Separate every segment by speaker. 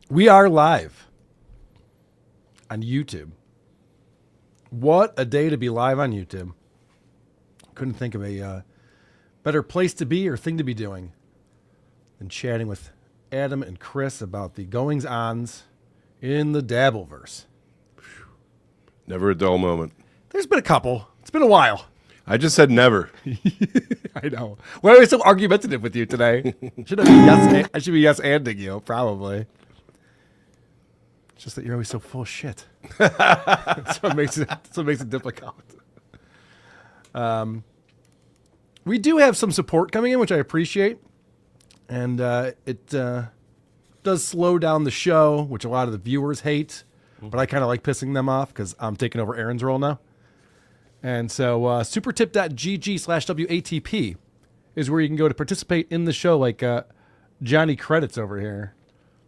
Speaker 1: We are live on YouTube. What a day to be live on YouTube. Couldn't think of a better place to be or thing to be doing than chatting with Adam and Chris about the goings-ons in the Dabbleverse.
Speaker 2: Never a dull moment.
Speaker 1: There's been a couple. It's been a while.
Speaker 2: I just said never.
Speaker 1: I know. Why are we so argumentative with you today? I should be yes-anding you, probably. It's just that you're always so full of shit. That's what makes it difficult. We do have some support coming in, which I appreciate. And it does slow down the show, which a lot of the viewers hate. But I kind of like pissing them off because I'm taking over Aaron's role now. And so supertip.gg/WATP is where you can go to participate in the show, like Johnny Credits over here.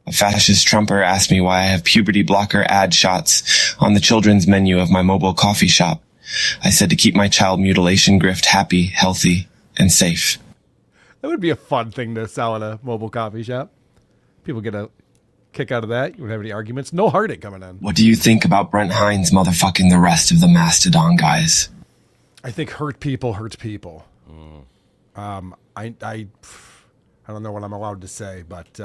Speaker 3: A fascist Trumper asked me why I have puberty blocker ad shots on the children's menu of my mobile coffee shop. I said to keep my child mutilation grift happy, healthy, and safe.
Speaker 1: That would be a fun thing to sell at a mobile coffee shop. People get a kick out of that. You wouldn't have any arguments. No heartache coming in.
Speaker 3: What do you think about Brent Hines motherfucking the rest of the Mastodon guys?
Speaker 1: I think hurt people hurts people. I don't know what I'm allowed to say, but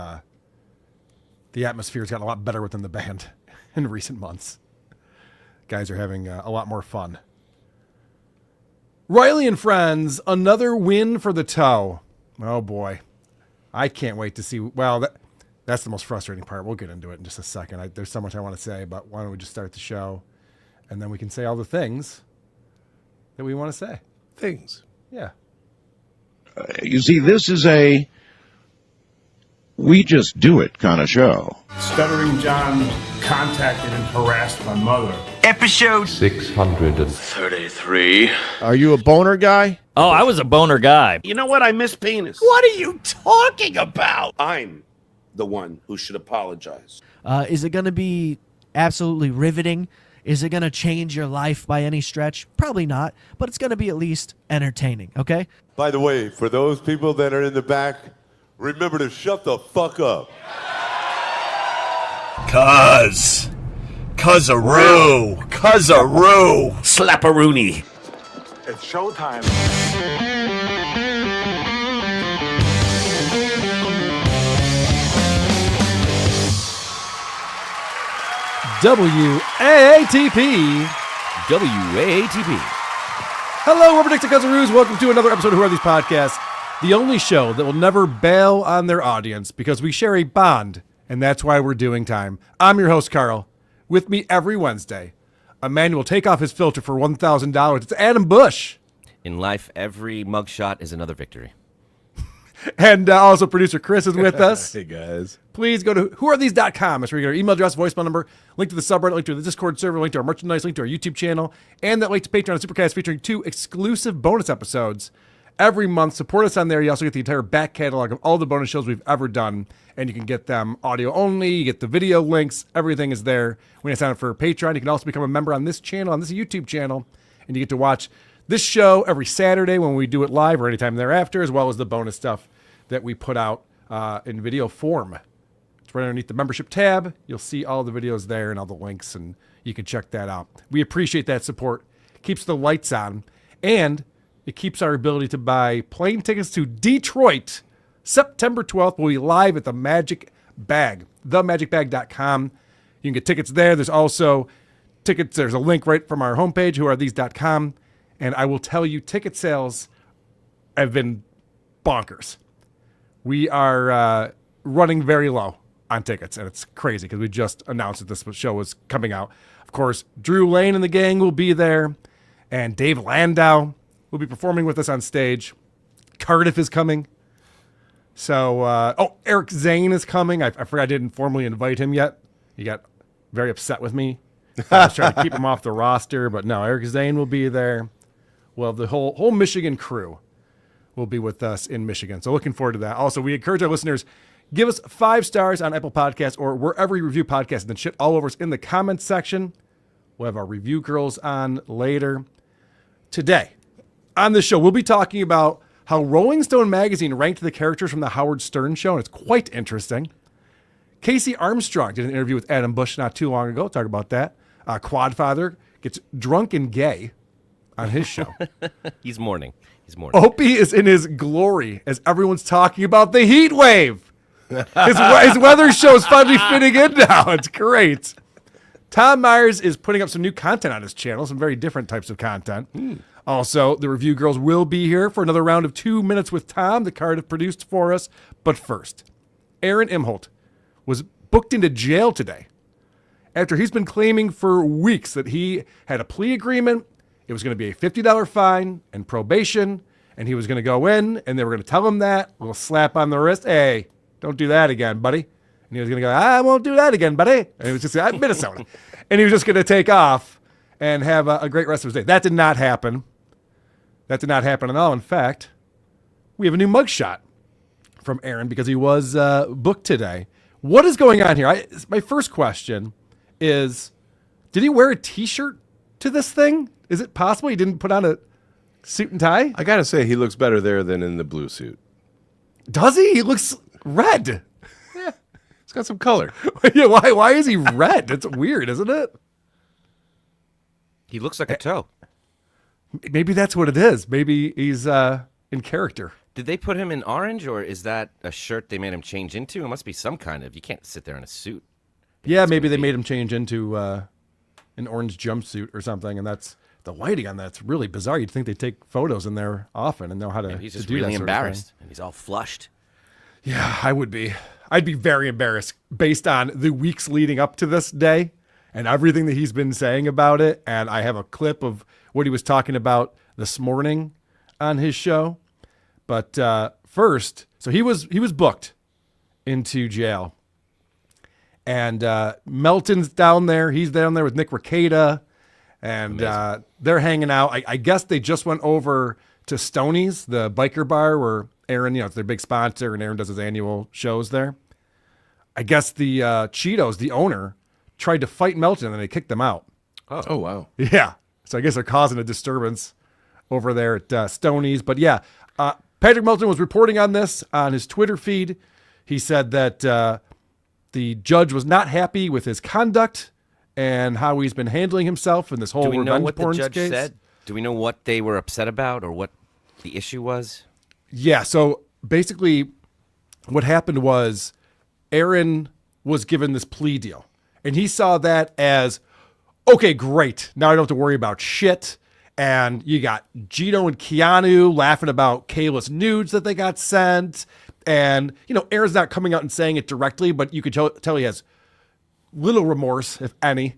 Speaker 1: the atmosphere's gotten a lot better within the band in recent months. Guys are having a lot more fun. Riley and friends, another win for the toe. Oh boy. I can't wait to see. Well, that's the most frustrating part. We'll get into it in just a second. There's so much I want to say, but why don't we just start the show and then we can say all the things that we want to say.
Speaker 2: Things.
Speaker 1: Yeah.
Speaker 4: You see, this is a we just do it kind of show.
Speaker 5: Stuttering John contacted and harassed my mother.
Speaker 6: Episode
Speaker 7: 633.
Speaker 4: Are you a boner guy?
Speaker 6: Oh, I was a boner guy.
Speaker 7: You know what? I miss penis.
Speaker 6: What are you talking about?
Speaker 7: I'm the one who should apologize.
Speaker 8: Is it going to be absolutely riveting? Is it going to change your life by any stretch? Probably not, but it's going to be at least entertaining, okay?
Speaker 9: By the way, for those people that are in the back, remember to shut the fuck up.
Speaker 6: Cuzaroo. Slapperoonie.
Speaker 5: It's showtime.
Speaker 1: WAATP. Hello, we're Predicted Cousaroos. Welcome to another episode of Who Are These Podcasts, the only show that will never bail on their audience because we share a bond, and that's why we're doing time. I'm your host, Carl. With me every Wednesday, a man who will take off his filter for $1,000. It's Adam Busch.
Speaker 10: In life, every mugshot is another victory.
Speaker 1: And also producer Chris is with us.
Speaker 2: Hey, guys.
Speaker 1: Please go to whoarethese.com. That's where you get our email address, voicemail number, link to the subreddit, link to the Discord server, link to our merchandise, link to our YouTube channel, and that link to Patreon and Supercast featuring 2 exclusive bonus episodes every month. Support us on there. You also get the entire back catalog of all the bonus shows we've ever done, and you can get them audio only. You get the video links. Everything is there. When you sign up for Patreon, you can also become a member on this channel, on this YouTube channel, and you get to watch this show every Saturday when we do it live or anytime thereafter, as well as the bonus stuff that we put out in video form. It's right underneath the membership tab. You'll see all the videos there and all the links, and you can check that out. We appreciate that support. Keeps the lights on, and it keeps our ability to buy plane tickets to Detroit. September 12th, we'll be live at the Magic Bag, themagicbag.com. You can get tickets there. There's also tickets. There's a link right from our homepage, whoarethese.com. And I will tell you, ticket sales have been bonkers. We are running very low on tickets, and it's crazy because we just announced that this show was coming out. Of course, Drew Lane and the gang will be there, and Dave Landau will be performing with us on stage. Cardiff is coming. So, Eric Zane is coming. I forgot I didn't formally invite him yet. He got very upset with me. I was trying to keep him off the roster, but no, Eric Zane will be there. Well, the whole Michigan crew will be with us in Michigan. So looking forward to that. Also, we encourage our listeners, give us 5 stars on Apple Podcasts or wherever you review podcasts, and then shit all over us in the comments section. We'll have our review girls on later. Today, on the show, we'll be talking about how Rolling Stone magazine ranked the characters from the Howard Stern show, and it's quite interesting. Casey Armstrong did an interview with Adam Busch not too long ago. Talk about that. Quadfather gets drunk and gay on his show.
Speaker 10: He's mourning. He's mourning.
Speaker 1: Opie is in his glory as everyone's talking about the heat wave. His weather show is finally fitting in now. It's great. Tom Myers is putting up some new content on his channel, some very different types of content. Also, the Review Girls will be here for another round of 2 Minutes with Tom, the Cardiff produced for us. But first, Aaron Imholte was booked into jail today after he's been claiming for weeks that he had a plea agreement. It was going to be a $50 fine and probation, and he was going to go in, and they were going to tell him that, a little slap on the wrist. Hey, don't do that again, buddy. And he was going to go, I won't do that again, buddy. And he was just, Minnesota. And he was just going to take off and have a great rest of his day. That did not happen. That did not happen at all. In fact, we have a new mugshot from Aaron because he was booked today. What is going on here? My first question is, did he wear a T-shirt to this thing? Is it possible he didn't put on a suit and tie?
Speaker 2: I got to say, he looks better there than in the blue suit.
Speaker 1: Does he? He looks red.
Speaker 2: It's got some color.
Speaker 1: Yeah, why is he red? It's weird, isn't it?
Speaker 10: He looks like a toe.
Speaker 1: Maybe that's what it is. Maybe he's in character.
Speaker 10: Did they put him in orange, or is that a shirt they made him change into? It must be some kind of. You can't sit there in a suit.
Speaker 1: Yeah, maybe they made him change into an orange jumpsuit or something, and that's the lighting on that's really bizarre. You'd think they take photos in there often and know how to.
Speaker 10: Yeah, he's just
Speaker 1: do
Speaker 10: really
Speaker 1: that sort of
Speaker 10: embarrassed, and he's all flushed.
Speaker 1: Yeah, I would be. I'd be very embarrassed based on the weeks leading up to this day and everything that he's been saying about it. And I have a clip of what he was talking about this morning on his show. But first, so he was booked into jail. And Melton's down there. He's down there with Nick Rekieta. And they're hanging out. I guess they just went over to Stoney's, the biker bar where Aaron, it's their big sponsor, and Aaron does his annual shows there. I guess the Cheetos, the owner, tried to fight Melton, and they kicked them out.
Speaker 2: Oh, wow.
Speaker 1: Yeah. So I guess they're causing a disturbance over there at Stoney's. But yeah, Patrick Melton was reporting on this on his Twitter feed. He said that the judge was not happy with his conduct and how he's been handling himself in this whole revenge porn case.
Speaker 10: Do we know what the judge said? Do we know what they were upset about or what the issue was?
Speaker 1: Yeah, so basically what happened was Aaron was given this plea deal, and he saw that as, okay, great. Now I don't have to worry about shit. And you got Gino and Keanu laughing about Kayla's nudes that they got sent. And, Aaron's not coming out and saying it directly, but you could tell he has little remorse, if any.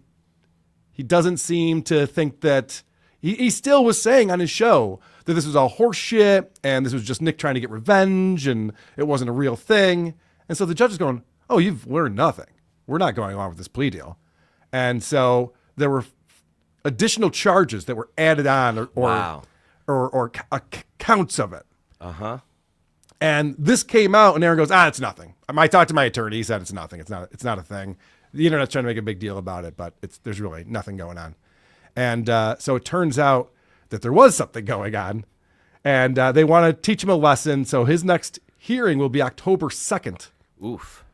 Speaker 1: He doesn't seem to think that he still was saying on his show that this was all horse shit and this was just Nick trying to get revenge and it wasn't a real thing. And so the judge is going, oh, you've learned nothing. We're not going along with this plea deal. And so there were additional charges that were added on or counts of it.
Speaker 10: Uh-huh.
Speaker 1: And this came out and Aaron goes, it's nothing. I talked to my attorney. He said it's nothing. It's not a thing. The internet's trying to make a big deal about it, but there's really nothing going on. And so it turns out that there was something going on, and they want to teach him a lesson. So his next hearing will be October 2nd.
Speaker 10: Oof.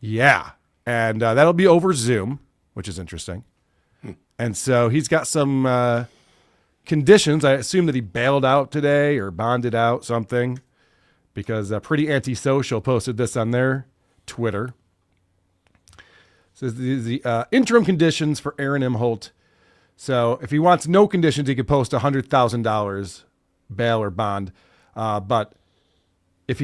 Speaker 1: Yeah. And that'll be over Zoom, which is interesting. And so he's got some conditions. I assume that he bailed out today or bonded out something, because Pretty Antisocial posted this on their Twitter. It says the interim conditions for Aaron Imholte. So if he wants no conditions, he could post $100,000 bail or bond. But if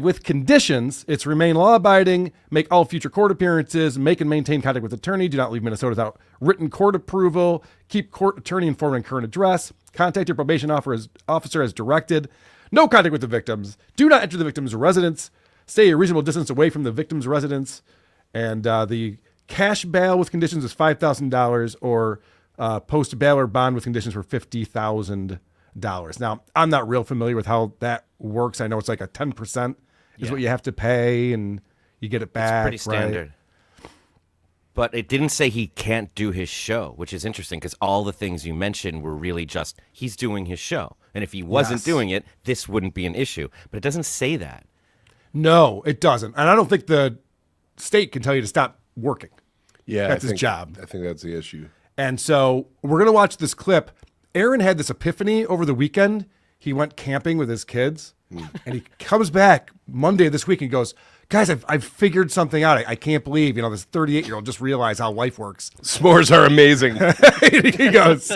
Speaker 1: with conditions, it's remain law-abiding, make all future court appearances, make and maintain contact with attorney, do not leave Minnesota without written court approval, keep court attorney informed on current address, contact your probation officer as directed, no contact with the victims, do not enter the victim's residence, stay a reasonable distance away from the victim's residence, and the cash bail with conditions is $5,000 or post bail or bond with conditions for $50,000. Now, I'm not real familiar with how that works. I know it's like a 10% is what you have to pay, and you get it back.
Speaker 10: It's pretty standard. Right? But it didn't say he can't do his show, which is interesting because all the things you mentioned were really just he's doing his show. And if he wasn't doing it, this wouldn't be an issue. But it doesn't say that.
Speaker 1: No, it doesn't. And I don't think the state can tell you to stop working.
Speaker 2: Yeah,
Speaker 1: That's his job.
Speaker 2: I think that's the issue.
Speaker 1: And so we're going to watch this clip. Aaron had this epiphany over the weekend. He went camping with his kids, and he comes back Monday this week and goes, guys, I've figured something out. I can't believe, this 38-year-old just realized how life works.
Speaker 2: S'mores are amazing.
Speaker 1: He goes,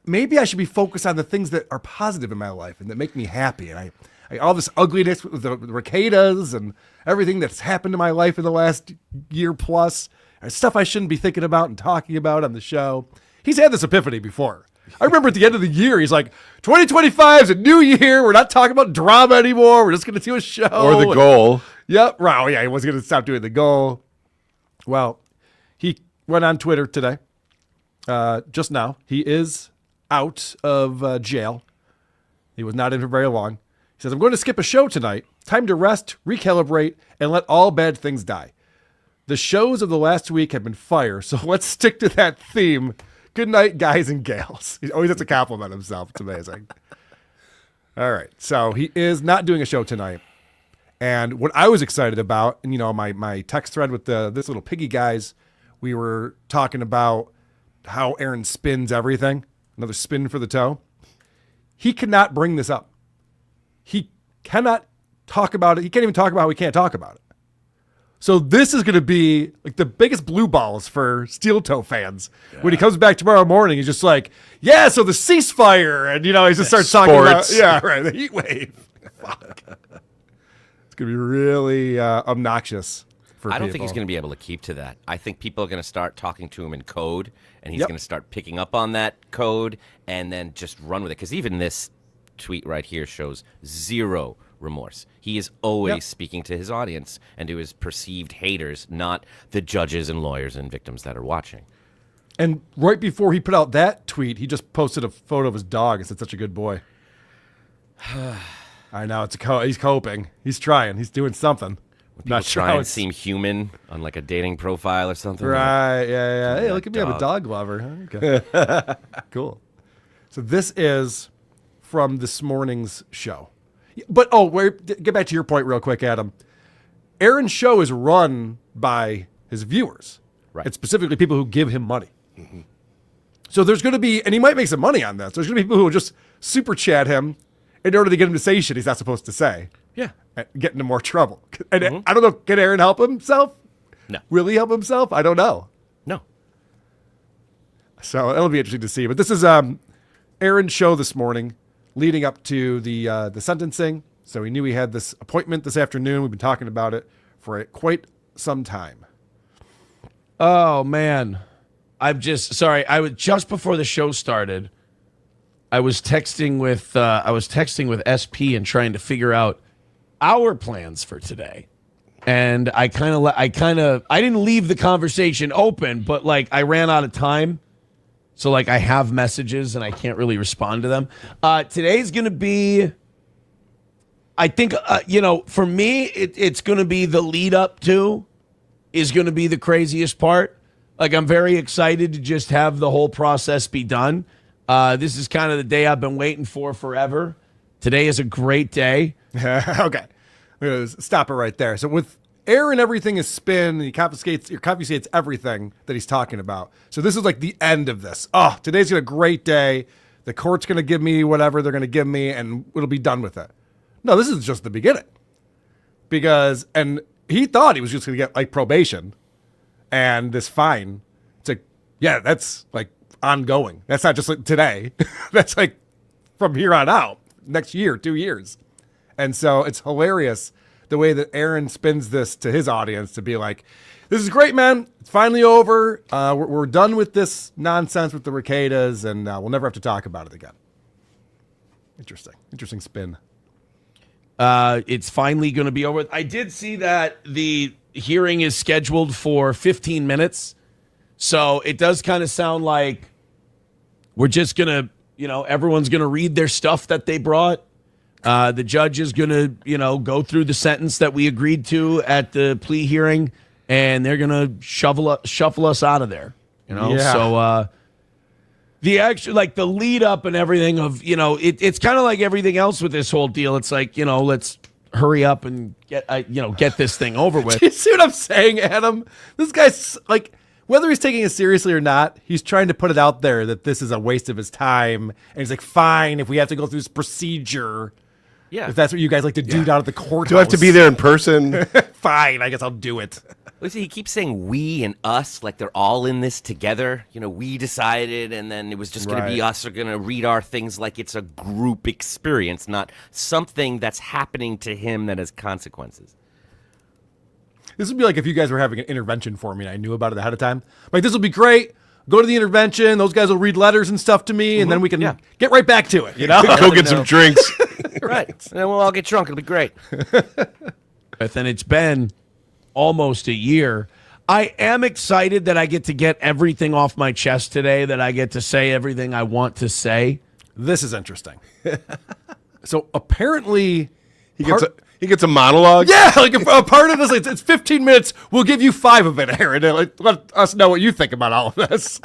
Speaker 1: maybe I should be focused on the things that are positive in my life and that make me happy. And I all this ugliness with the ricadas and everything that's happened to my life in the last year plus, stuff I shouldn't be thinking about and talking about on the show. He's had this epiphany before. I remember at the end of the year, he's like, 2025 is a new year. We're not talking about drama anymore. We're just going to do a show.
Speaker 2: Or the goal.
Speaker 1: Yep. Right. Oh, yeah. He wasn't going to stop doing the goal. Well, he went on Twitter today. Just now. He is out of jail. He was not in for very long. He says, I'm going to skip a show tonight. Time to rest, recalibrate, and let all bad things die. The shows of the last week have been fire, so let's stick to that theme. Good night, guys and gals. He always has to compliment himself. It's amazing. All right. So he is not doing a show tonight. And what I was excited about, and my text thread with this little piggy guys, we were talking about how Aaron spins everything. Another spin for the toe. He cannot bring this up. He cannot talk about it. He can't even talk about how we can't talk about it. So this is going to be like the biggest blue balls for Steel Toe fans. Yeah. When he comes back tomorrow morning, he's just like, yeah, so the ceasefire. And, he just starts talking about, the heat wave. Fuck. It's going to be really obnoxious for
Speaker 10: I don't
Speaker 1: people.
Speaker 10: think he's going to be able to keep to that. I think people are going to start talking to him in code, and he's going to start picking up on that code and then just run with it. Because even this tweet right here shows zero remorse. He is always speaking to his audience and to his perceived haters, not the judges and lawyers and victims that are watching.
Speaker 1: And right before he put out that tweet, he just posted a photo of his dog and said, such a good boy. I know, he's coping. He's trying. He's doing something.
Speaker 10: Not sure try and seem human on like a dating profile or something.
Speaker 1: Right, yeah. Hey, look at me, I'm a dog lover. Okay. Cool. So this is from this morning's show. But, get back to your point real quick, Adam. Aaron's show is run by his viewers.
Speaker 10: Right.
Speaker 1: And specifically people who give him money. Mm-hmm. So there's going to be, and he might make some money on this, there's going to be people who will just super chat him in order to get him to say shit he's not supposed to say.
Speaker 10: Yeah.
Speaker 1: And get into more trouble. And I don't know, can Aaron help himself?
Speaker 10: No.
Speaker 1: Will he help himself? I don't know.
Speaker 10: No.
Speaker 1: So it'll be interesting to see. But this is Aaron's show this morning, leading up to the sentencing. So we knew he had this appointment this afternoon. We've been talking about it for quite some time.
Speaker 6: Oh, man. I was just before the show started, I was texting with SP and trying to figure out our plans for today. And I didn't leave the conversation open, but I ran out of time. So I have messages and I can't really respond to them. Today's going to be, I think, for me, it's going to be the lead up to is going to be the craziest part. I'm very excited to just have the whole process be done. This is kind of the day I've been waiting for forever. Today is a great day.
Speaker 1: Okay. Stop it right there. So with Aaron, everything is spin. He confiscates everything that he's talking about. So this is like the end of this. Oh, today's a great day. The court's going to give me whatever they're going to give me, and it'll be done with it. No, this is just the beginning. And he thought he was just going to get probation and this fine. It's that's ongoing. That's not just today. That's from here on out, next year, 2 years. And so it's hilarious the way that Aaron spins this to his audience to be like, this is great, man. It's finally over. We're done with this nonsense with the ricadas, and we'll never have to talk about it again. Interesting spin.
Speaker 6: It's finally going to be over. I did see that the hearing is scheduled for 15 minutes. So it does kind of sound like we're just going to, everyone's going to read their stuff that they brought. The judge is going to, go through the sentence that we agreed to at the plea hearing, and they're going to shuffle us out of there.
Speaker 1: Yeah.
Speaker 6: So the actual, the lead up and everything of, it's kind of like everything else with this whole deal. It's let's hurry up and get this thing over with.
Speaker 1: You see what I'm saying, Adam? This guy's like, whether he's taking it seriously or not, he's trying to put it out there that this is a waste of his time. And he's like, fine, if we have to go through this procedure.
Speaker 10: Yeah.
Speaker 1: If that's what you guys like to do down at the courthouse.
Speaker 2: Do I have to be there in person?
Speaker 1: Fine, I guess I'll do it.
Speaker 10: Well, see, he keeps saying we and us, like they're all in this together. We decided, and then it was just going to be us are going to read our things like it's a group experience, not something that's happening to him that has consequences.
Speaker 1: This would be like if you guys were having an intervention for me and I knew about it ahead of time. Like, this will be great. Go to the intervention. Those guys will read letters and stuff to me, and then we can get right back to it.
Speaker 2: Go get some drinks.
Speaker 10: Right. And then we'll all get drunk. It'll be great.
Speaker 6: And it's been almost a year. I am excited that I get to get everything off my chest today, that I get to say everything I want to say.
Speaker 1: This is interesting. So apparently
Speaker 2: he gets a monologue.
Speaker 1: Yeah, like a part of this, it's 15 minutes. We'll give you 5 of it, Aaron. Let us know what you think about all of this.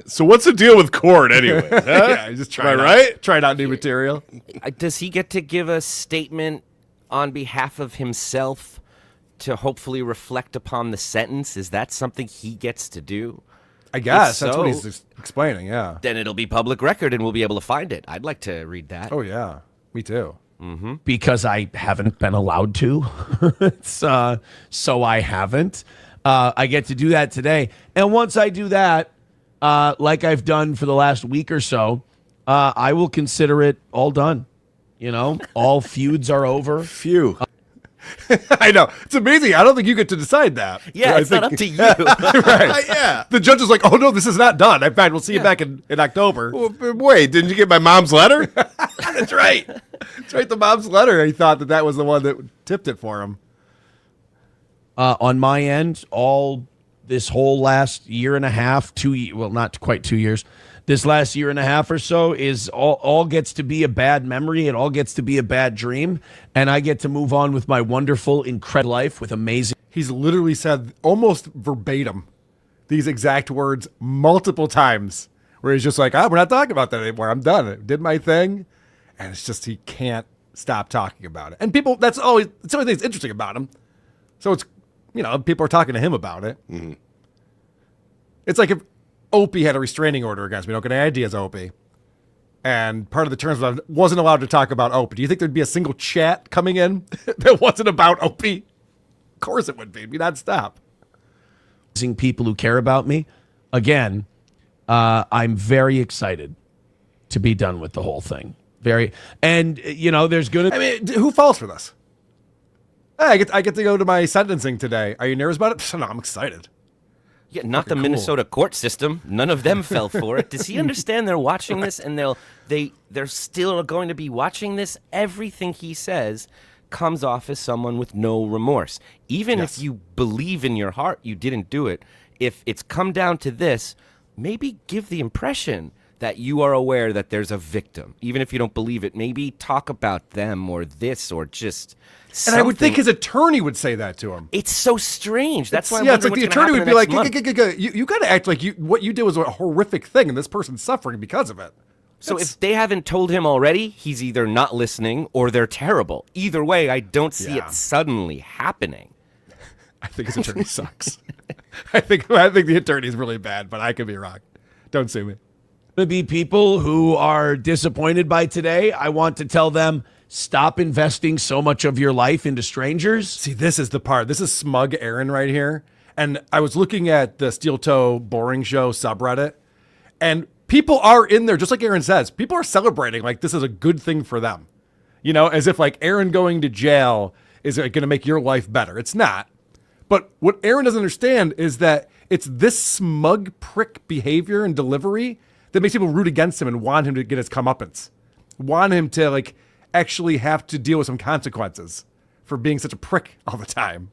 Speaker 2: So what's the deal with Cord anyway? Huh?
Speaker 1: Yeah, just trying out new material.
Speaker 10: Does he get to give a statement on behalf of himself to hopefully reflect upon the sentence? Is that something he gets to do?
Speaker 1: I guess that's what he's explaining, yeah.
Speaker 10: Then it'll be public record and we'll be able to find it. I'd like to read that.
Speaker 1: Oh, yeah. Me too.
Speaker 10: Mm-hmm.
Speaker 6: Because I haven't been allowed to. So I haven't. I get to do that today. And once I do that, like I've done for the last week or so, I will consider it all done. All feuds are over.
Speaker 2: Phew.
Speaker 1: I know. It's amazing. I don't think you get to decide that.
Speaker 10: Yeah, it's not up to you.
Speaker 1: Right.
Speaker 2: Yeah.
Speaker 1: The judge is like, oh, no, this is not done. In fact, we'll see you back in October.
Speaker 2: Well, wait, didn't you get my mom's letter?
Speaker 1: That's right. That's right. The mom's letter. He thought that was the one that tipped it for him.
Speaker 6: On my end, all this whole last year and a half, not quite 2 years, this last year and a half or so is all gets to be a bad memory. It all gets to be a bad dream. And I get to move on with my wonderful, incredible life with amazing.
Speaker 1: He's literally said almost verbatim these exact words multiple times where he's just like, we're not talking about that anymore. I'm done. I did my thing. And it's just, he can't stop talking about it. And people, it's the only thing that's interesting about him. So it's, people are talking to him about it.
Speaker 2: Mm-hmm.
Speaker 1: It's like if Opie had a restraining order against me. Don't get any ideas, Opie. And part of the terms was I wasn't allowed to talk about Opie. Do you think there'd be a single chat coming in that wasn't about Opie? Of course it would be. It'd be nonstop.
Speaker 6: People who care about me. Again, I'm very excited to be done with the whole thing. There's going to...
Speaker 1: I mean, who falls for this? Hey, I get to go to my sentencing today. Are you nervous about it? No, I'm excited.
Speaker 10: Yeah, not the Minnesota court system. None of them fell for it. Does he understand they're watching this and they're still going to be watching this? Everything he says comes off as someone with no remorse. Even if you believe in your heart you didn't do it, if it's come down to this, maybe give the impression that you are aware that there's a victim. Even if you don't believe it, maybe talk about them or this or just something.
Speaker 1: And I would think his attorney would say that to him.
Speaker 10: It's so strange. That's why I'm
Speaker 1: it's
Speaker 10: wondering
Speaker 1: like the
Speaker 10: what's gonna
Speaker 1: attorney would be like,
Speaker 10: happen next month.
Speaker 1: you got to act like what you did was a horrific thing and this person's suffering because of it.
Speaker 10: So if they haven't told him already, he's either not listening or they're terrible. Either way, I don't see it suddenly happening.
Speaker 1: I think his attorney sucks. I think the attorney's really bad, but I could be wrong. Don't sue me.
Speaker 6: To be people who are disappointed by today, I want to tell them, stop investing so much of your life into strangers.
Speaker 1: See, this is the part. This is smug Aaron right here. And I was looking at the Steel Toe Boring Show subreddit, and people are in there, just like Aaron says. People are celebrating like this is a good thing for them. As if like Aaron going to jail is going to make your life better. It's not. But what Aaron doesn't understand is that it's this smug prick behavior and delivery that makes people root against him and want him to get his comeuppance. Want him to like actually have to deal with some consequences for being such a prick all the time.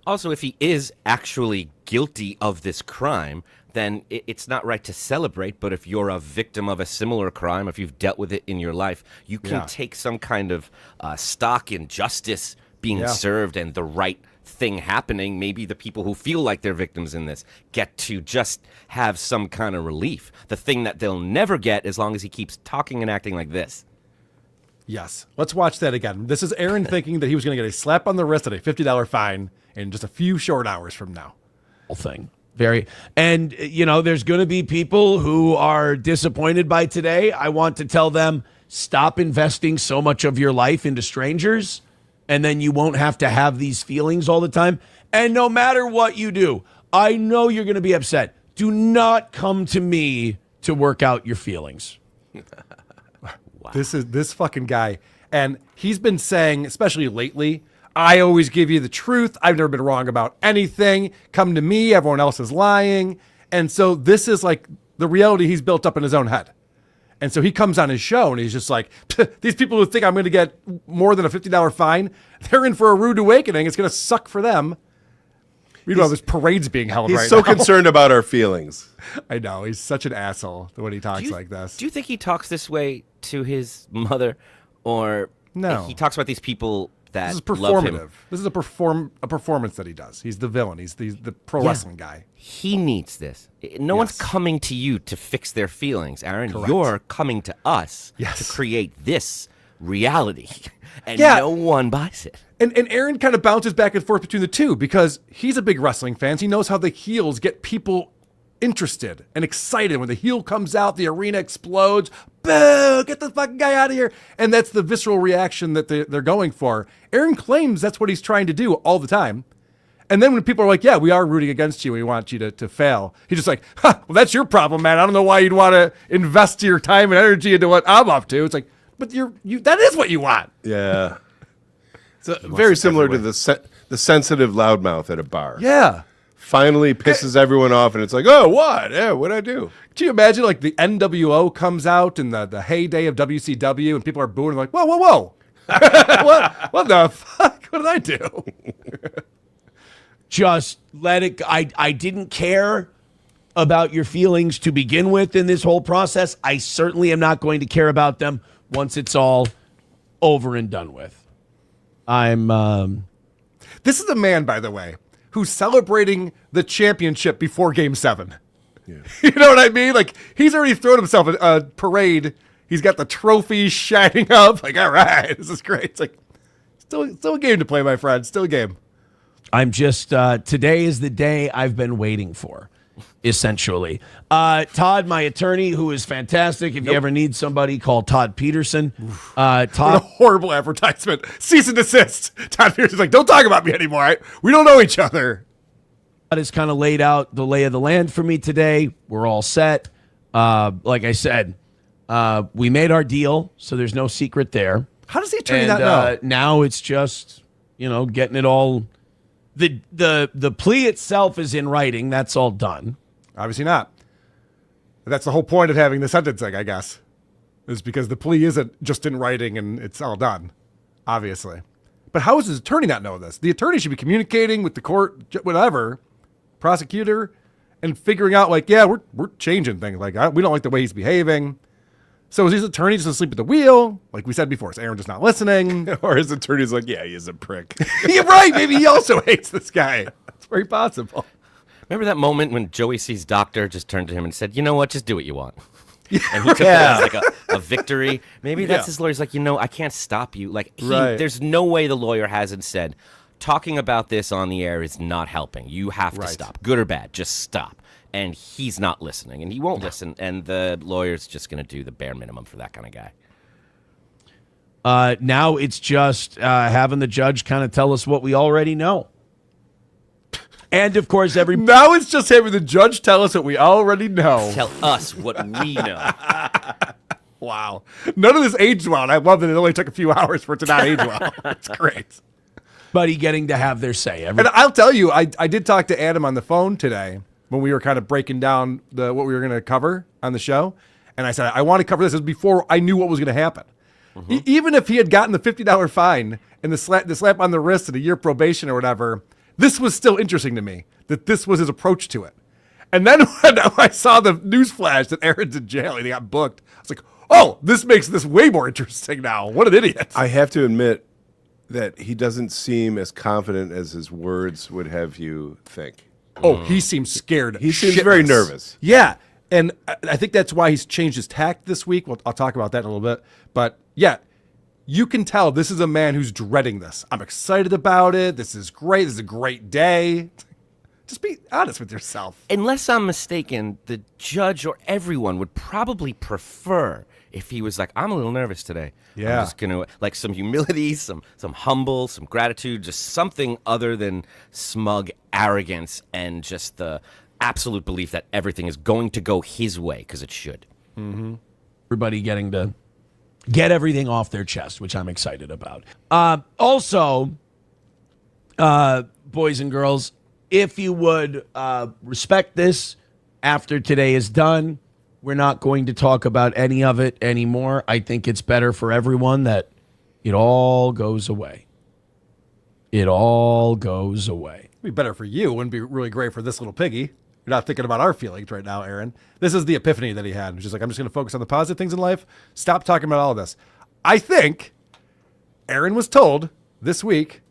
Speaker 10: Also, if he is actually guilty of this crime, then it's not right to celebrate. But if you're a victim of a similar crime, if you've dealt with it in your life, you can take some kind of stock in justice being served and the right thing happening. Maybe the people who feel like they're victims in this get to just have some kind of relief. The thing that they'll never get as long as he keeps talking and acting like this.
Speaker 1: Yes. Let's watch that again. This is Aaron thinking that he was going to get a slap on the wrist and a $50 fine in just a few short hours from now.
Speaker 6: Whole thing. And there's going to be people who are disappointed by today. I want to tell them, stop investing so much of your life into strangers, and then you won't have to have these feelings all the time. And no matter what you do, I know you're going to be upset. Do not come to me to work out your feelings.
Speaker 10: Wow.
Speaker 1: This fucking guy. And he's been saying, especially lately, I always give you the truth. I've never been wrong about anything. Come to me. Everyone else is lying. And so this is like the reality he's built up in his own head. And so he comes on his show and he's just like, these people who think I'm going to get more than a $50 fine, they're in for a rude awakening. It's going to suck for them. You know, there's parades being held right now.
Speaker 2: He's so concerned about our feelings.
Speaker 1: I know. He's such an asshole when he talks like this.
Speaker 10: Do you think he talks this way to his mother? Or
Speaker 1: No.
Speaker 10: he talks about these people that
Speaker 1: This is
Speaker 10: love him?
Speaker 1: performative. This is a performance that he does. He's the villain. He's the pro wrestling guy.
Speaker 10: He needs this. No one's coming to you to fix their feelings, Aaron.
Speaker 1: Correct.
Speaker 10: You're coming to us
Speaker 1: Yes.
Speaker 10: to create this reality. And
Speaker 1: Yeah.
Speaker 10: no one buys it.
Speaker 1: And Aaron kind of bounces back and forth between the two because he's a big wrestling fan. So he knows how the heels get people interested and excited. When the heel comes out, the arena explodes. Boo! Get the fucking guy out of here. And that's the visceral reaction that they're going for. Aaron claims that's what he's trying to do all the time. And then when people are like, yeah, we are rooting against you. We want you to fail. He's just like, well, that's your problem, man. I don't know why you'd want to invest your time and energy into what I'm up to. It's like, but that is what you want.
Speaker 2: Yeah. It's very similar to the sensitive loudmouth at a bar.
Speaker 1: Yeah.
Speaker 2: Finally pisses everyone off, and it's like, oh, what? Yeah, what'd I do?
Speaker 1: Can you imagine, like, the NWO comes out in the heyday of WCW, and people are booing, like, whoa, whoa, whoa. what the fuck? What did I do?
Speaker 6: Just let it. I didn't care about your feelings to begin with in this whole process. I certainly am not going to care about them once it's all over and done with.
Speaker 1: This is a man, by the way, who's celebrating the championship before Game 7. Yeah. You know what I mean? Like, he's already thrown himself a parade. He's got the trophies shining up. Like, all right, this is great. It's like, still a game to play, my friend. Still a game.
Speaker 6: I'm just, today is the day I've been waiting for, essentially. Todd, my attorney, who is fantastic. If you ever need somebody, call Todd Peterson.
Speaker 1: What a
Speaker 6: Todd,
Speaker 1: horrible advertisement. Cease and desist. Todd Pearson's like, don't talk about me anymore. We don't know each other.
Speaker 6: has kind of laid out the lay of the land for me today. We're all set. Like I said, we made our deal, so there's no secret there.
Speaker 1: How does the attorney not know?
Speaker 6: Now it's just, getting it all. The plea itself is in writing. That's all done.
Speaker 1: Obviously not. That's the whole point of having the sentencing, I guess, is because the plea isn't just in writing and it's all done, obviously. But how does his attorney not know this? The attorney should be communicating with the court, whatever, prosecutor, and figuring out, like, yeah, we're changing things. Like, we don't like the way he's behaving. So is his attorney just asleep at the wheel? Like we said before, is Aaron just not listening?
Speaker 2: Or his attorney's like, yeah, he is a prick.
Speaker 1: You're right. Maybe he also hates this guy. It's very possible.
Speaker 10: Remember that moment when Joey C's doctor just turned to him and said, you know what, just do what you want. And he took it as like a victory. Maybe that's his lawyer's like, I can't stop you. Like, there's no way the lawyer hasn't said, talking about this on the air is not helping. You have to stop. Good or bad, just stop. And he's not listening, and he won't listen. And the lawyer's just going to do the bare minimum for that kind of guy.
Speaker 6: Now it's just having the judge kind of tell us what we already know. And, of course,
Speaker 1: now it's just having the judge tell us what we already know.
Speaker 10: Tell us what we know.
Speaker 1: Wow. None of this aged well. And I love that it only took a few hours for it to not age well. It's great.
Speaker 6: Buddy getting to have their say.
Speaker 1: And I'll tell you, I did talk to Adam on the phone today when we were kind of breaking down what we were going to cover on the show. And I said, I want to cover this. This was before I knew what was going to happen. Mm-hmm. Even if he had gotten the $50 fine and the slap on the wrist and a year probation or whatever, this was still interesting to me, that this was his approach to it. And then when I saw the news flash that Aaron's in jail and he got booked, I was like, oh, this makes this way more interesting now. What an idiot.
Speaker 2: I have to admit that he doesn't seem as confident as his words would have you think.
Speaker 1: Oh, he seems scared.
Speaker 2: He seems very nervous.
Speaker 1: Yeah, and I think that's why he's changed his tact this week. Well, I'll talk about that in a little bit. But, yeah, you can tell this is a man who's dreading this. I'm excited about it. This is great. This is a great day. Just be honest with yourself.
Speaker 10: Unless I'm mistaken, the judge or everyone would probably prefer if he was like, I'm a little nervous today.
Speaker 1: Yeah.
Speaker 10: I'm just going to, like, some humility, some humble, some gratitude, just something other than smug arrogance and just the absolute belief that everything is going to go his way, because it should.
Speaker 6: Mm-hmm. Everybody getting to get everything off their chest, which I'm excited about. Also, boys and girls, if you would respect this after today is done, we're not going to talk about any of it anymore. I think it's better for everyone that it all goes away. It all goes away.
Speaker 1: It'd be better for you. It wouldn't be really great for this little piggy. You're not thinking about our feelings right now, Aaron. This is the epiphany that he had. He's just like, I'm just going to focus on the positive things in life. Stop talking about all of this. I think Aaron was told this week,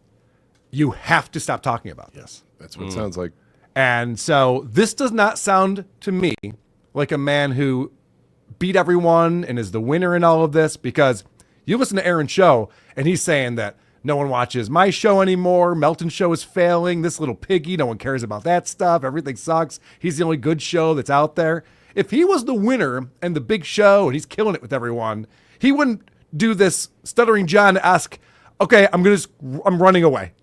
Speaker 1: you have to stop talking about this.
Speaker 2: That's what it sounds like.
Speaker 1: And so this does not sound to me like a man who beat everyone and is the winner in all of this, because you listen to Aaron's show and he's saying that no one watches my show anymore. Melton's show is failing. This little piggy, no one cares about that stuff. Everything sucks. He's the only good show that's out there. If he was the winner and the big show and he's killing it with everyone, he wouldn't do this Stuttering John ask, okay, I'm running away.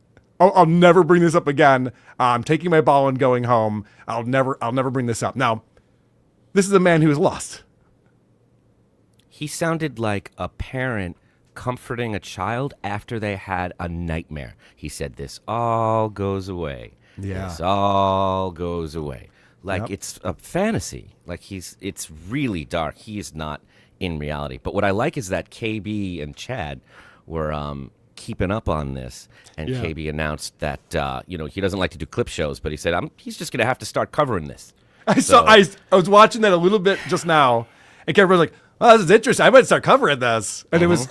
Speaker 1: I'll never bring this up again. I'm taking my ball and going home. I'll never bring this up. Now, this is a man who is lost.
Speaker 10: He sounded like a parent comforting a child after they had a nightmare. He said, this all goes away.
Speaker 1: Yeah.
Speaker 10: This all goes away. Like,
Speaker 1: Yep.
Speaker 10: It's a fantasy. Like, it's really dark. He is not in reality. But what I like is that KB and Chad were keeping up on this. And
Speaker 1: Yeah.
Speaker 10: KB announced that, he doesn't like to do clip shows, but he said, he's just going to have to start covering this.
Speaker 1: I was watching that a little bit just now, and Kevin was like, oh, this is interesting. I might start covering this. And there was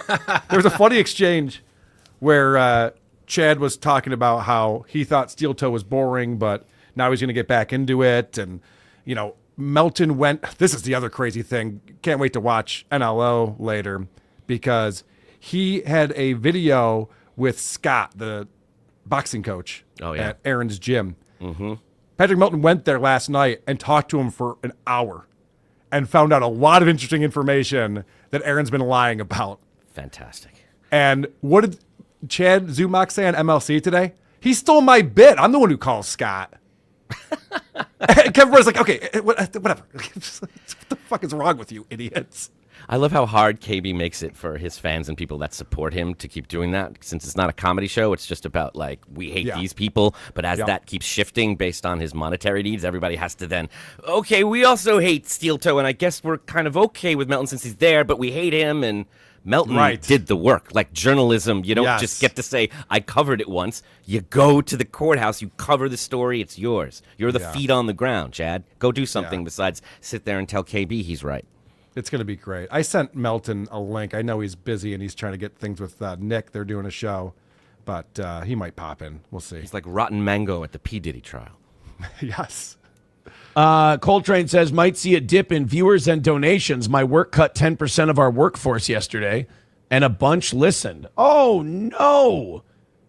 Speaker 1: a funny exchange where Chad was talking about how he thought Steel Toe was boring, but now he's going to get back into it. And, Melton went, this is the other crazy thing. Can't wait to watch NLO later, because he had a video with Scott, the boxing coach at Aaron's gym. Mm-hmm. Patrick Melton went there last night and talked to him for an hour and found out a lot of interesting information that Aaron's been lying about.
Speaker 10: Fantastic.
Speaker 1: And what did Chad Zumach say on MLC today? He stole my bit. I'm the one who calls Scott. And Kevin was like, okay, whatever. What the fuck is wrong with you, idiots?
Speaker 10: I love how hard KB makes it for his fans and people that support him to keep doing that. Since it's not a comedy show, it's just about, like, we hate these people. But as that keeps shifting based on his monetary needs, everybody has to then, okay, we also hate Steel Toe, and I guess we're kind of okay with Melton since he's there, but we hate him, and Melton did the work. Like journalism, you don't just get to say, I covered it once. You go to the courthouse, you cover the story, it's yours. You're the feet on the ground, Chad. Go do something besides sit there and tell KB he's right.
Speaker 1: It's going to be great. I sent Melton a link. I know he's busy and he's trying to get things with Nick. They're doing a show, but he might pop in. We'll see.
Speaker 10: He's like rotten mango at the P. Diddy trial.
Speaker 1: Yes.
Speaker 6: Coltrane says, might see a dip in viewers and donations. My work cut 10% of our workforce yesterday, and a bunch listened. Oh, no.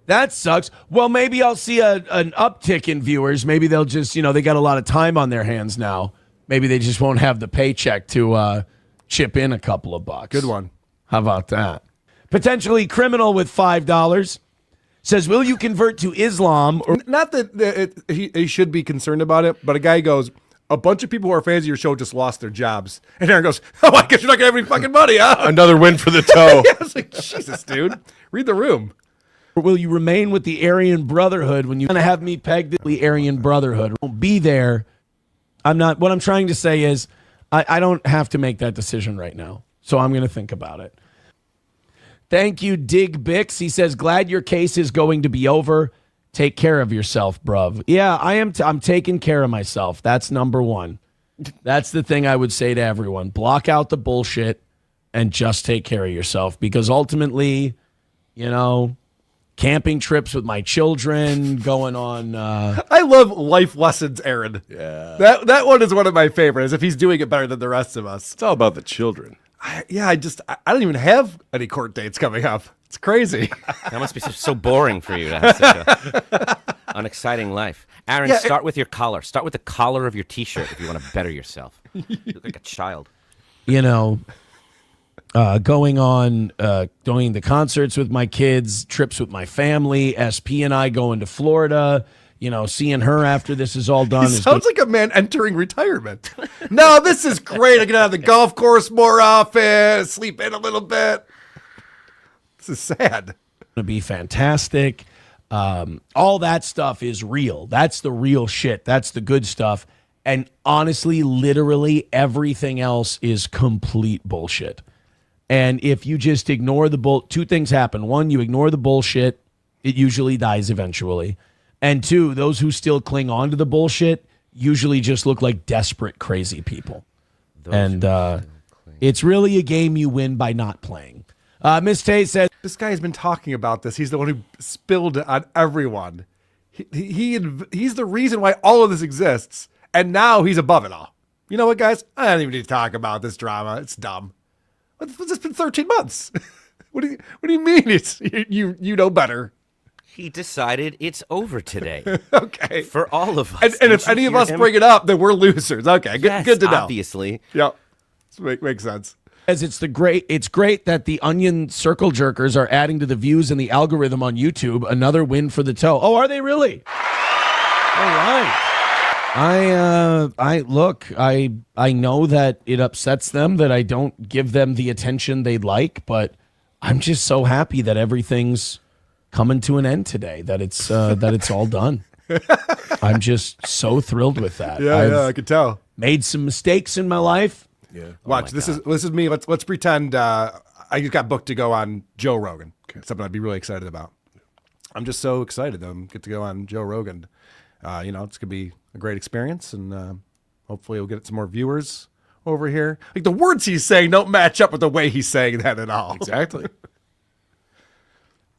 Speaker 6: That sucks. Well, maybe I'll see an uptick in viewers. Maybe they'll just, they got a lot of time on their hands now. Maybe they just won't have the paycheck to chip in a couple of bucks.
Speaker 1: Good one.
Speaker 6: How about that? Potentially criminal with $5 says, will you convert to Islam? Or
Speaker 1: not that he should be concerned about it, but a guy goes, a bunch of people who are fans of your show just lost their jobs. And Aaron goes, oh, I guess you're not going to have any fucking money, huh?
Speaker 2: Another win for the toe.
Speaker 1: I was like, Jesus, dude. Read the room.
Speaker 6: Or will you remain with the Aryan Brotherhood when you're going to have me pegged to the Aryan Brotherhood? I won't be there. What I'm trying to say is I don't have to make that decision right now. So I'm going to think about it. Thank you, Dig Bix. He says, glad your case is going to be over. Take care of yourself, bruv. Yeah, I am. I'm taking care of myself. That's number one. That's the thing I would say to everyone. Block out the bullshit and just take care of yourself, because ultimately, camping trips with my children, going on.
Speaker 1: I love life lessons, Aaron.
Speaker 2: Yeah.
Speaker 1: That one is one of my favorites, if he's doing it better than the rest of us.
Speaker 2: It's all about the children.
Speaker 1: I don't even have any court dates coming up. It's crazy.
Speaker 10: That must be so boring for you to have such an exciting life. Aaron, start with your collar. Start with the collar of your T-shirt if you want to better yourself. You look like a child.
Speaker 6: You know, going to concerts with my kids, trips with my family, SP and I going to Florida, you know, seeing her after this is all done.
Speaker 1: He sounds like a man entering retirement. No, this is great. I get out of the golf course more often, sleep in a little bit. This is sad.
Speaker 6: To be fantastic. All that stuff is real. That's the real shit. That's the good stuff. And honestly, literally everything else is complete bullshit. And if you just ignore the two things happen. One, you ignore the bullshit. It usually dies eventually. And two, those who still cling on to the bullshit usually just look like desperate, crazy people. It's really a game you win by not playing. Miss Tay said,
Speaker 1: this guy has been talking about this. He's the one who spilled it on everyone. He's the reason why all of this exists. And now he's above it all. You know what, guys? I don't even need to talk about this drama. It's dumb. It's been 13 months. What do you mean? It's you know better.
Speaker 10: He decided it's over today.
Speaker 1: Okay.
Speaker 10: For all of us.
Speaker 1: And if any of us bring it up, then we're losers. Okay,
Speaker 10: Yes,
Speaker 1: good to know.
Speaker 10: Obviously.
Speaker 1: Yep. Makes sense.
Speaker 6: As it's great that the onion circle jerkers are adding to the views and the algorithm on YouTube. Another win for the toe. Oh, are they really? All right. I know that it upsets them that I don't give them the attention they'd like, but I'm just so happy that everything's coming to an end today, that it's all done. I'm just so thrilled with that.
Speaker 1: Yeah, I could tell.
Speaker 6: Made some mistakes in my life.
Speaker 1: Yeah. Watch, this is me. Let's pretend I just got booked to go on Joe Rogan. Okay. Something I'd be really excited about. I'm just so excited that I'm get to go on Joe Rogan. It's gonna be a great experience, and hopefully we'll get some more viewers over here. Like, the words he's saying don't match up with the way he's saying that at all.
Speaker 2: Exactly.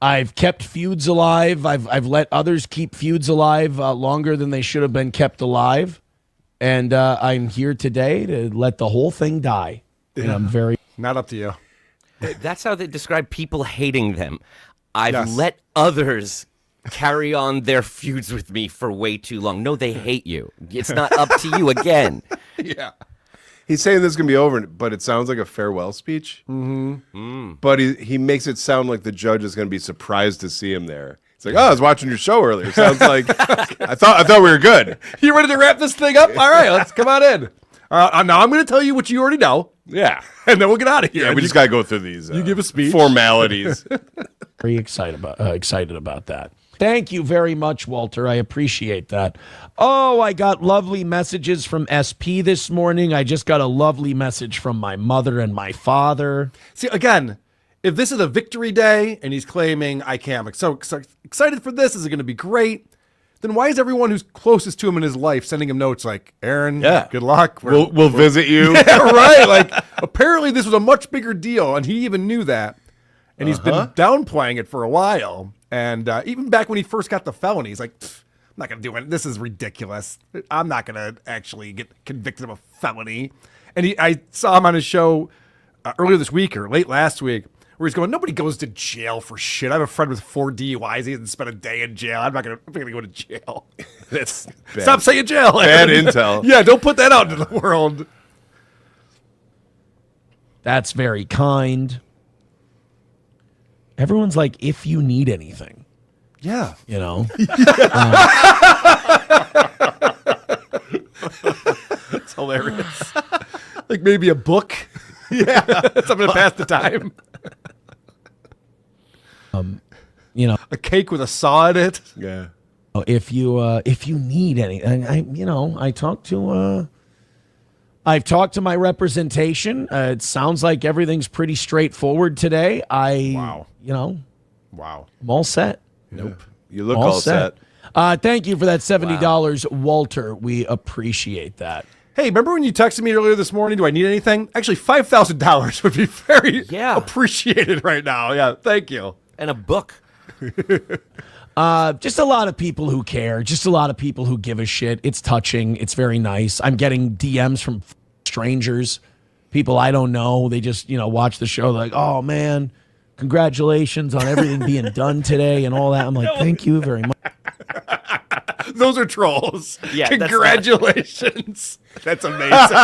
Speaker 6: I've kept feuds alive. I've let others keep feuds alive longer than they should have been kept alive. And I'm here today to let the whole thing die. Yeah. And I'm very...
Speaker 1: Not up to you.
Speaker 10: That's how they describe people hating them. I've let others carry on their feuds with me for way too long. No, they hate you. It's not up to you again.
Speaker 2: Yeah. He's saying this is going to be over, but it sounds like a farewell speech.
Speaker 1: Mm-hmm.
Speaker 2: But he makes it sound like the judge is going to be surprised to see him there. It's like, I was watching your show earlier. Sounds like I thought we were good.
Speaker 1: You ready to wrap this thing up? All right, let's come on in. Now I'm going to tell you what you already know.
Speaker 2: Yeah.
Speaker 1: And then we'll get out of here.
Speaker 2: Yeah, we just got to go through these
Speaker 1: you give a speech.
Speaker 2: Formalities.
Speaker 6: Very excited about that. Thank you very much, Walter. I appreciate that. Oh, I got lovely messages from SP this morning. I just got a lovely message from my mother and my father.
Speaker 1: See, again, if this is a victory day and he's claiming I'm so excited for this, is it going to be great? Then why is everyone who's closest to him in his life sending him notes like, Aaron, good luck.
Speaker 2: We'll visit you.
Speaker 1: Yeah, right. Like, apparently this was a much bigger deal, and he even knew that. And he's been downplaying it for a while. And even back when he first got the felony, he's like, I'm not going to do it. This is ridiculous. I'm not going to actually get convicted of a felony. And I saw him on his show earlier this week or late last week, where he's going, nobody goes to jail for shit. I have a friend with 4 DUIs. He hasn't spent a day in jail. I'm not going to go to jail.
Speaker 2: That's bad.
Speaker 1: Stop saying jail.
Speaker 2: Bad intel.
Speaker 1: Yeah, don't put that out into the world.
Speaker 6: That's very kind. Everyone's like, if you need anything.
Speaker 1: Yeah.
Speaker 6: You know?
Speaker 1: It's hilarious. Like maybe a book. Yeah. Something to pass the time. A cake with a saw in it.
Speaker 2: Yeah.
Speaker 6: If you need anything, I've talked to my representation. It sounds like everything's pretty straightforward today.
Speaker 1: Wow.
Speaker 6: I'm all set.
Speaker 2: Nope. You look all set.
Speaker 6: Thank you for that $70, Walter. We appreciate that.
Speaker 1: Hey, remember when you texted me earlier this morning? Do I need anything? Actually, $5,000 would be very appreciated right now. Yeah, thank you.
Speaker 10: And a book.
Speaker 6: Just a lot of people who care. Just a lot of people who give a shit. It's touching. It's very nice. I'm getting DMs from strangers people I don't know. They just, watch the show. They're like, oh, man, congratulations on everything being done today and all that. I'm like, thank you very much.
Speaker 1: Those are trolls.
Speaker 10: Yeah,
Speaker 1: congratulations. That's amazing.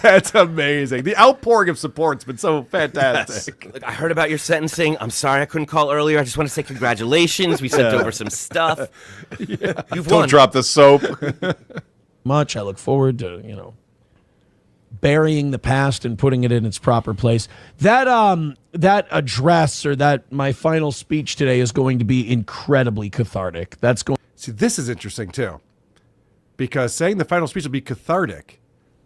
Speaker 1: That's amazing. The outpouring of support's been so fantastic.
Speaker 10: Look, I heard about your sentencing. I'm sorry I couldn't call earlier. I just want to say congratulations. We sent over some stuff. You've
Speaker 2: Don't
Speaker 10: won.
Speaker 2: drop the soap.
Speaker 6: I look forward to, burying the past and putting it in its proper place. That address or that my final speech today is going to be incredibly cathartic. That's going.
Speaker 1: See, this is interesting too, because saying the final speech will be cathartic,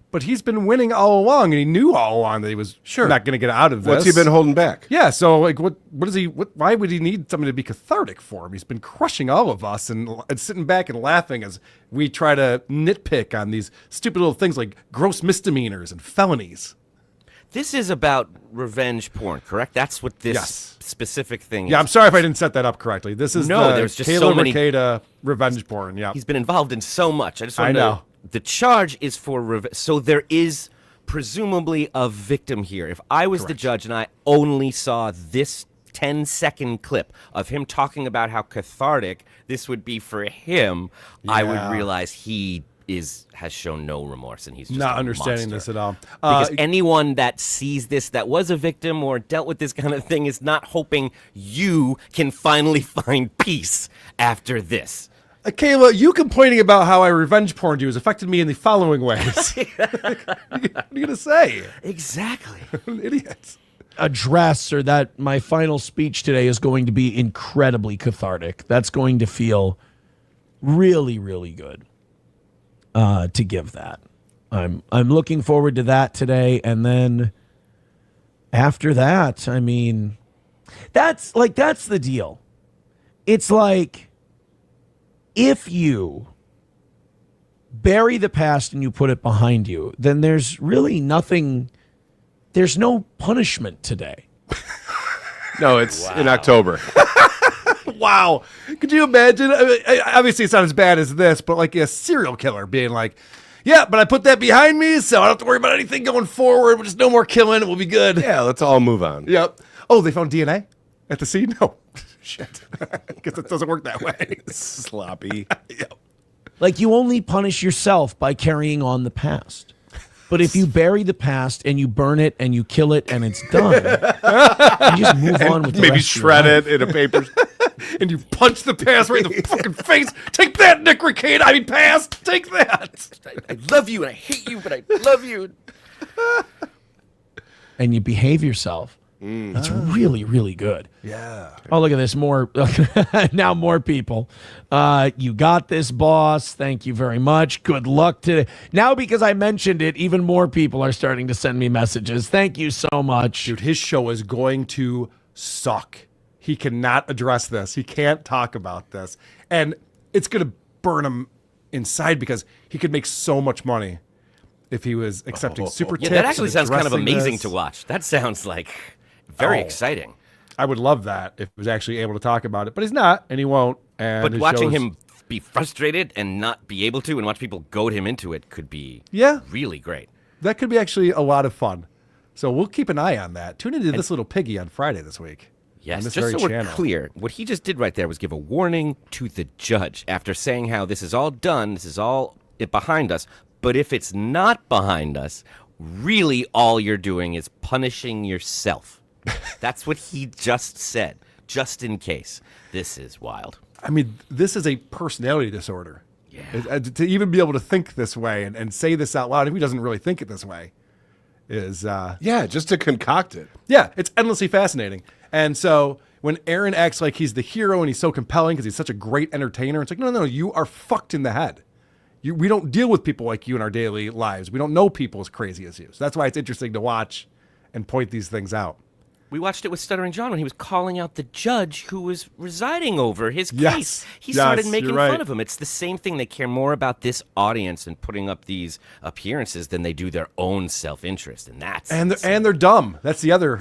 Speaker 1: but he's been winning all along, and he knew all along that he was not going to get out of this.
Speaker 2: What's he been holding back?
Speaker 1: Yeah, so like, what is he? Why would he need something to be cathartic for him? He's been crushing all of us and sitting back and laughing as we try to nitpick on these stupid little things like gross misdemeanors and felonies.
Speaker 10: This is about revenge porn, correct? That's what this specific thing is.
Speaker 1: Yeah, I'm sorry if I didn't set that up correctly. This is
Speaker 10: there's just
Speaker 1: Kayla
Speaker 10: so many
Speaker 1: Ricada revenge porn. Yeah,
Speaker 10: He's been involved in so much. I just want
Speaker 1: I
Speaker 10: to
Speaker 1: know.
Speaker 10: The charge is for revenge. So there is presumably a victim here. If I was the judge and I only saw this 10-second clip of him talking about how cathartic this would be for him, I would realize he has shown no remorse and he's just
Speaker 1: not
Speaker 10: a
Speaker 1: understanding
Speaker 10: monster.
Speaker 1: this at all.
Speaker 10: Because anyone that sees this that was a victim or dealt with this kind of thing is not hoping you can finally find peace after this.
Speaker 1: Kayla, you complaining about how I revenge porned you has affected me in the following ways. What are you going to say?
Speaker 10: Exactly.
Speaker 1: Idiots.
Speaker 6: Address or that my final speech today is going to be incredibly cathartic. That's going to feel really, really good to give that. I'm looking forward to that today, and then after that, I mean, that's the deal. It's like if you bury the past and you put it behind you, then there's really nothing. There's no punishment today.
Speaker 2: No, it's in October.
Speaker 1: Wow. Could you imagine? I mean, obviously, it's not as bad as this, but like a serial killer being like, yeah, but I put that behind me, so I don't have to worry about anything going forward. We'll just no more killing. We'll be good.
Speaker 2: Yeah, let's all move on.
Speaker 1: Yep. Oh, they found DNA at the scene? No. Shit. Because it doesn't work that way.
Speaker 2: Sloppy.
Speaker 1: Yep.
Speaker 6: Like, you only punish yourself by carrying on the past. But if you bury the past and you burn it and you kill it and it's done, you just move on with the
Speaker 2: Maybe
Speaker 6: rest
Speaker 2: shred
Speaker 6: of your life.
Speaker 2: it in a paper.
Speaker 1: And you punch the past right in the fucking face. Take that, Nick Ricade. I mean, past. Take that.
Speaker 10: I love you and I hate you, but I love you.
Speaker 6: And you behave yourself. It's really, really good.
Speaker 1: Yeah.
Speaker 6: Oh, look at this. More now more people. You got this, boss. Thank you very much. Good luck today. Now, because I mentioned it, even more people are starting to send me messages. Thank you so much.
Speaker 1: Dude, his show is going to suck. He cannot address this. He can't talk about this. And it's going to burn him inside because he could make so much money if he was accepting super tips.
Speaker 10: Yeah, that actually
Speaker 1: and
Speaker 10: sounds kind of
Speaker 1: addressing
Speaker 10: amazing
Speaker 1: this.
Speaker 10: to watch. That sounds like very exciting.
Speaker 1: I would love that if he was actually able to talk about it, but he's not, and he won't. And
Speaker 10: But
Speaker 1: his
Speaker 10: watching
Speaker 1: shows-
Speaker 10: him be frustrated and not be able to and watch people goad him into it could be really great.
Speaker 1: That could be actually a lot of fun. So we'll keep an eye on that. Tune into this little piggy on Friday this week.
Speaker 10: Yes,
Speaker 1: on this
Speaker 10: just
Speaker 1: very
Speaker 10: so we're
Speaker 1: channel.
Speaker 10: clear, what he just did right there was give a warning to the judge after saying how this is all done, this is all behind us, but if it's not behind us, really all you're doing is punishing yourself. That's what he just said, just in case. This is wild.
Speaker 1: I mean, this is a personality disorder. Yeah. To even be able to think this way and say this out loud, if he doesn't really think it this way, is...
Speaker 2: yeah, just to concoct it.
Speaker 1: Yeah, it's endlessly fascinating. And so when Aaron acts like he's the hero and he's so compelling because he's such a great entertainer, it's like, no, you are fucked in the head. We don't deal with people like you in our daily lives. We don't know people as crazy as you. So that's why it's interesting to watch and point these things out.
Speaker 10: We watched it with Stuttering John when he was calling out the judge who was residing over his case.
Speaker 1: Yes.
Speaker 10: He started
Speaker 1: Yes,
Speaker 10: making
Speaker 1: you're right.
Speaker 10: fun of him. It's the same thing. They care more about this audience and putting up these appearances than they do their own self-interest. And that's...
Speaker 1: And they're dumb. That's the other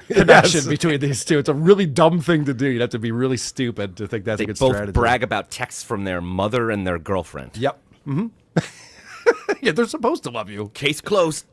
Speaker 1: connection between these two. It's a really dumb thing to do. You'd have to be really stupid to think that's
Speaker 10: they
Speaker 1: a good
Speaker 10: both
Speaker 1: strategy.
Speaker 10: brag about texts from their mother and their girlfriend.
Speaker 1: Yep. Mm-hmm. Yeah, they're supposed to love you.
Speaker 10: Case closed.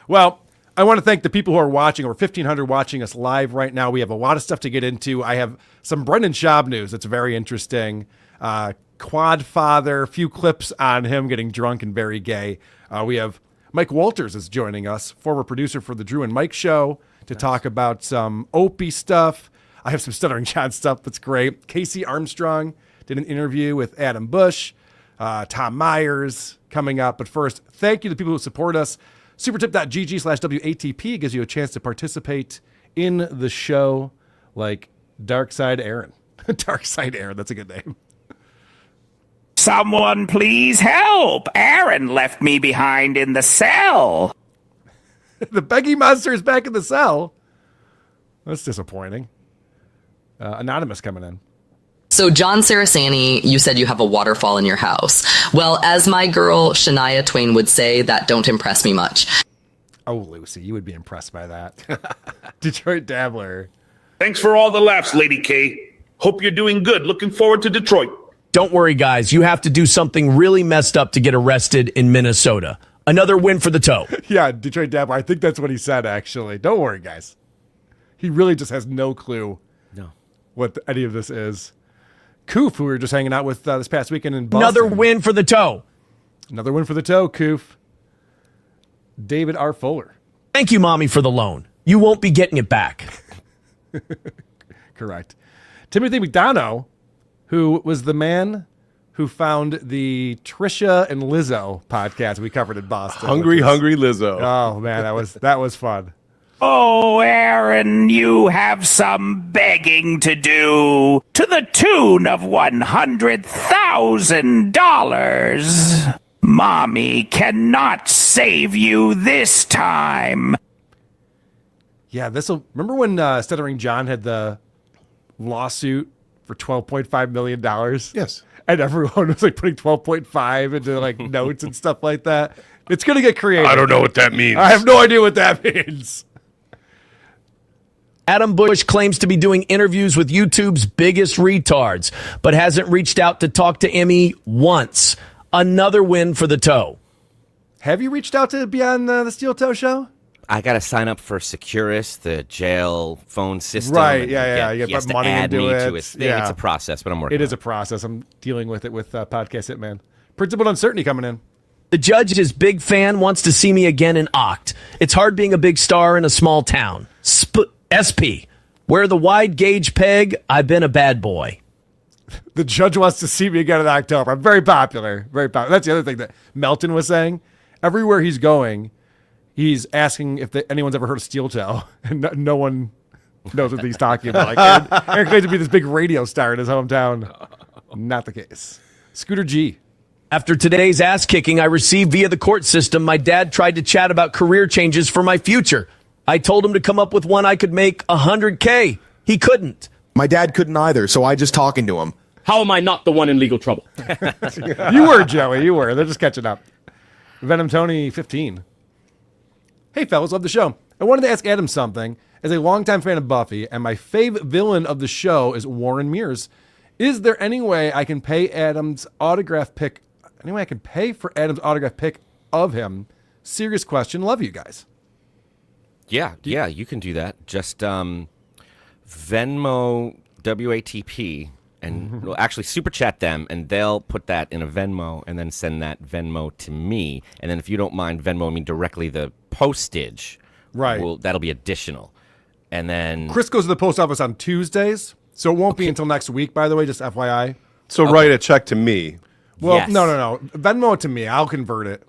Speaker 1: Well, I want to thank the people who are watching. Over 1,500 watching us live right now. We have a lot of stuff to get into. I have some Brendan Schaub news that's very interesting. Quadfather, a few clips on him getting drunk and very gay. We have Mike Wolters is joining us, former producer for the Drew and Mike Show, to talk about some Opie stuff. I have some Stuttering John stuff that's great. Casey Armstrong did an interview with Adam Busch. Tom Myers coming up. But first, thank you to the people who support us. Supertip.gg/WATP gives you a chance to participate in the show, like Darkside Aaron. Darkside Aaron, that's a good name.
Speaker 11: Someone please help! Aaron left me behind in the cell.
Speaker 1: The begging monster is back in the cell. That's disappointing. Anonymous coming in.
Speaker 12: So, John Sarasani, you said you have a waterfall in your house. Well, as my girl Shania Twain would say, that don't impress me much.
Speaker 1: Oh, Lucy, you would be impressed by that. Detroit Dabbler.
Speaker 5: Thanks for all the laughs, Lady K. Hope you're doing good. Looking forward to Detroit.
Speaker 6: Don't worry, guys. You have to do something really messed up to get arrested in Minnesota. Another win for the toe.
Speaker 1: Yeah, Detroit Dabbler. I think that's what he said, actually. Don't worry, guys. He really just has no clue what any of this is. Koof, who we were just hanging out with this past weekend in Boston.
Speaker 6: Another win for the toe.
Speaker 1: Another win for the toe, Koof. David R. Fuller.
Speaker 6: Thank you, Mommy, for the loan. You won't be getting it back.
Speaker 1: Correct. Timothy McDonough, who was the man who found the Trisha and Lizzo podcast we covered in Boston.
Speaker 2: Hungry Lizzo.
Speaker 1: Oh, man, that was fun.
Speaker 11: Oh, Aaron, you have some begging to do to the tune of $100,000. Mommy cannot save you this time.
Speaker 1: Yeah, this'll. Remember when Stuttering John had the lawsuit for $12.5 million?
Speaker 2: Yes.
Speaker 1: And everyone was like putting 12.5 into like notes and stuff like that. It's going to get creative.
Speaker 2: I don't know what that means.
Speaker 1: I have no idea what that means.
Speaker 6: Adam Busch claims to be doing interviews with YouTube's biggest retards, but hasn't reached out to talk to Emmy once. Another win for the toe.
Speaker 1: Have you reached out to be on the Steel Toe Show?
Speaker 10: I got to sign up for Securus, the jail phone system.
Speaker 1: Right,
Speaker 10: and
Speaker 1: yeah.
Speaker 10: He
Speaker 1: You
Speaker 10: has
Speaker 1: put
Speaker 10: to
Speaker 1: money
Speaker 10: add
Speaker 1: into
Speaker 10: me
Speaker 1: it.
Speaker 10: to his thing.
Speaker 1: Yeah.
Speaker 10: It's a process, but I'm working
Speaker 1: It
Speaker 10: on
Speaker 1: is a process. I'm dealing with it with Podcast Hitman. Principled Uncertainty coming in.
Speaker 6: The judge's big fan wants to see me again in Oct. It's hard being a big star in a small town. SP. Wear the wide gauge peg. I've been a bad boy.
Speaker 1: The judge wants to see me again in October. I'm very popular. Very popular. That's the other thing that Melton was saying. Everywhere he's going, he's asking if anyone's ever heard of Steel Toe. And no one knows what he's talking about. Like Aaron claims to be this big radio star in his hometown. Not the case. Scooter G.
Speaker 6: After today's ass kicking I received via the court system, my dad tried to chat about career changes for my future. I told him to come up with one I could make $100K. He couldn't.
Speaker 13: My dad couldn't either, so I just talking to him.
Speaker 14: How am I not the one in legal trouble?
Speaker 1: You were, Joey. You were. They're just catching up. Venom Tony 15. Hey, fellas, love the show. I wanted to ask Adam something. As a longtime fan of Buffy, and my fave villain of the show is Warren Mears, is there any way I can pay Adam's autograph pick? Any way I can pay for Adam's autograph pick of him? Serious question. Love you guys.
Speaker 10: Yeah, you can do that. Just Venmo WATP and well, actually super chat them, and they'll put that in a Venmo and then send that Venmo to me. And then if you don't mind Venmo me directly the postage,
Speaker 1: right?
Speaker 10: That'll be additional. And then
Speaker 1: Chris goes to the post office on Tuesdays, so it won't be until next week. By the way, just FYI.
Speaker 2: So write a check to me.
Speaker 1: Well,
Speaker 10: Yes.
Speaker 1: no. Venmo it to me. I'll convert it.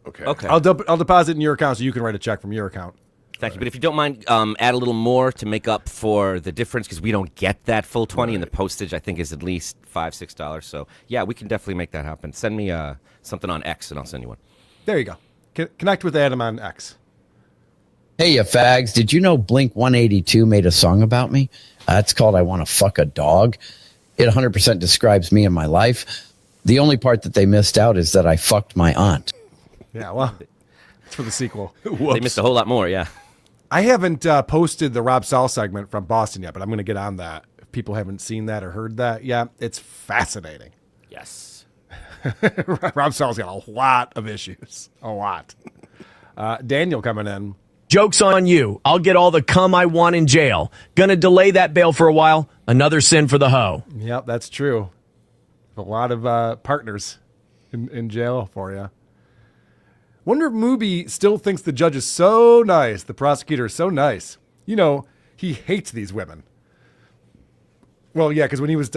Speaker 2: Okay.
Speaker 1: I'll deposit in your account so you can write a check from your account.
Speaker 10: thank you. But if you don't mind, add a little more to make up for the difference because we don't get that full 20, and the postage I think is at least $5-6. So yeah, we can definitely make that happen. Send me something on X, and I'll send you one.
Speaker 1: There you go. Connect with Adam on X.
Speaker 15: Hey, you fags. Did you know Blink 182 made a song about me? It's called I Want to Fuck a Dog. It 100% describes me and my life. The only part that they missed out is that I fucked my aunt.
Speaker 1: Yeah, well, it's for the sequel.
Speaker 10: They missed a whole lot more, yeah.
Speaker 1: I haven't posted the Rob Saul segment from Boston yet, but I'm going to get on that. If people haven't seen that or heard that yet, it's fascinating.
Speaker 10: Yes.
Speaker 1: Rob Saul's got a lot of issues. A lot. Daniel coming in.
Speaker 14: Joke's on you. I'll get all the cum I want in jail. Gonna delay that bail for a while. Another sin for the hoe.
Speaker 1: Yep, that's true. A lot of partners in jail for you. Wonder if Mooby still thinks the judge is so nice. The prosecutor is so nice. You know, he hates these women. Well, yeah, because when he was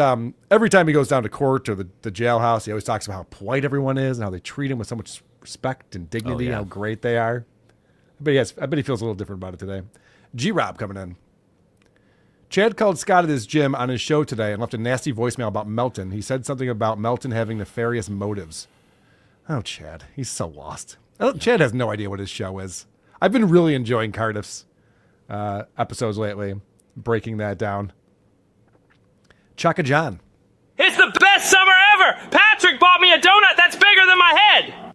Speaker 1: every time he goes down to court or the jailhouse, he always talks about how polite everyone is and how they treat him with so much respect and dignity, how great they are. I bet he feels a little different about it today. G-Rob coming in. Chad called Scott at his gym on his show today and left a nasty voicemail about Melton. He said something about Melton having nefarious motives. Oh, Chad, he's so lost. Chad has no idea what his show is. I've been really enjoying Cardiff's episodes lately, breaking that down. Chaka John.
Speaker 16: It's the best summer ever! Patrick bought me a donut that's bigger than my head!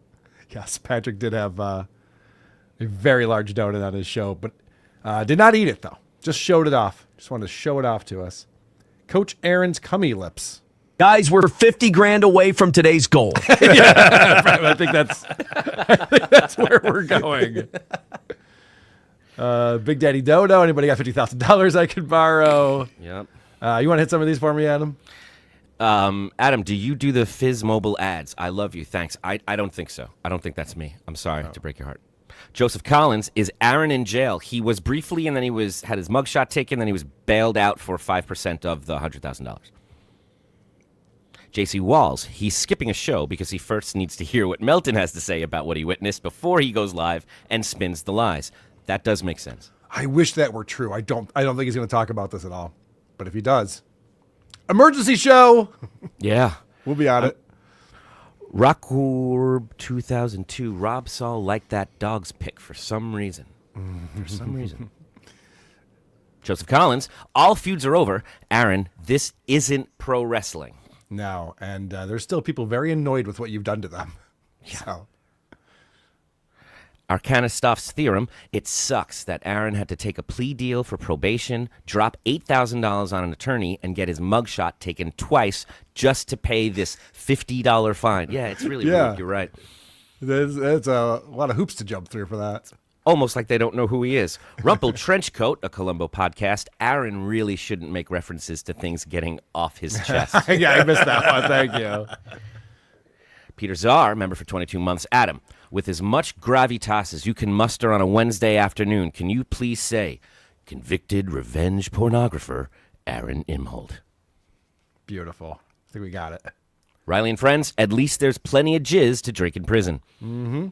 Speaker 1: Yes, Patrick did have a very large donut on his show, but did not eat it, though. Just showed it off. Just wanted to show it off to us. Coach Aaron's cummy lips.
Speaker 14: Guys, we're 50 grand away from today's goal.
Speaker 1: Yeah, I think that's where we're going. Big Daddy Dodo. Anybody got $50,000 I could borrow?
Speaker 10: Yep.
Speaker 1: You want to hit some of these for me, Adam?
Speaker 10: Adam, do you do the Fizz mobile ads? I love you. Thanks. I don't think so. I don't think that's me. I'm sorry to break your heart. Joseph Collins, is Aaron in jail? He was briefly, and then he had his mugshot taken, then he was bailed out for 5% of the $100,000. J.C. Walls, he's skipping a show because he first needs to hear what Melton has to say about what he witnessed before he goes live and spins the lies. That does make sense.
Speaker 1: I wish that were true. I don't think he's going to talk about this at all. But if he does, emergency show.
Speaker 10: Yeah.
Speaker 1: We'll be on it.
Speaker 10: Rockorb 2002. Rob Saul liked that dog's pick for some reason. Joseph Collins. All feuds are over. Aaron, this isn't pro wrestling.
Speaker 1: No, and there's still people very annoyed with what you've done to them. Yeah. So.
Speaker 10: Arcanastoff's theorem. It sucks that Aaron had to take a plea deal for probation, drop $8,000 on an attorney, and get his mugshot taken twice just to pay this $50 fine. Yeah, it's really rude. You're right.
Speaker 1: There's a lot of hoops to jump through for that.
Speaker 10: Almost like they don't know who he is. Rumpled Trenchcoat, a Columbo podcast. Aaron really shouldn't make references to things getting off his chest.
Speaker 1: Yeah, I missed that one. Thank you.
Speaker 10: Peter Czar, member for 22 months. Adam, with as much gravitas as you can muster on a Wednesday afternoon, can you please say, convicted revenge pornographer, Aaron Imholte?
Speaker 1: Beautiful. I think we got it.
Speaker 10: Riley and friends, at least there's plenty of jizz to drink in prison.
Speaker 1: Mm-hmm.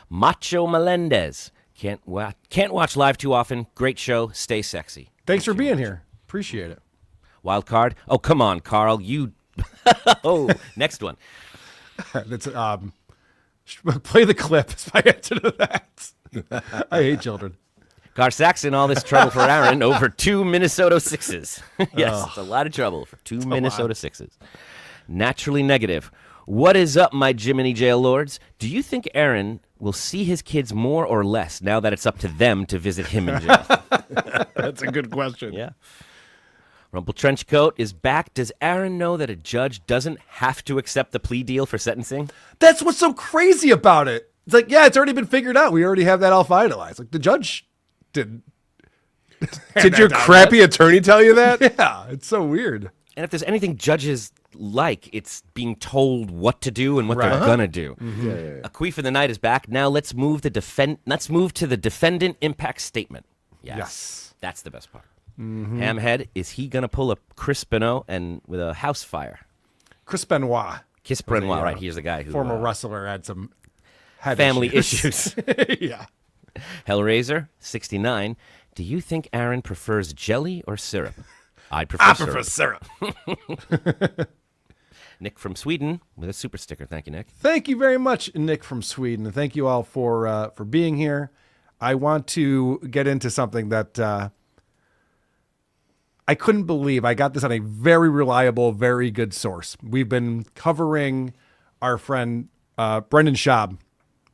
Speaker 10: Macho Melendez. Can't watch live too often. Great show. Stay sexy.
Speaker 1: Thanks for being here. Appreciate it.
Speaker 10: Wild card. Oh, come on, Carl. You. Oh, next one.
Speaker 1: That's play the clip. Is my answer to that. I hate children.
Speaker 10: Gar Saxon, all this trouble for Aaron over 2 Minnesota Sixes. Yes, it's a lot of trouble for 2 Minnesota Sixes. Naturally negative. What is up, my Jiminy Jail Lords? Do you think Aaron will see his kids more or less now that it's up to them to visit him in jail?
Speaker 1: That's a good question.
Speaker 10: Yeah. Rumple Trenchcoat is back. Does Aaron know that a judge doesn't have to accept the plea deal for sentencing?
Speaker 1: That's what's so crazy about it. It's like, yeah, it's already been figured out. We already have that all finalized. Like, the judge didn't.
Speaker 2: Did your crappy attorney tell you that?
Speaker 1: Yeah, it's so weird.
Speaker 10: And if there's anything judges like, it's being told what to do and what they're gonna do.
Speaker 2: Mm-hmm.
Speaker 10: A queef in the night is back. Now let's move to the defendant impact statement. Yes. That's the best part.
Speaker 1: Mm-hmm.
Speaker 10: Hamhead, is he gonna pull a Chris Benoit and with a house fire?
Speaker 1: Chris Benoit.
Speaker 10: Chris Benoit, right? Here's the guy who
Speaker 1: former wrestler, had some
Speaker 10: family issues.
Speaker 1: Yeah.
Speaker 10: Hellraiser 69. Do you think Aaron prefers jelly or syrup? I prefer
Speaker 1: syrup.
Speaker 10: Nick from Sweden with a super sticker. Thank you, Nick.
Speaker 1: Thank you very much, Nick from Sweden. And thank you all for being here. I want to get into something that I couldn't believe. I got this on a very reliable, very good source. We've been covering our friend Brendan Schaub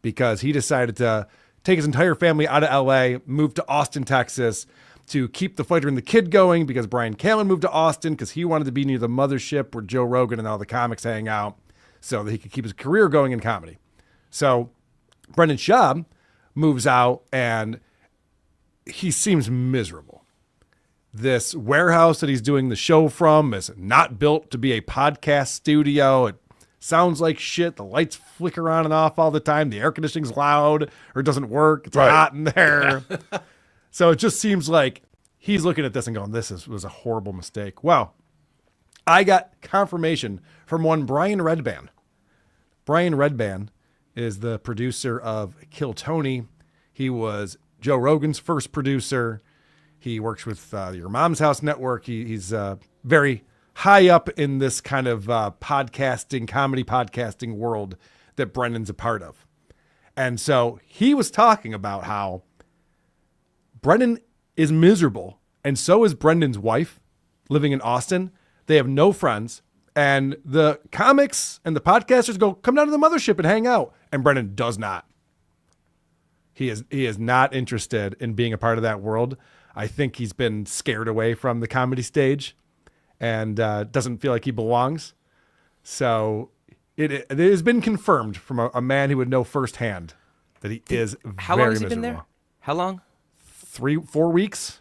Speaker 1: because he decided to take his entire family out of L.A., move to Austin, Texas, to keep the fighter and the kid going because Brian Callen moved to Austin because he wanted to be near the mothership where Joe Rogan and all the comics hang out so that he could keep his career going in comedy. So Brendan Schaub moves out, and he seems miserable. This warehouse that he's doing the show from is not built to be a podcast studio. It sounds like shit. The lights flicker on and off all the time. The air conditioning's loud or it doesn't work. It's hot in there. So it just seems like he's looking at this and going, was a horrible mistake. Well, I got confirmation from one Brian Redban. Brian Redban is the producer of Kill Tony. He was Joe Rogan's first producer. He works with Your Mom's House Network. He's very high up in this kind of comedy podcasting world that Brendan's a part of. And so he was talking about how Brendan is miserable, and so is Brendan's wife living in Austin. They have no friends, and the comics and the podcasters go, come down to the mothership and hang out. And Brendan does not. He is not interested in being a part of that world. I think he's been scared away from the comedy stage and doesn't feel like he belongs. So it has been confirmed from a man who would know firsthand that he is
Speaker 10: How
Speaker 1: very
Speaker 10: long has he
Speaker 1: miserable.
Speaker 10: been there? How long?
Speaker 1: 3-4 weeks,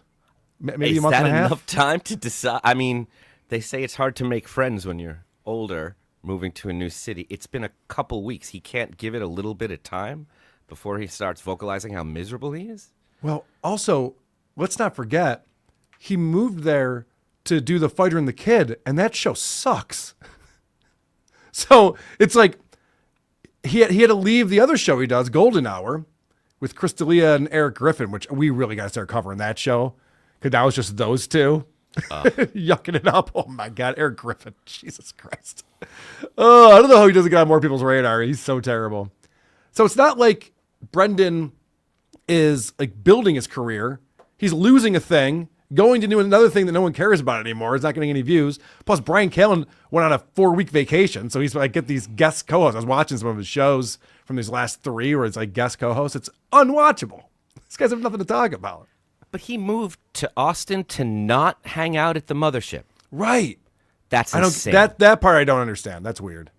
Speaker 1: maybe
Speaker 10: Is
Speaker 1: a month and a
Speaker 10: that
Speaker 1: half.
Speaker 10: enough time to decide? I mean, they say it's hard to make friends when you're older, moving to a new city. It's been a couple weeks. He can't give it a little bit of time before he starts vocalizing how miserable he is?
Speaker 1: Well, also, let's not forget, he moved there to do The Fighter and the Kid, and that show sucks. So it's like he had to leave the other show he does, Golden Hour, with Chris D'Elia and Eric Griffin, which we really got to start covering that show, because now it's just those two yucking it up. Oh my God, Eric Griffin, Jesus Christ. Oh, I don't know how he doesn't get on more people's radar. He's so terrible. So it's not like Brendan is like building his career. He's losing a thing, going to do another thing that no one cares about anymore. He's not getting any views. Plus, Brian Callen went on a 4-week vacation, so he's like get these guest co-hosts. I was watching some of his shows from these last 3 where it's like guest co-hosts. It's unwatchable. These guys have nothing to talk about.
Speaker 10: But he moved to Austin to not hang out at the mothership.
Speaker 1: Right.
Speaker 10: That's
Speaker 1: I don't
Speaker 10: insane.
Speaker 1: that part I don't understand. That's weird.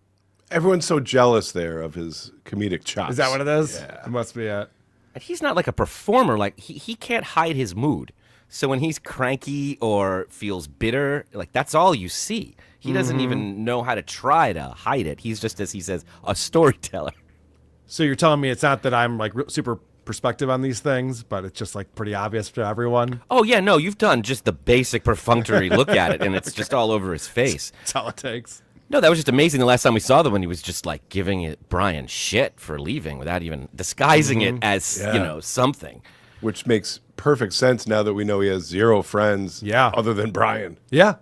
Speaker 2: Everyone's so jealous there of his comedic chops.
Speaker 1: Is that what it is?
Speaker 2: Yeah.
Speaker 1: It must be it.
Speaker 10: And he's not like a performer. Like he can't hide his mood. So when he's cranky or feels bitter, like that's all you see. He doesn't even know how to try to hide it. He's just, as he says, a storyteller.
Speaker 1: So you're telling me it's not that I'm like super perspective on these things, but it's just like pretty obvious to everyone.
Speaker 10: Oh yeah, no, you've done just the basic perfunctory look at it, and it's just all over his face.
Speaker 1: That's all it takes.
Speaker 10: No, that was just amazing. The last time we saw them, when he was just like giving it Brian shit for leaving without even disguising it as something.
Speaker 2: Which makes perfect sense now that we know he has 0 friends.
Speaker 1: Yeah.
Speaker 2: Other than Brian.
Speaker 1: Yeah.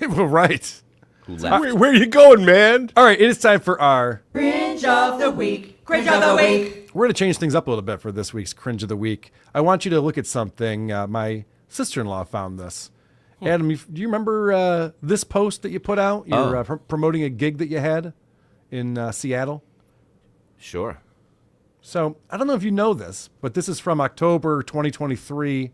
Speaker 1: Well, right.
Speaker 10: Who left?
Speaker 2: Where are you going, man?
Speaker 1: All right, it is time for our
Speaker 17: Cringe of the week. Cringe of the week.
Speaker 1: We're going to change things up a little bit for this week's Cringe of the Week. I want you to look at something. My sister-in-law found this. Adam, do you remember this post that you put out? You're promoting a gig that you had in Seattle.
Speaker 10: Sure.
Speaker 1: So I don't know if you know this, but this is from October 2023.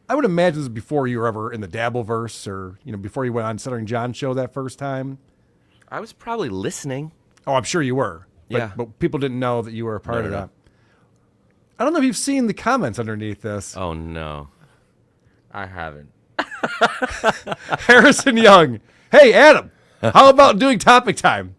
Speaker 1: I would imagine this was before you were ever in the Dabbleverse, or before you went on Stuttering John show that first time.
Speaker 10: I was probably listening.
Speaker 1: Oh, I'm sure you were.
Speaker 10: Yeah.
Speaker 1: But people didn't know that you were a part of
Speaker 10: No.
Speaker 1: that. I don't know if you've seen the comments underneath this.
Speaker 10: Oh no, I haven't.
Speaker 1: Harrison Young. Hey, Adam, how about doing topic time?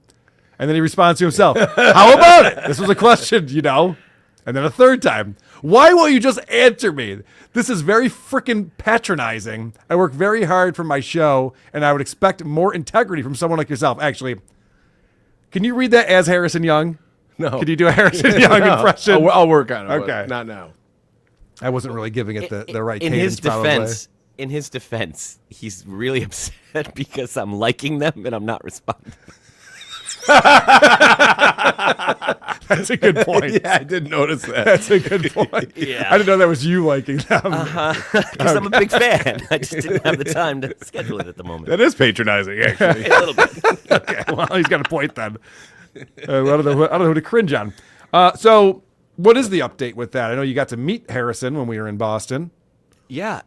Speaker 1: And then he responds to himself. How about it? This was a question, And then a third time. Why won't you just answer me? This is very freaking patronizing. I work very hard for my show, and I would expect more integrity from someone like yourself. Actually, can you read that as Harrison Young?
Speaker 2: No.
Speaker 1: Can you do a Harrison Young impression?
Speaker 2: I'll work on it.
Speaker 1: Okay.
Speaker 2: Not now.
Speaker 1: I wasn't really giving it the right
Speaker 10: In
Speaker 1: cadence,
Speaker 10: his defense, in his defense, he's really upset because I'm liking them and I'm not responding.
Speaker 1: That's a good point.
Speaker 2: Yeah, I did notice that.
Speaker 1: That's a good point.
Speaker 10: Yeah.
Speaker 1: I didn't know that was you liking them.
Speaker 10: Because I'm a big fan. I just didn't have the time to schedule it at the moment.
Speaker 2: That is patronizing, actually.
Speaker 10: A little bit.
Speaker 1: Okay, well, he's got a point then. I don't know who to cringe on. So what is the update with that? I know you got to meet Harrison when we were in Boston.
Speaker 10: Yeah,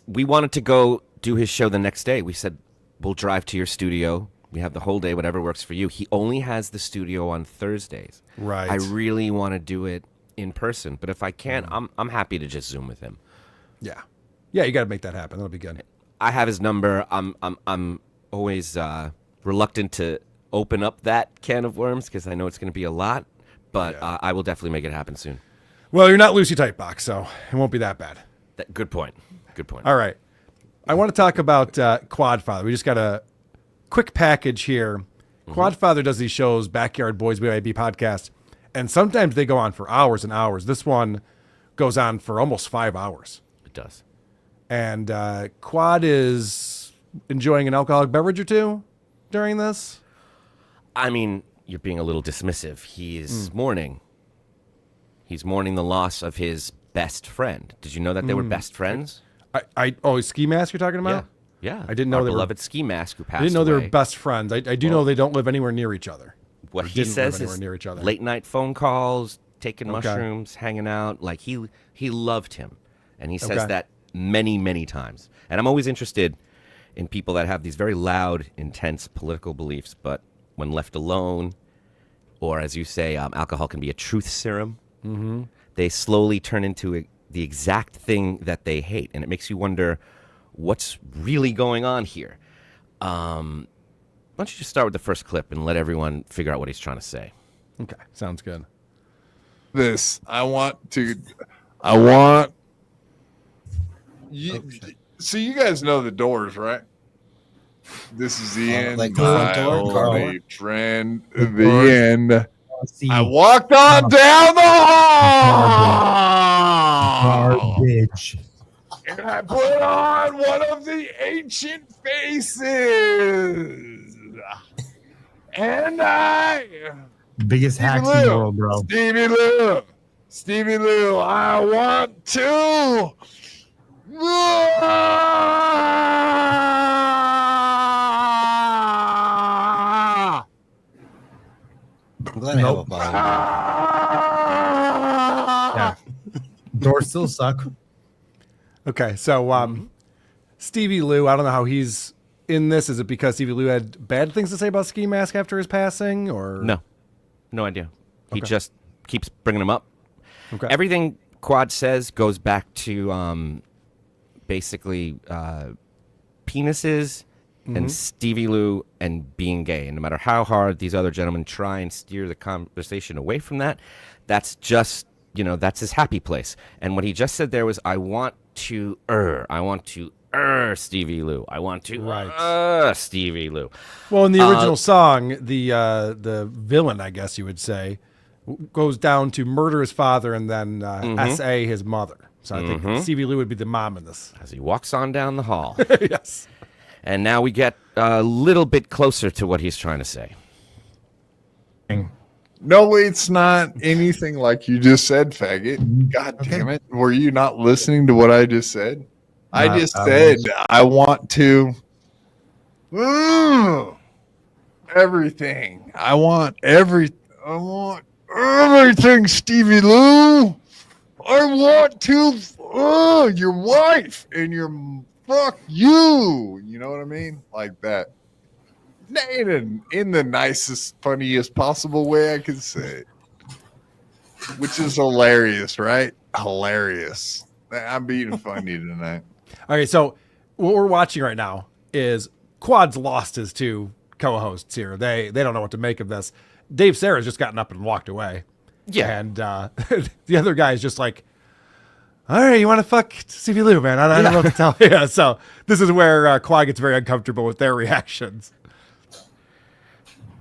Speaker 10: we wanted to go do his show the next day. We said, we'll drive to your studio We have the whole day, whatever works for you. He only has the studio on Thursdays.
Speaker 1: Right.
Speaker 10: I really want to do it in person, but if I can't, I'm happy to just Zoom with him.
Speaker 1: Yeah. Yeah, you got to make that happen. That'll be good.
Speaker 10: I have his number. I'm always reluctant to open up that can of worms because I know it's going to be a lot, but I will definitely make it happen soon.
Speaker 1: Well, you're not Lucy Tightbox, so it won't be that bad.
Speaker 10: Good point. Good point.
Speaker 1: All right. I want to talk about Quadfather. We just got a quick package here. Quadfather does these shows, Backyard Boys BYB podcast, and sometimes they go on for hours and hours. This one goes on for almost 5 hours.
Speaker 10: It does.
Speaker 1: And Quad is enjoying an alcoholic beverage or two during this?
Speaker 10: I mean, you're being a little dismissive. He is mourning. He's mourning the loss of his best friend. Did you know that they were best friends?
Speaker 1: Ski Mask you're talking about?
Speaker 10: Yeah.
Speaker 1: I didn't know
Speaker 10: Our
Speaker 1: they
Speaker 10: beloved Ski Mask who passed
Speaker 1: I didn't know they
Speaker 10: away.
Speaker 1: were best friends. I do know they don't live anywhere near each other.
Speaker 10: What
Speaker 1: Or
Speaker 10: he
Speaker 1: didn't
Speaker 10: says
Speaker 1: live anywhere
Speaker 10: is
Speaker 1: near each other.
Speaker 10: late night phone calls, taking
Speaker 1: Okay.
Speaker 10: mushrooms, hanging out. Like he loved him, and he says
Speaker 1: Okay.
Speaker 10: that many times. And I'm always interested in people that have these very loud, intense political beliefs, but when left alone, or as you say, alcohol can be a truth serum.
Speaker 1: Mm-hmm.
Speaker 10: They slowly turn into the exact thing that they hate, and it makes you wonder what's really going on here. Why don't you just start with the first clip and let everyone figure out what he's trying to say?
Speaker 1: Okay, sounds good.
Speaker 18: I want you. So you guys know the Doors, right? This is the end.
Speaker 19: like the front
Speaker 18: my
Speaker 19: door, Carl.
Speaker 18: only friend. The
Speaker 19: Doors.
Speaker 18: end. I walked on down the hall.
Speaker 19: Garbage.
Speaker 18: And I put on one of the ancient faces. And
Speaker 19: Biggest hacks in the world, bro.
Speaker 18: Stevie Lou, I want to.
Speaker 19: I'm glad I have a volume. Yeah. Doors still suck.
Speaker 1: Okay, so Stevie Lou, I don't know how he's in this. Is it because Stevie Lou had bad things to say about Ski Mask after his passing, or
Speaker 10: No idea. He
Speaker 1: Okay.
Speaker 10: just keeps bringing them up.
Speaker 1: Okay.
Speaker 10: Everything Quad says goes back to basically penises and Stevie Lou and being gay. And no matter how hard these other gentlemen try and steer the conversation away from that, that's just, that's his happy place. And what he just said there was, I want to Stevie Lou. I want to Stevie Lou.
Speaker 1: Well, in the original song, the villain, I guess you would say, goes down to murder his father and then S.A. his mother. So I think Stevie Lou would be the mom in this.
Speaker 10: As he walks on down the hall.
Speaker 1: Yes.
Speaker 10: And now we get a little bit closer to what he's trying to say.
Speaker 18: No, it's not anything like you just said, faggot. God damn it. Were you not listening to what I just said? I just said I want to everything. I want everything, Stevie Lou. I want to your wife and your fuck you. You know what I mean? Like that. In the nicest, funniest possible way I could say it. Which is hilarious, right? Hilarious. I'm being funny tonight.
Speaker 1: Okay, so what we're watching right now is Quad's lost his two co-hosts here. They don't know what to make of this. Dave Sarah's just gotten up and walked away.
Speaker 10: Yeah.
Speaker 1: And the other guy's just like, all right, you want to fuck Stevie Lou, man? I don't know what to tell you. Yeah, so this is where Quad gets very uncomfortable with their reactions.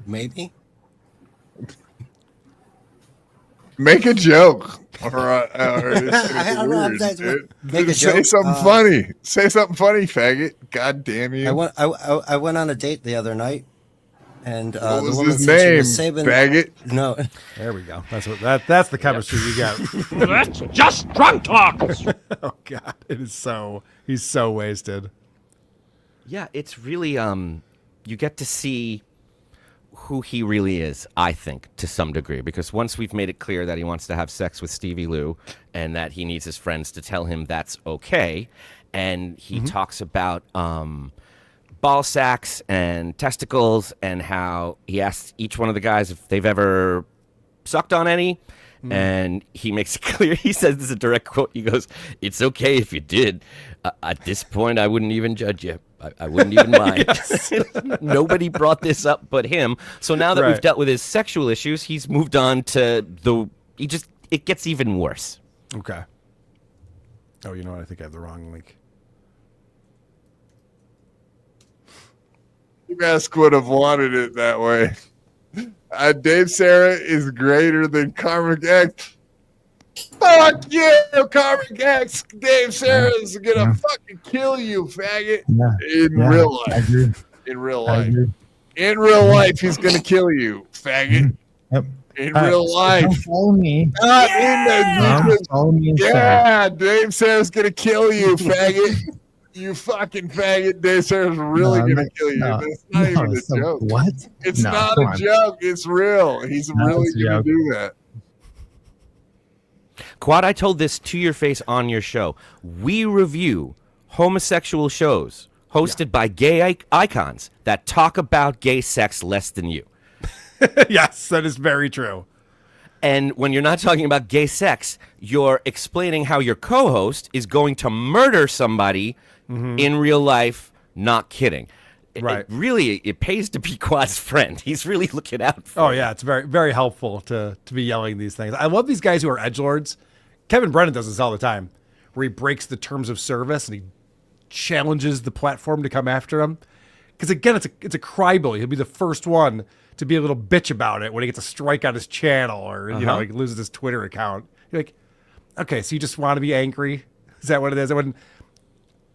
Speaker 19: Maybe.
Speaker 18: Make a joke. All right.
Speaker 19: I don't know if that's what- make a
Speaker 18: Say
Speaker 19: joke.
Speaker 18: something funny. Say something funny, faggot. God damn you.
Speaker 19: I went on a date the other night, and
Speaker 18: What was
Speaker 19: the woman
Speaker 18: his
Speaker 19: said she
Speaker 18: name,
Speaker 19: was saving.
Speaker 18: faggot?
Speaker 19: No.
Speaker 1: There we go. That's the chemistry you get.
Speaker 16: That's just drunk talk.
Speaker 1: Oh God, he's so wasted.
Speaker 10: Yeah, it's really you get to see who he really is, I think, to some degree, because once we've made it clear that he wants to have sex with Stevie Lou and that he needs his friends to tell him that's okay, and he talks about ball sacks and testicles, and how he asks each one of the guys if they've ever sucked on any. And he makes it clear. He says, this is a direct quote. He goes, "It's okay if you did. At this point, I wouldn't even judge you. I wouldn't even mind." Nobody brought this up but him. So now that we've dealt with his sexual issues, he's moved on to it gets even worse.
Speaker 1: Okay. Oh, you know what? I think I have the wrong link.
Speaker 18: Mask would have wanted it that way. Dave Sarah is greater than Karmic X. Fuck you, Karmic X. Dave Sarah is gonna fucking kill you, faggot. In real life.
Speaker 20: I agree.
Speaker 18: In real life. In real life, he's gonna kill you, faggot.
Speaker 20: Yep.
Speaker 18: In real life.
Speaker 20: Don't follow me.
Speaker 18: Not in the
Speaker 20: Follow me instead.
Speaker 18: Yeah, Dave Sarah's gonna kill you, faggot. You fucking faggot. Dave Sarah's really gonna kill you. That's not even a joke.
Speaker 20: What?
Speaker 18: It's not a joke. It's real. He's really gonna do that.
Speaker 10: Quad, I told this to your face on your show. We review homosexual shows hosted by gay icons that talk about gay sex less than you.
Speaker 1: Yes, that is very true.
Speaker 10: And when you're not talking about gay sex, you're explaining how your co-host is going to murder somebody in real life. Not kidding.
Speaker 1: Right.
Speaker 10: It pays to be Quad's friend. He's really looking out for
Speaker 1: yeah, it's very, very helpful to be yelling these things. I love these guys who are edgelords. Kevin Brennan does this all the time, where he breaks the terms of service and he challenges the platform to come after him. Because again, it's a crybaby. He'll be the first one to be a little bitch about it when he gets a strike on his channel or you know, he loses his Twitter account. You're like, okay, so you just want to be angry? Is that what it is? When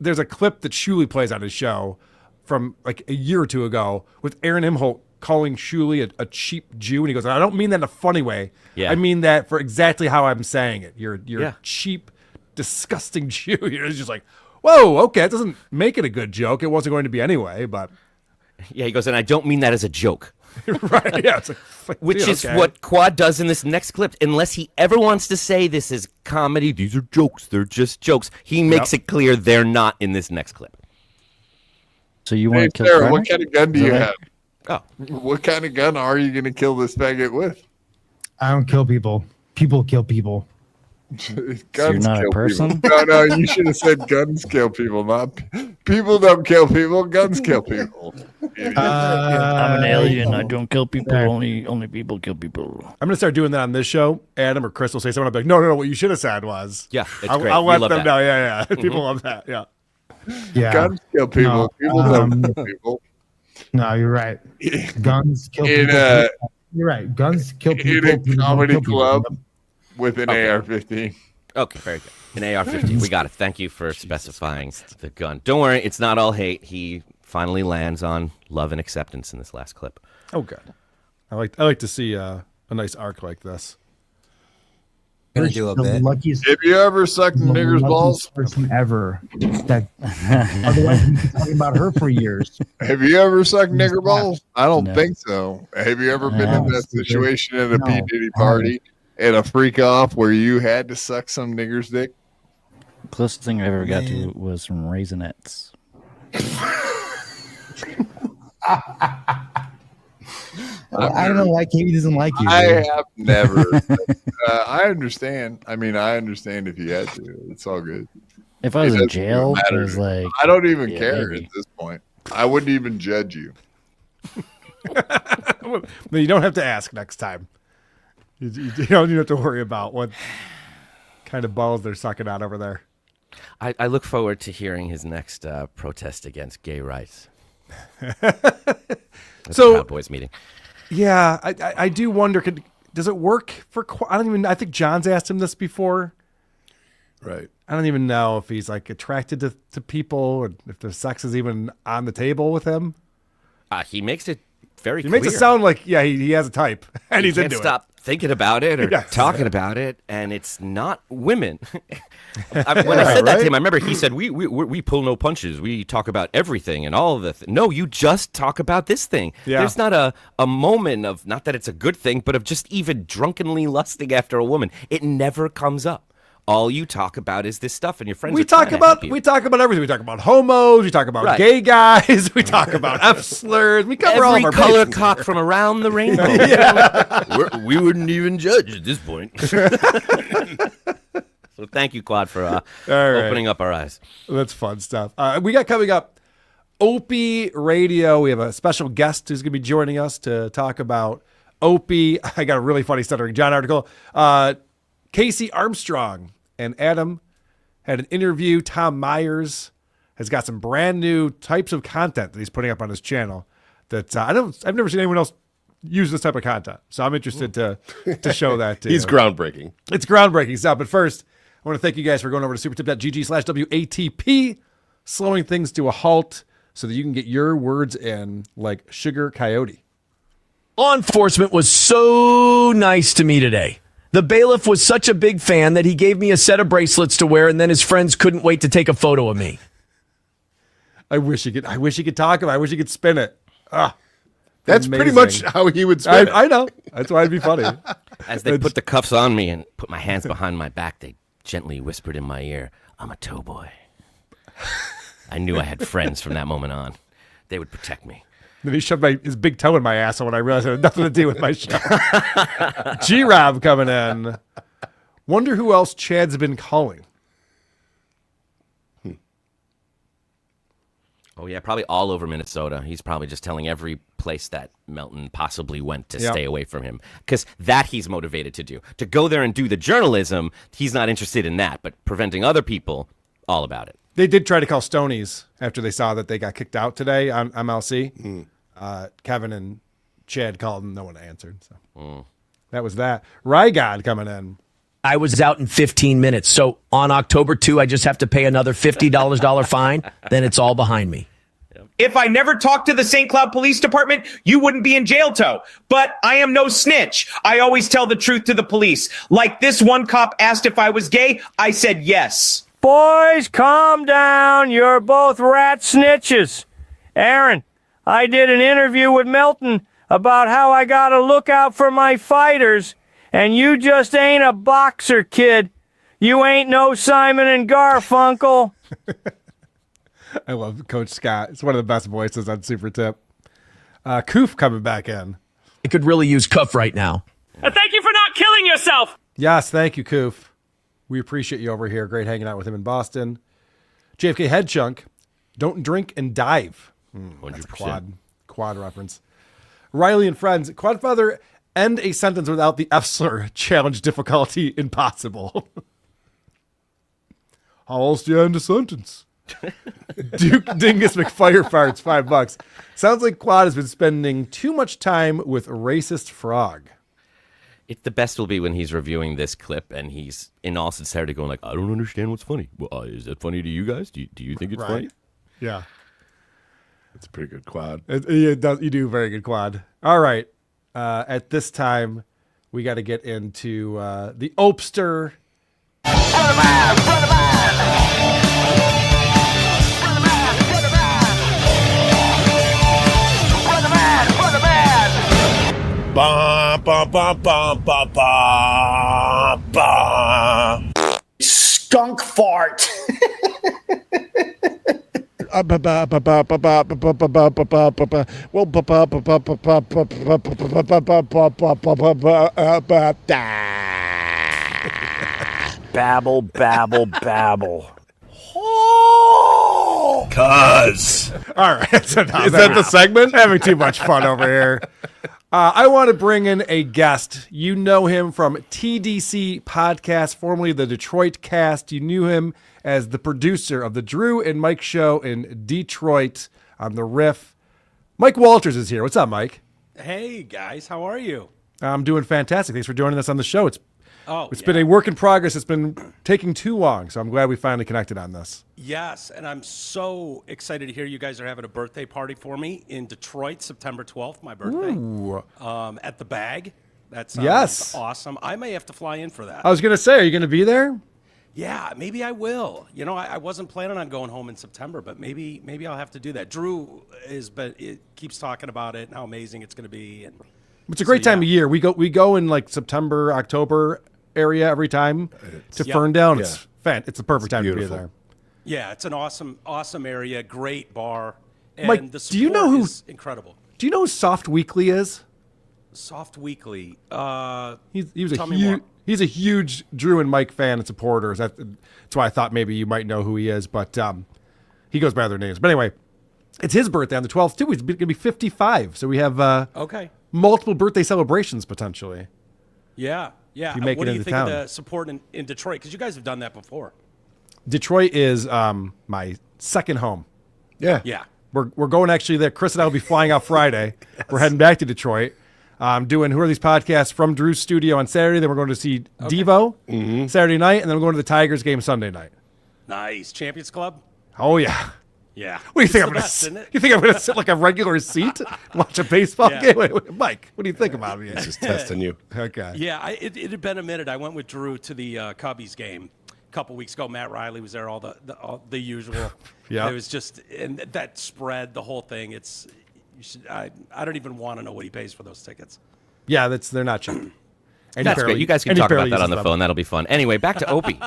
Speaker 1: there's a clip that Shuley plays on his show from like a year or two ago with Aaron Imholte calling Shuley a cheap Jew, and he goes, "I don't mean that in a funny way.
Speaker 10: Yeah.
Speaker 1: I mean that for exactly how I'm saying it. You're a cheap, disgusting Jew." You're just like, whoa, okay, that doesn't make it a good joke. It wasn't going to be anyway, but
Speaker 10: Yeah, he goes, "And I don't mean that as a joke."
Speaker 1: Right, yeah. It's like,
Speaker 10: Which
Speaker 1: dude,
Speaker 10: is
Speaker 1: okay.
Speaker 10: what Quad does in this next clip. Unless he ever wants to say this is comedy, these are jokes, they're just jokes, he makes it clear they're not in this next clip.
Speaker 21: So you want to kill
Speaker 18: Sarah,
Speaker 21: Kramer?
Speaker 18: what kind of gun do you have?
Speaker 10: Oh.
Speaker 18: What kind of gun are you going to kill this faggot with?
Speaker 20: I don't kill people. People kill people.
Speaker 18: Guns
Speaker 21: you're not a
Speaker 18: kill
Speaker 21: person?
Speaker 18: People. No, you should have said guns kill people, not people don't kill people, guns kill people.
Speaker 21: I'm an alien. I don't kill people. Only people kill people.
Speaker 1: I'm gonna start doing that on this show. Adam or Chris will say something. I'll be like, no. What you should have said was,
Speaker 10: Yeah, it's
Speaker 1: I'll,
Speaker 10: great.
Speaker 1: I'll
Speaker 10: We
Speaker 1: let
Speaker 10: love
Speaker 1: them
Speaker 10: that.
Speaker 1: know. Yeah. People love that. Yeah.
Speaker 20: Yeah.
Speaker 18: Guns kill people. People don't kill people.
Speaker 20: No, you're right. Guns kill
Speaker 18: In
Speaker 20: people. You're right. Guns kill people.
Speaker 18: In a
Speaker 20: People don't
Speaker 18: comedy
Speaker 20: kill people.
Speaker 18: club with an AR-15.
Speaker 10: Okay, very good. An AR-15. We got it. Thank you for specifying the gun. Don't worry, it's not all hate. He finally lands on love and acceptance in this last clip.
Speaker 1: Oh, good. I like to see a nice arc like this.
Speaker 19: Gonna do a
Speaker 20: The
Speaker 19: bit.
Speaker 20: luckiest,
Speaker 18: Have you ever sucked
Speaker 20: the
Speaker 18: niggers'
Speaker 20: luckiest
Speaker 18: balls?
Speaker 20: person ever. That otherwise we've been talking about her for years.
Speaker 18: Have you ever sucked nigger balls? I don't
Speaker 21: No.
Speaker 18: think so. Have you ever been in
Speaker 20: No,
Speaker 18: that
Speaker 20: stupid.
Speaker 18: situation at a
Speaker 20: No.
Speaker 18: P. Diddy party at a freak off where you had to suck some nigger's dick?
Speaker 21: Closest thing I ever got to was from Raisinets.
Speaker 20: I don't know why Katie doesn't like you.
Speaker 18: I
Speaker 20: dude.
Speaker 18: have never. I understand. I mean, I understand if you had to. It's all good.
Speaker 21: If I was
Speaker 18: It
Speaker 21: in
Speaker 18: doesn't even
Speaker 21: jail, it
Speaker 18: matter.
Speaker 21: was like
Speaker 18: I don't even
Speaker 21: yeah,
Speaker 18: care
Speaker 21: maybe.
Speaker 18: at this point. I wouldn't even judge you.
Speaker 1: Well, you don't have to ask next time. You don't have to worry about what kind of balls they're sucking out over there.
Speaker 10: I look forward to hearing his next protest against gay rights.
Speaker 1: So-
Speaker 10: Proud Boys meeting.
Speaker 1: Yeah, I do wonder. Does it work for? I think John's asked him this before.
Speaker 2: Right.
Speaker 1: I don't even know if he's like attracted to people or if the sex is even on the table with him.
Speaker 10: He makes it very
Speaker 1: He
Speaker 10: clear.
Speaker 1: makes it sound like he has a type and he's
Speaker 10: can't
Speaker 1: into
Speaker 10: stop thinking about it or
Speaker 1: Yes.
Speaker 10: talking about it, and it's not women. When I said that to him, I remember he said, "We pull no punches. We talk about everything and all of the." No, you just talk about this thing.
Speaker 1: Yeah.
Speaker 10: There's not a moment of, not that it's a good thing, but of just even drunkenly lusting after a woman. It never comes up. all you talk about is this stuff, and your friends.
Speaker 1: We talk about everything. We talk about homos. We talk about gay guys. We talk about F slurs. We cover all of our
Speaker 10: color
Speaker 1: bases.
Speaker 10: cock from around the rainbow. We wouldn't even judge at this point. So thank you, Quad, for opening up our eyes.
Speaker 1: That's fun stuff. We got coming up Opie Radio. We have a special guest who's going to be joining us to talk about Opie. I got a really funny Stuttering John article. Casey Armstrong and Adam had an interview. Tom Myers has got some brand new types of content that he's putting up on his channel that I've never seen anyone else use this type of content. So I'm interested to show that to
Speaker 2: He's
Speaker 1: you.
Speaker 2: groundbreaking.
Speaker 1: It's groundbreaking stuff. But first, I want to thank you guys for going over to supertip.gg/WATP, slowing things to a halt so that you can get your words in like Sugar Coyote.
Speaker 14: Law enforcement was so nice to me today. The bailiff was such a big fan that he gave me a set of bracelets to wear, and then his friends couldn't wait to take a photo of me.
Speaker 1: I wish he could talk about it. I wish he could spin it.
Speaker 2: That's pretty much how he would spin it.
Speaker 1: I know. That's why it'd be funny.
Speaker 10: As they put the cuffs on me and put my hands behind my back, they gently whispered in my ear, "I'm a tow boy." I knew I had friends from that moment on. They would protect me.
Speaker 1: Then he shoved his big toe in my asshole when I realized it had nothing to do with my show. G-Rob coming in. Wonder who else Chad's been calling.
Speaker 10: Oh, yeah, probably all over Minnesota. He's probably just telling every place that Melton possibly went to stay away from him. Because that he's motivated to do. To go there and do the journalism, he's not interested in that. But preventing other people, all about it.
Speaker 1: They did try to call Stonies after they saw that they got kicked out today on MLC. Kevin and Chad called and no one answered. So that was that. Rygod coming in.
Speaker 14: I was out in 15 minutes. So on October 2, I just have to pay another $50 fine. Then it's all behind me.
Speaker 3: If I never talked to the St. Cloud Police Department, you wouldn't be in jail tow. But I am no snitch. I always tell the truth to the police. Like this one cop asked if I was gay. I said yes.
Speaker 22: Boys, calm down. You're both rat snitches. Aaron, I did an interview with Melton about how I gotta look out for my fighters, and you just ain't a boxer, kid. You ain't no Simon and Garfunkel.
Speaker 1: I love Coach Scott. It's one of the best voices on Super Tip. Koof coming back in.
Speaker 14: I could really use Cuff right now.
Speaker 16: Thank you for not killing yourself.
Speaker 1: Yes, thank you, Koof. We appreciate you over here. Great hanging out with him in Boston. JFK Head Chunk. Don't drink and dive.
Speaker 10: 100%.
Speaker 1: That's a quad reference. Riley and friends. Quadfather, end a sentence without the F slur. Challenge difficulty impossible. How else do you end a sentence? Duke Dingus McFire Farts, $5. Sounds like Quad has been spending too much time with racist frog.
Speaker 10: The best will be when he's reviewing this clip and he's in all sincerity going like, I don't understand what's funny. Well, is that funny to you guys? Do you think it's funny?
Speaker 1: Yeah.
Speaker 2: It's a pretty good Quad.
Speaker 1: You do a very good Quad. All right. At this time, we got to get into the Opster.
Speaker 9: Ba, ba, ba, ba, ba, ba, ba.
Speaker 11: Skunk fart.
Speaker 22: Babble, babble, babble.
Speaker 9: Cuz.
Speaker 1: All right. So now
Speaker 2: Is that the segment?
Speaker 1: Having too much fun over here. I want to bring in a guest. You know him from TDC Podcast, formerly the Detroit Cast. You knew him as the producer of the Drew and Mike show in Detroit on the Riff. Mike Wolters is here. What's up, Mike?
Speaker 23: Hey, guys. How are you?
Speaker 1: I'm doing fantastic. Thanks for joining us on the show. It's been a work in progress. It's been taking too long, so I'm glad we finally connected on this.
Speaker 23: Yes, and I'm so excited to hear you guys are having a birthday party for me in Detroit, September 12th, my birthday.
Speaker 1: Ooh.
Speaker 23: At the Bag. That sounds awesome. I may have to fly in for that.
Speaker 1: I was going to say, are you going to be there?
Speaker 23: Yeah, maybe I will. You know, I wasn't planning on going home in September, but maybe I'll have to do that. Drew keeps talking about it and how amazing it's going to be. And
Speaker 1: it's a great time of year. We go in like September, October. area every time to
Speaker 23: Yep.
Speaker 1: Ferndale.
Speaker 23: Yeah.
Speaker 1: It's the perfect time to be
Speaker 2: beautiful.
Speaker 1: there.
Speaker 23: Yeah, it's an awesome area, great bar, and
Speaker 1: Mike,
Speaker 23: the
Speaker 1: do you know
Speaker 23: support
Speaker 1: who-
Speaker 23: is incredible.
Speaker 1: Do you know who Soft Weekly is?
Speaker 23: Soft Weekly.
Speaker 1: He's a huge Drew and Mike fan and supporter. That's why I thought maybe you might know who he is, but he goes by other names. But anyway, it's his birthday on the 12th too. He's going to be 55, so we have
Speaker 23: Okay.
Speaker 1: multiple birthday celebrations potentially.
Speaker 23: Yeah.
Speaker 1: If you make
Speaker 23: What
Speaker 1: it
Speaker 23: do you
Speaker 1: into
Speaker 23: think
Speaker 1: town.
Speaker 23: of the support in Detroit? Because you guys have done that before.
Speaker 1: Detroit is my second home.
Speaker 23: Yeah.
Speaker 1: We're going actually there. Chris and I will be flying out Friday. We're heading back to Detroit. Doing Who Are These Podcasts from Drew's studio on Saturday. Then we're going to see Devo Saturday night, and then we're going to the Tigers game Sunday night.
Speaker 23: Nice. Champions Club?
Speaker 1: Oh yeah.
Speaker 23: Yeah.
Speaker 1: What do you
Speaker 23: It's
Speaker 1: think?
Speaker 23: the
Speaker 1: I'm gonna
Speaker 23: best, isn't it?
Speaker 1: You think I'm going to sit like a regular seat and watch a baseball
Speaker 23: Yeah.
Speaker 1: game? Wait, Mike, what do you think about me?
Speaker 2: Just testing you.
Speaker 1: Okay.
Speaker 23: Yeah, it had been a minute. I went with Drew to the Cubbies game a couple weeks ago. Matt Riley was there, all the usual.
Speaker 1: Yeah.
Speaker 23: It was just, and that spread, the whole thing. I don't even want to know what he pays for those tickets.
Speaker 1: Yeah, they're not cheap. And
Speaker 10: That's great. You guys can talk about that on the phone. That'll be fun. Anyway, back to Opie.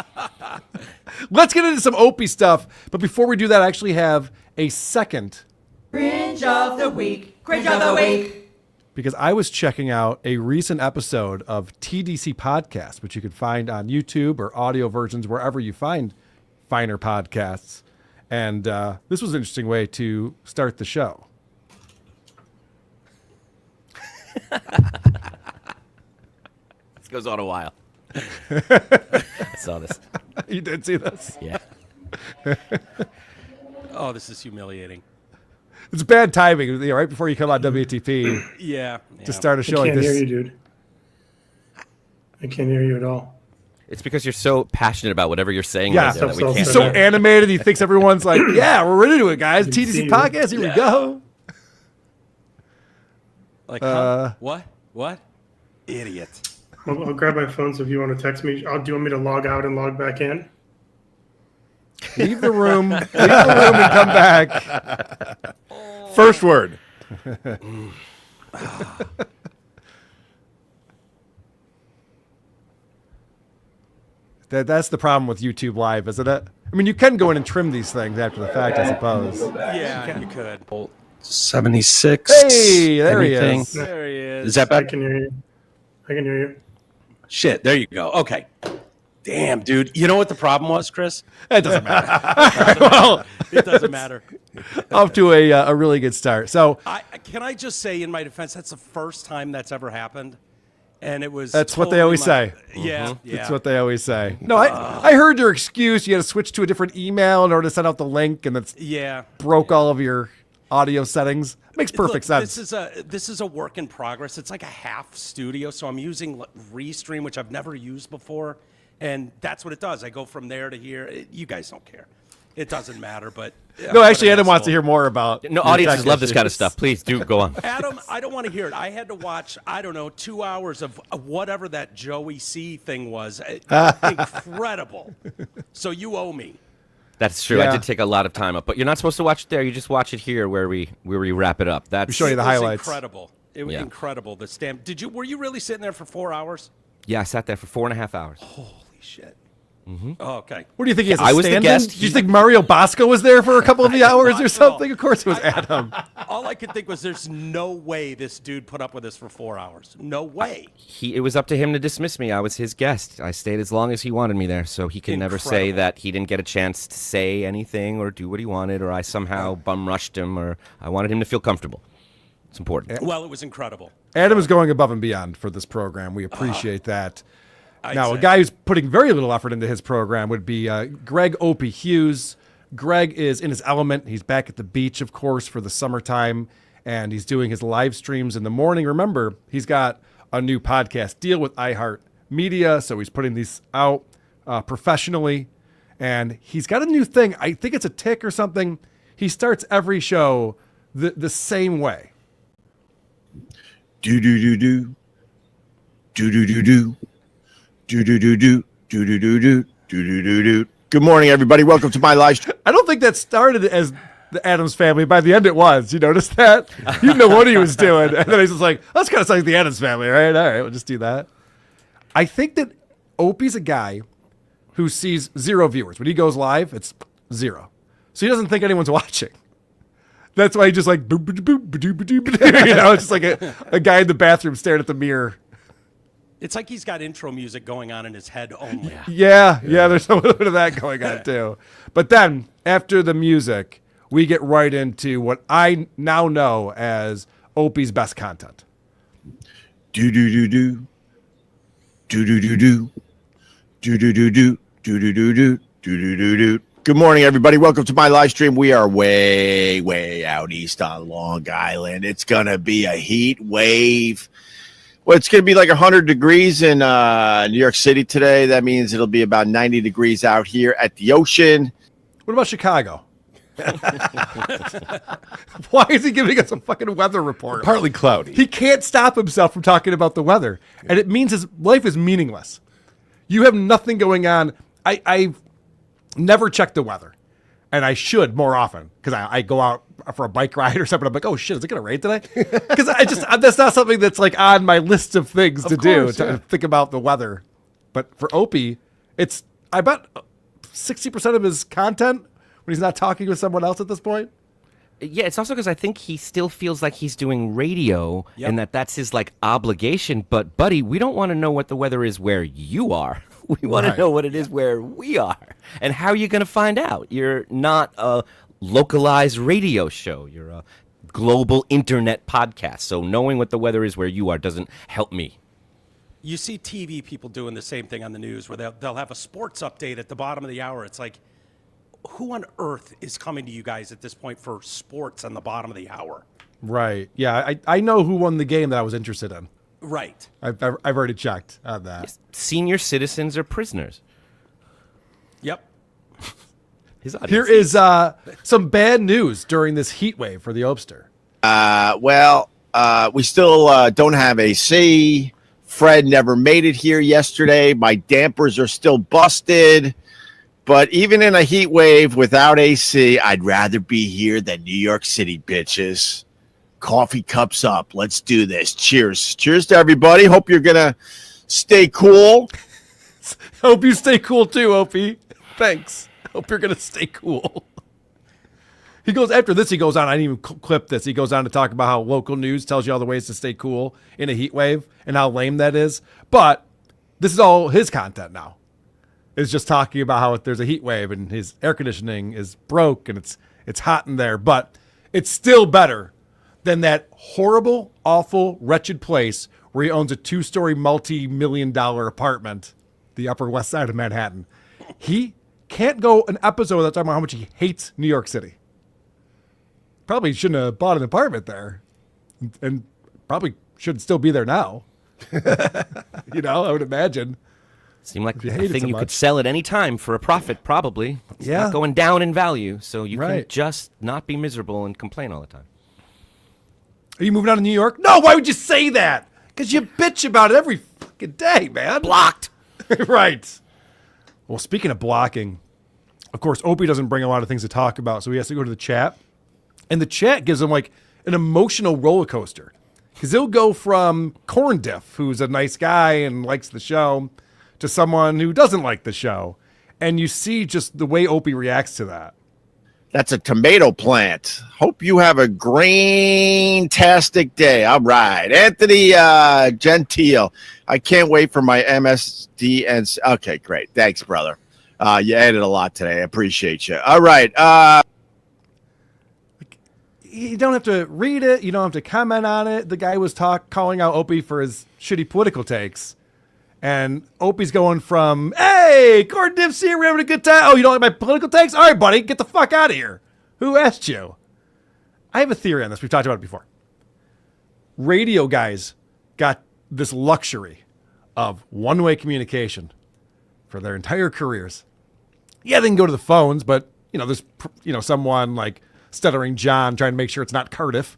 Speaker 1: Let's get into some Opie stuff. But before we do that, I actually have a second.
Speaker 17: Cringe of the week. Cringe of the week.
Speaker 1: Because I was checking out a recent episode of TDC Podcast, which you can find on YouTube or audio versions wherever you find finer podcasts. And this was an interesting way to start the show.
Speaker 10: This goes on a while. I saw this.
Speaker 1: You did see this?
Speaker 10: Yeah.
Speaker 23: Oh, this is humiliating.
Speaker 1: It's bad timing, right before you come on WTP.
Speaker 23: Yeah.
Speaker 1: To start a show
Speaker 4: I
Speaker 1: like
Speaker 4: can't
Speaker 1: this.
Speaker 4: hear you, dude. I can't hear you at all.
Speaker 10: It's because you're so passionate about whatever you're saying.
Speaker 1: Yeah,
Speaker 10: right there that we can't
Speaker 1: he's so animated. He thinks everyone's like, "Yeah, we're ready to do it, guys." TDC
Speaker 4: see
Speaker 1: Podcast, here we go.
Speaker 23: Like, huh? What? Idiot.
Speaker 4: I'll grab my phone, so if you want to text me, do you want me to log out and log back in?
Speaker 1: Leave the room, and come back.
Speaker 2: First word.
Speaker 1: That's the problem with YouTube Live, isn't it? I mean, you can go in and trim these things after the fact, I suppose.
Speaker 23: Yeah, you could. 76.
Speaker 1: Hey, there
Speaker 23: Anything.
Speaker 1: he is.
Speaker 23: There he is. Is that
Speaker 4: I
Speaker 23: better?
Speaker 4: can hear you. I can hear you.
Speaker 23: Shit, there you go. Okay. Damn, dude. You know what the problem was, Chris?
Speaker 1: It doesn't matter. Well,
Speaker 23: It doesn't matter.
Speaker 1: Off to a really good start. So
Speaker 23: Can I just say, in my defense, that's the first time that's ever happened, and it was.
Speaker 1: that's what they
Speaker 23: totally
Speaker 1: always
Speaker 23: my-
Speaker 1: say.
Speaker 23: Yeah, yeah.
Speaker 1: That's what they always say. No, I heard your excuse. You had to switch to a different email in order to send out the link, and that's
Speaker 23: Yeah.
Speaker 1: broke all of your audio settings. Makes perfect
Speaker 23: Look,
Speaker 1: sense.
Speaker 23: This is a work in progress. It's like a half studio, so I'm using Restream, which I've never used before, and that's what it does. I go from there to here. You guys don't care. It doesn't matter, but
Speaker 1: No, actually, Adam wants to hear more about.
Speaker 10: No,
Speaker 1: your
Speaker 10: audiences
Speaker 1: tech
Speaker 10: love this kind of
Speaker 1: issues.
Speaker 10: stuff. Please do go on.
Speaker 23: Adam, I don't want to hear it. I had to watch, 2 hours of whatever that Joey C thing was. Incredible. So you owe me.
Speaker 10: That's true.
Speaker 1: Yeah.
Speaker 10: I did take a lot of time up, but you're not supposed to watch it there. You just watch it here, where we wrap it up. That's
Speaker 1: show you the
Speaker 23: It was
Speaker 1: highlights.
Speaker 23: incredible. It was
Speaker 10: Yeah.
Speaker 23: incredible. The stamp. Were you really sitting there for 4 hours?
Speaker 10: Yeah, I sat there for 4.5 hours.
Speaker 23: Holy shit.
Speaker 10: Mm-hmm.
Speaker 23: Oh, okay.
Speaker 1: What do you think? He has a
Speaker 10: I was the
Speaker 1: stand-in?
Speaker 10: guest.
Speaker 1: Do you think Mario Bosco was there for a couple of the hours or
Speaker 23: No.
Speaker 1: something? Of course, it was Adam.
Speaker 23: All I could think was, there's no way this dude put up with this for 4 hours. No way.
Speaker 10: It was up to him to dismiss me. I was his guest. I stayed as long as he wanted me there, so he can never say
Speaker 23: Incredible.
Speaker 10: that he didn't get a chance to say anything or do what he wanted, or I somehow bum rushed him, or I wanted him to feel comfortable. It's important.
Speaker 23: Well, it was incredible.
Speaker 1: Adam is going above and beyond for this program. We appreciate that.
Speaker 23: I'd
Speaker 1: Now, a
Speaker 23: say.
Speaker 1: guy who's putting very little effort into his program would be Greg Opie Hughes. Greg is in his element. He's back at the beach, of course, for the summertime, and he's doing his live streams in the morning. Remember, he's got a new podcast deal with iHeartMedia, so he's putting these out professionally, and he's got a new thing. I think it's a tick or something. He starts every show the same way.
Speaker 2: Do do do do. Do do do do. Do do do do. Do do do do. Do do do do. Good morning, everybody. Welcome to my live stream.
Speaker 1: I don't think that started as the Addams Family. By the end, it was. You noticed that? You know what he was doing. And then he's just like, that's kind of like the Addams Family, right? All right, we'll just do that. I think that Opie's a guy who sees 0 viewers. When he goes live, it's 0. So he doesn't think anyone's watching. That's why he just like, boop, boop, boop, boop, boop, boop. It's just like a guy in the bathroom staring at the mirror.
Speaker 23: It's like he's got intro music going on in his head only.
Speaker 1: Yeah, there's a little bit of that going on too. But then after the music, we get right into what I now know as Opie's best content.
Speaker 2: Do do do do. Do do do do. Do do do do. Do do do do. Do do do do. Good morning, everybody. Welcome to my live stream. We are way out east on Long Island. It's gonna be a heat wave. Well, it's gonna be like 100 degrees in New York City today. That means it'll be about 90 degrees out here at the ocean.
Speaker 1: What about Chicago? Why is he giving us a fucking weather report?
Speaker 2: Partly cloudy.
Speaker 1: He can't stop himself from talking about the weather, and it means his life is meaningless. You have nothing going on. I've never checked the weather, and I should more often because I go out for a bike ride or something. I'm like, oh shit, is it gonna rain today? Because that's not something that's like on my list of things to do to think about the weather. But for Opie, it's I bet 60% of his content when he's not talking with someone else at this point.
Speaker 10: Yeah, it's also because I think he still feels like he's doing radio and that's his like obligation. But buddy, we don't want to know what the weather is where you are. We want to know what it is where we are. And how are you going to find out? You're not a localized radio show. You're a global internet podcast. So knowing what the weather is where you are doesn't help me.
Speaker 23: You see TV people doing the same thing on the news where they'll have a sports update at the bottom of the hour. It's like, who on earth is coming to you guys at this point for sports on the bottom of the hour?
Speaker 1: Right. Yeah, I know who won the game that I was interested in.
Speaker 23: Right.
Speaker 1: I've already checked on that.
Speaker 10: Yes. Senior citizens are prisoners.
Speaker 23: Yep.
Speaker 1: Here is some bad news during this heat wave for the Opster.
Speaker 2: We still don't have AC. Fred never made it here yesterday. My dampers are still busted. But even in a heat wave without AC, I'd rather be here than New York City, bitches. Coffee cups up. Let's do this. Cheers. Cheers to everybody. Hope you're going to stay cool.
Speaker 1: Hope you stay cool too, Opie. Thanks. Hope you're going to stay cool. He goes after this. He goes on. I didn't even clip this. He goes on to talk about how local news tells you all the ways to stay cool in a heat wave and how lame that is. But this is all his content now. It's just talking about how there's a heat wave and his air conditioning is broke and it's hot in there. But it's still better than that horrible, awful, wretched place where he owns a 2-story, multi-million-dollar apartment, the Upper West Side of Manhattan. He can't go an episode without talking about how much he hates New York City. Probably shouldn't have bought an apartment there, and probably should still be there now. I would imagine.
Speaker 10: Seemed like a thing you could sell at any time for a profit, probably. It's
Speaker 1: Yeah.
Speaker 10: not going down in value, so you can
Speaker 1: Right.
Speaker 10: just not be miserable and complain all the time.
Speaker 1: Are you moving out of New York? No, why would you say that? Because you bitch about it every fucking day, man.
Speaker 10: Blocked.
Speaker 1: Right. Well, speaking of blocking, of course, Opie doesn't bring a lot of things to talk about, so he has to go to the chat. And the chat gives him like an emotional roller coaster. Because he'll go from Corn Diff, who's a nice guy and likes the show, to someone who doesn't like the show. And you see just the way Opie reacts to that.
Speaker 2: That's a tomato plant. Hope you have a green-tastic day. All right. Anthony Gentile. I can't wait for my MSD. Okay, great. Thanks, brother. You added a lot today. I appreciate you. All right.
Speaker 1: You don't have to read it. You don't have to comment on it. The guy was calling out Opie for his shitty political takes. And Opie's going from, hey, Corn Dips here, we're having a good time. Oh, you don't like my political takes? All right, buddy, get the fuck out of here. Who asked you? I have a theory on this. We've talked about it before. Radio guys got this luxury of one-way communication for their entire careers. Yeah, they can go to the phones, but, there's, someone like Stuttering John trying to make sure it's not Cardiff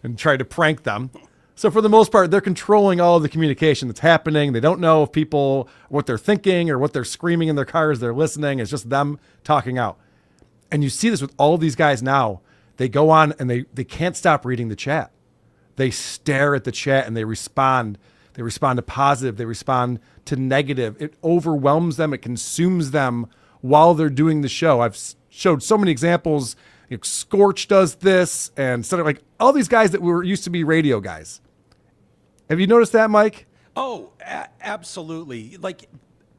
Speaker 1: and try to prank them. So for the most part, they're controlling all of the communication that's happening. They don't know if what they're thinking or what they're screaming in their cars. They're listening. It's just them talking out. And you see this with all of these guys now. They go on and they can't stop reading the chat. They stare at the chat and they respond They respond to positive. They respond to negative. It overwhelms them. It consumes them while they're doing the show. I've showed so many examples. Scorch does this, and sort of like all these guys that were used to be radio guys. Have you noticed that, Mike?
Speaker 23: Oh, absolutely. Like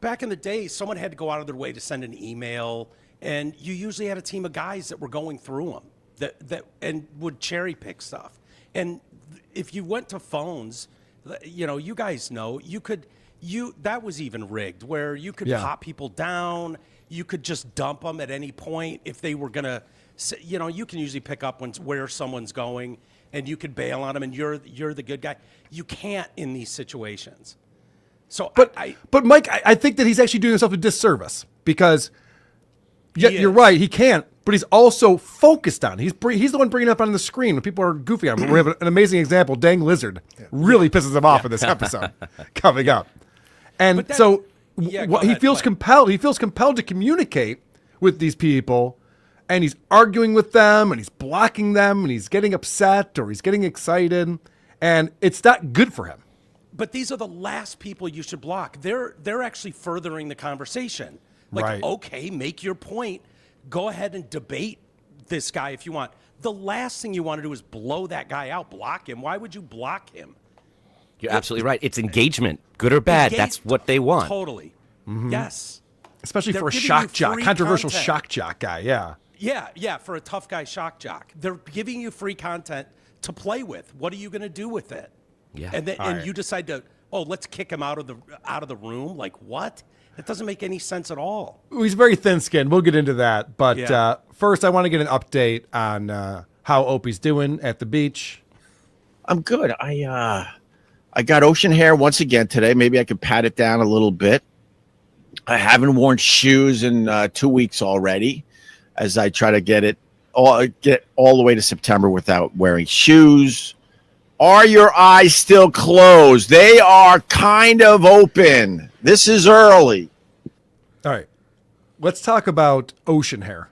Speaker 23: back in the day, someone had to go out of their way to send an email, and you usually had a team of guys that were going through them that and would cherry pick stuff. And if you went to phones, you guys know, that was even rigged, where you could pop people down. You could just dump them at any point if they were going to, you can usually pick up where someone's going, and you could bail on them, and you're the good guy. You can't in these situations. So,
Speaker 1: but Mike, I think that he's actually doing himself a disservice, because you're right, he can't, but he's also focused on it. He's the one bringing it up on the screen when people are goofy on him. We have an amazing example. Dang Lizard really pisses him off in this episode coming up. And so he feels compelled. He feels compelled to communicate with these people, and he's arguing with them, and he's blocking them, and he's getting upset or he's getting excited, and it's not good for him.
Speaker 23: But these are the last people you should block. They're actually furthering the conversation. Like, okay, make your point. Go ahead and debate this guy if you want. The last thing you want to do is blow that guy out, block him. Why would you block him?
Speaker 10: You're absolutely right. It's engagement, good or bad. That's what they want.
Speaker 23: Totally.
Speaker 1: Mm-hmm.
Speaker 23: Yes.
Speaker 1: Especially for a shock jock, controversial shock jock guy. Yeah.
Speaker 23: Yeah, for a tough guy shock jock. They're giving you free content to play with. What are you going to do with it?
Speaker 10: Yeah.
Speaker 23: And you decide to, let's kick him out of the room. Like, what? It doesn't make any sense at all.
Speaker 1: He's very thin-skinned. We'll get into that. But first, I want to get an update on how Opie's doing at the beach.
Speaker 2: I'm good. I got ocean hair once again today. Maybe I could pat it down a little bit. I haven't worn shoes in 2 weeks already, as I try to get all the way to September without wearing shoes. Are your eyes still closed? They are kind of open. This is early.
Speaker 1: All right. Let's talk about ocean hair,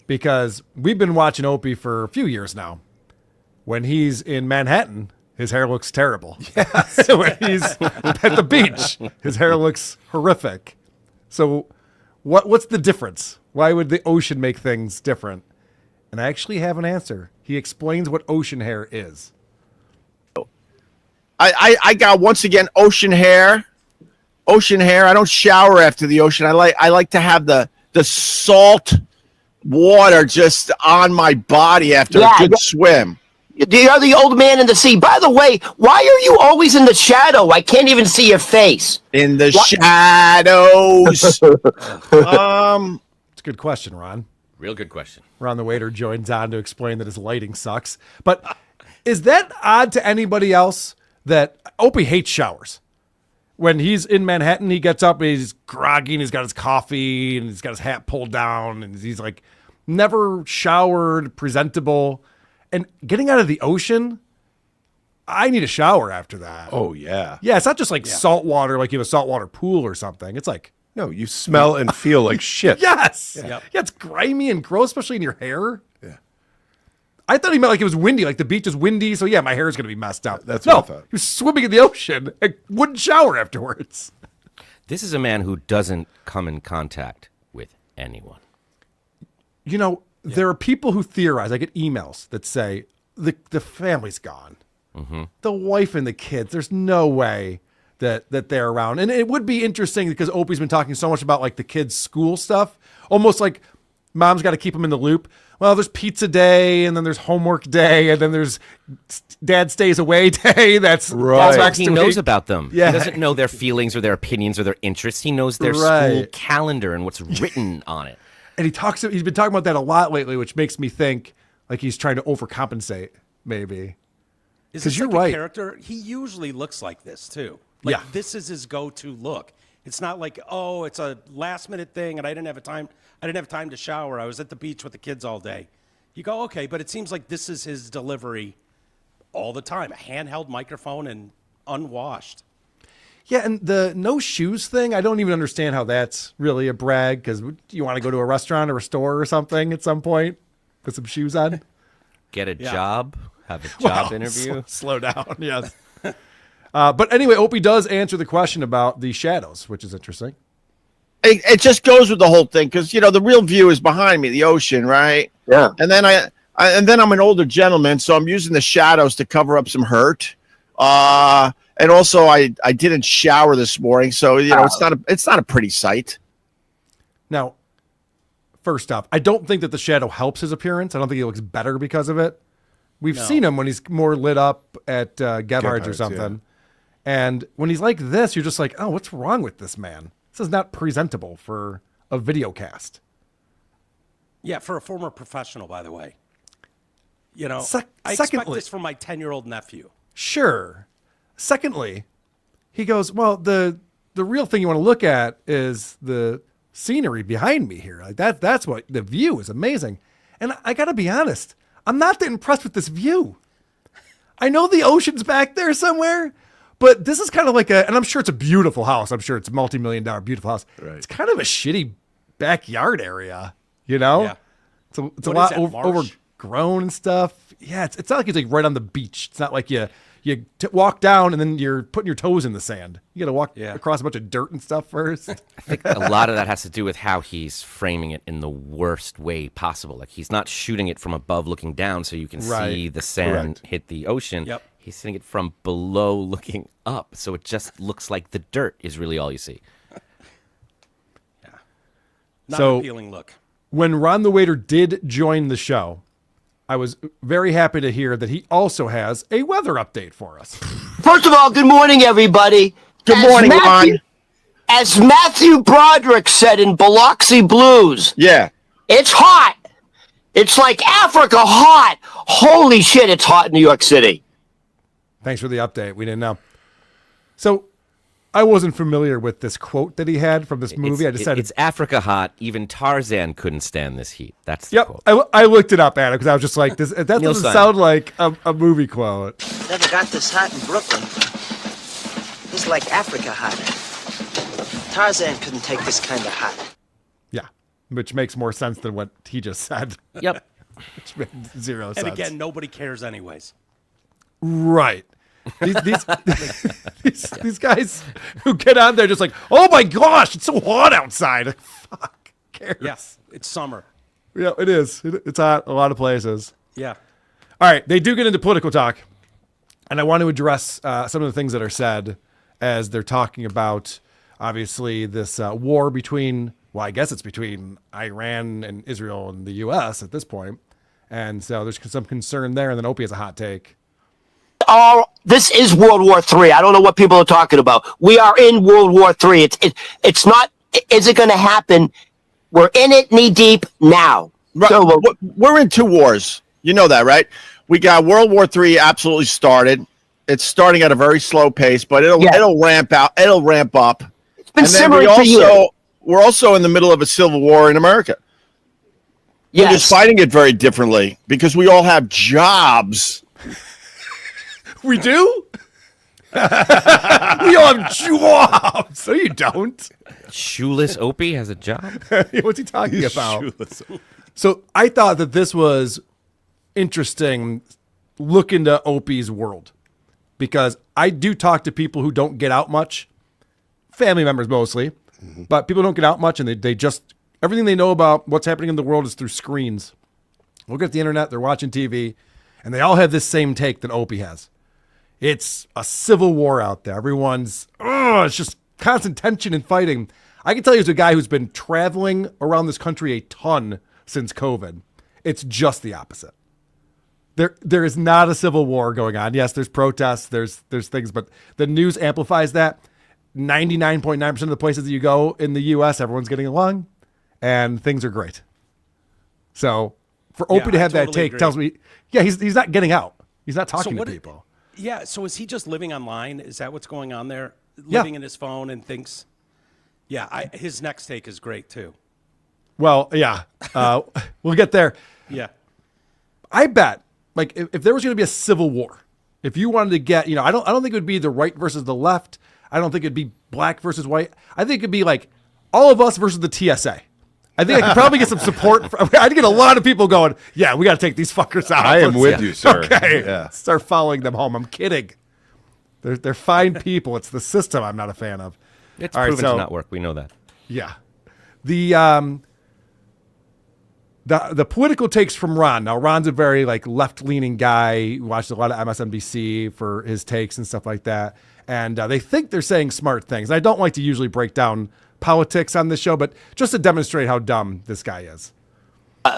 Speaker 1: because we've been watching Opie for a few years now. When he's in Manhattan, his hair looks terrible. Yes. When he's at the beach, his hair looks horrific. So what's the difference? Why would the ocean make things different? And I actually have an answer. He explains what ocean hair is.
Speaker 2: I got, once again, ocean hair. Ocean hair. I don't shower after the ocean. I like to have the salt water just on my body after a good swim.
Speaker 7: You're the old man in the sea. By the way, why are you always in the shadow? I can't even see your face.
Speaker 2: In the shadows.
Speaker 1: It's a good question, Ron.
Speaker 10: Real good question.
Speaker 1: Ron the waiter joins on to explain that his lighting sucks. But is that odd to anybody else that Opie hates showers? When he's in Manhattan, he gets up and he's groggy and he's got his coffee and he's got his hat pulled down and he's like never showered, presentable. And getting out of the ocean, I need a shower after that.
Speaker 8: Oh, yeah.
Speaker 1: Yeah, it's not just like salt water, like you have a saltwater pool or something. It's like...
Speaker 8: No, you smell and feel like shit.
Speaker 1: Yes.
Speaker 8: Yeah.
Speaker 1: Yeah, it's grimy and gross, especially in your hair. Yeah. I thought he meant like it was windy, like the beach is windy, so yeah, my hair is going to be messed up.
Speaker 8: That's what I thought.
Speaker 1: He was swimming in the ocean and wouldn't shower afterwards.
Speaker 10: This is a man who doesn't come in contact with anyone.
Speaker 1: You know, there are people who theorize. I get emails that say the family's gone.
Speaker 10: Mm-hmm.
Speaker 1: The wife and the kids, there's no way that they're around. And it would be interesting because Opie's been talking so much about like the kids' school stuff, almost like mom's got to keep them in the loop. Well, there's pizza day, and then there's homework day, and then there's dad stays away day. That's
Speaker 10: right. He knows about them.
Speaker 1: Yeah.
Speaker 10: He doesn't know their feelings or their opinions or their interests. He knows their school calendar and what's written on it.
Speaker 1: And he's been talking about that a lot lately, which makes me think like he's trying to overcompensate, maybe.
Speaker 23: Because
Speaker 1: you're
Speaker 23: like
Speaker 1: right.
Speaker 23: A character, he usually looks like this too. Like this is his go-to look. It's not like, oh, it's a last-minute thing, and I didn't have time to shower. I was at the beach with the kids all day. You go, okay, but it seems like this is his delivery all the time. A handheld microphone and unwashed.
Speaker 1: Yeah, and the no shoes thing, I don't even understand how that's really a brag, because you want to go to a restaurant or a store or something at some point with some shoes on?
Speaker 10: Get a job, have a job interview.
Speaker 1: Slow down, yes. But anyway, Opie does answer the question about the shadows, which is interesting.
Speaker 2: It just goes with the whole thing because the real view is behind me, the ocean, right?
Speaker 7: Yeah.
Speaker 2: And then I'm an older gentleman, so I'm using the shadows to cover up some hurt. And also I didn't shower this morning, so it's not a pretty sight.
Speaker 1: Now, first off, I don't think that the shadow helps his appearance. I don't think he looks better because of it. We've seen him when he's more lit up at Gebhardt's or something. Yeah. And when he's like this, you're just like, oh, what's wrong with this man? This is not presentable for a video cast.
Speaker 23: Yeah, for a former professional, by the way. I
Speaker 1: Secondly,
Speaker 23: expect this from my 10-year-old nephew.
Speaker 1: Sure. Secondly, he goes, well, the real thing you want to look at is the scenery behind me here. Like that's what the view is amazing. And I got to be honest, I'm not that impressed with this view. I know the ocean's back there somewhere, but this is kind of like and I'm sure it's a beautiful house. I'm sure it's a multi-million-dollar beautiful house. Right. It's kind of a shitty backyard area, Yeah. It's a lot overgrown and stuff. Yeah, it's not like it's like right on the beach. It's not like you walk down and then you're putting your toes in the sand. You got to walk across a bunch of dirt and stuff first.
Speaker 10: I think a lot of that has to do with how he's framing it in the worst way possible. Like he's not shooting it from above looking down so you can see the sand hit the ocean. Yep. He's sitting it from below looking up. So it just looks like the dirt is really all you see.
Speaker 23: Not an appealing look.
Speaker 1: When Ron the Waiter did join the show, I was very happy to hear that he also has a weather update for us.
Speaker 7: First of all, good morning, everybody.
Speaker 2: Good morning, Ron.
Speaker 7: As Matthew Broderick said in Biloxi Blues, it's hot. It's like Africa hot. Holy shit, it's hot in New York City.
Speaker 1: Thanks for the update. We didn't know. So I wasn't familiar with this quote that he had from this movie. I decided
Speaker 10: it's Africa hot. Even Tarzan couldn't stand this heat. That's the quote.
Speaker 1: I looked it up, Adam, because I was just like, that doesn't sound like a movie quote.
Speaker 5: Never got this hot in Brooklyn. It's like Africa hot. Tarzan couldn't take this kind of hot.
Speaker 1: Yeah, which makes more sense than what he just said.
Speaker 10: Yep.
Speaker 1: Which made zero sense.
Speaker 23: And again, nobody cares anyways.
Speaker 1: Right. These guys who get on there just like, oh my gosh, it's so hot outside. Fuck, cares?
Speaker 23: Yes, it's summer.
Speaker 1: Yeah, it is. It's hot a lot of places.
Speaker 23: Yeah.
Speaker 1: All right, they do get into political talk, and I want to address some of the things that are said as they're talking about, obviously, this war between, well, I guess it's between Iran and Israel and the U.S. at this point. And so there's some concern there, and then Opie has a hot take.
Speaker 7: This is World War III. I don't know what people are talking about. We are in World War III. It's not, is it going to happen? We're in it knee deep now.
Speaker 2: Right. So, we're in two wars. You know that, right? We got World War III absolutely started. It's starting at a very slow pace, but it'll ramp out. It'll ramp up.
Speaker 7: It's been simmering for years.
Speaker 2: We're also in the middle of a civil war in America. We're just fighting it very differently because we all have jobs.
Speaker 1: We do? We all have jobs. No, you don't.
Speaker 10: Shoeless Opie has a job?
Speaker 1: What's he talking about? So I thought that this was interesting. Look into Opie's world. Because I do talk to people who don't get out much. Family members mostly. Mm-hmm. But people don't get out much and they just, everything they know about what's happening in the world is through screens. Look at the internet, they're watching TV, and they all have this same take that Opie has. It's a civil war out there. Everyone's, it's just constant tension and fighting. I can tell you as a guy who's been traveling around this country a ton since COVID, it's just the opposite. There is not a civil war going on. Yes, there's protests, there's things, but the news amplifies that. 99.9% of the places that you go in the U.S., everyone's getting along, and things are great. So for Opie to have that take tells me, he's not getting out. He's not talking to people.
Speaker 23: So is he just living online? Is that what's going on there? Living in his phone and thinks, his next take is great too.
Speaker 1: Well, we'll get there.
Speaker 23: Yeah.
Speaker 1: I bet, like, if there was going to be a civil war, if you wanted to get, I don't think it would be the right versus the left. I don't think it'd be black versus white. I think it'd be like all of us versus the TSA. I think I could probably get some support. I'd get a lot of people going, yeah, we got to take these fuckers out.
Speaker 8: I am with you, sir.
Speaker 1: Okay. Yeah. Start following them home. I'm kidding. They're fine people. It's the system I'm not a fan of.
Speaker 10: It's
Speaker 1: All right,
Speaker 10: proven to not work. We know that.
Speaker 1: Yeah. The political takes from Ron. Now, Ron's a very left-leaning guy. He watches a lot of MSNBC for his takes and stuff like that. And they think they're saying smart things. And I don't like to usually break down politics on this show, but just to demonstrate how dumb this guy is.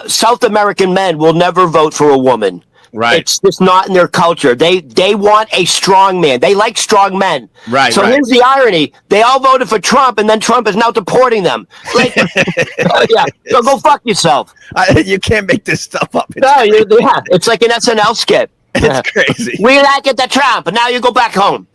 Speaker 7: South American men will never vote for a woman.
Speaker 2: Right.
Speaker 7: It's just not in their culture. They want a strong man. They like strong men.
Speaker 2: Right.
Speaker 7: So here's the irony. They all voted for Trump, and then Trump is now deporting them. Like, yeah. So go fuck yourself.
Speaker 2: You can't make this stuff up.
Speaker 7: It's like an SNL skit.
Speaker 2: It's crazy.
Speaker 7: We like it, the Trump, and now you go back home.